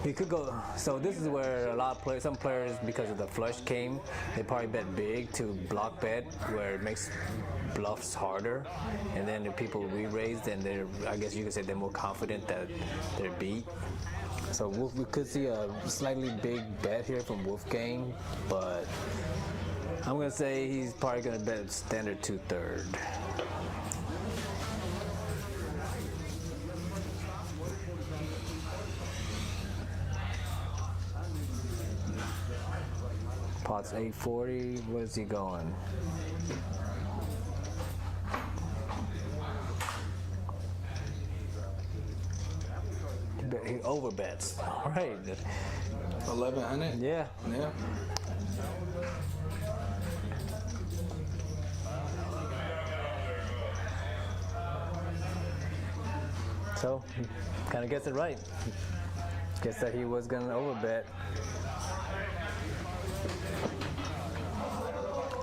he could go. So this is where a lot of players, some players, because of the flush came, they probably bet big to block bet, where it makes bluffs harder. And then the people re-raised, and they're, I guess you could say, they're more confident that they're beat. So we could see a slightly big bet here from Wolfgang, but I'm gonna say he's probably gonna bet standard 2/3. Pot's 840. Where's he going? He overbets. All right. 1100? Yeah. Yeah. So, kind of gets it right. Guess that he was going to overbet.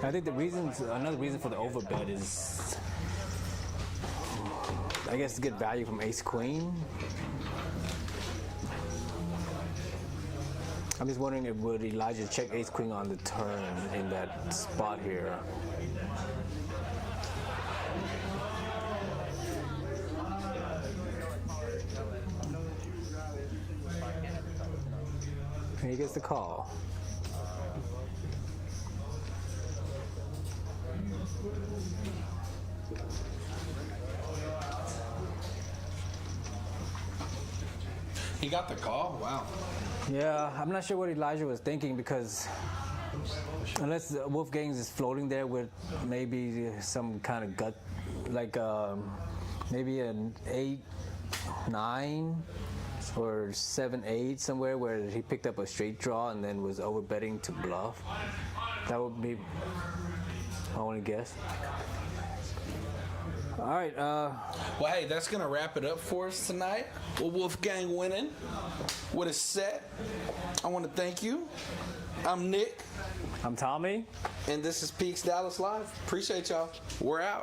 I think another reason for the overbet is, I guess, to get value from ace queen. I'm just wondering if would Elijah check ace queen on the turn in that spot here. And he gets the call. He got the call? Wow. Yeah, I'm not sure what Elijah was thinking, because unless Wolfgang is floating there with maybe some kind of gut, like maybe an 8-9 or 7-8 somewhere where he picked up a straight draw and then was overbetting to bluff. That would be, I want to guess. All right. Well, hey, that's going to wrap it up for us tonight. With Wolfgang winning with a set. I want to thank you. I'm Nick. I'm Tommy. And this is Peaks Dallas Live. Appreciate y'all. We're out.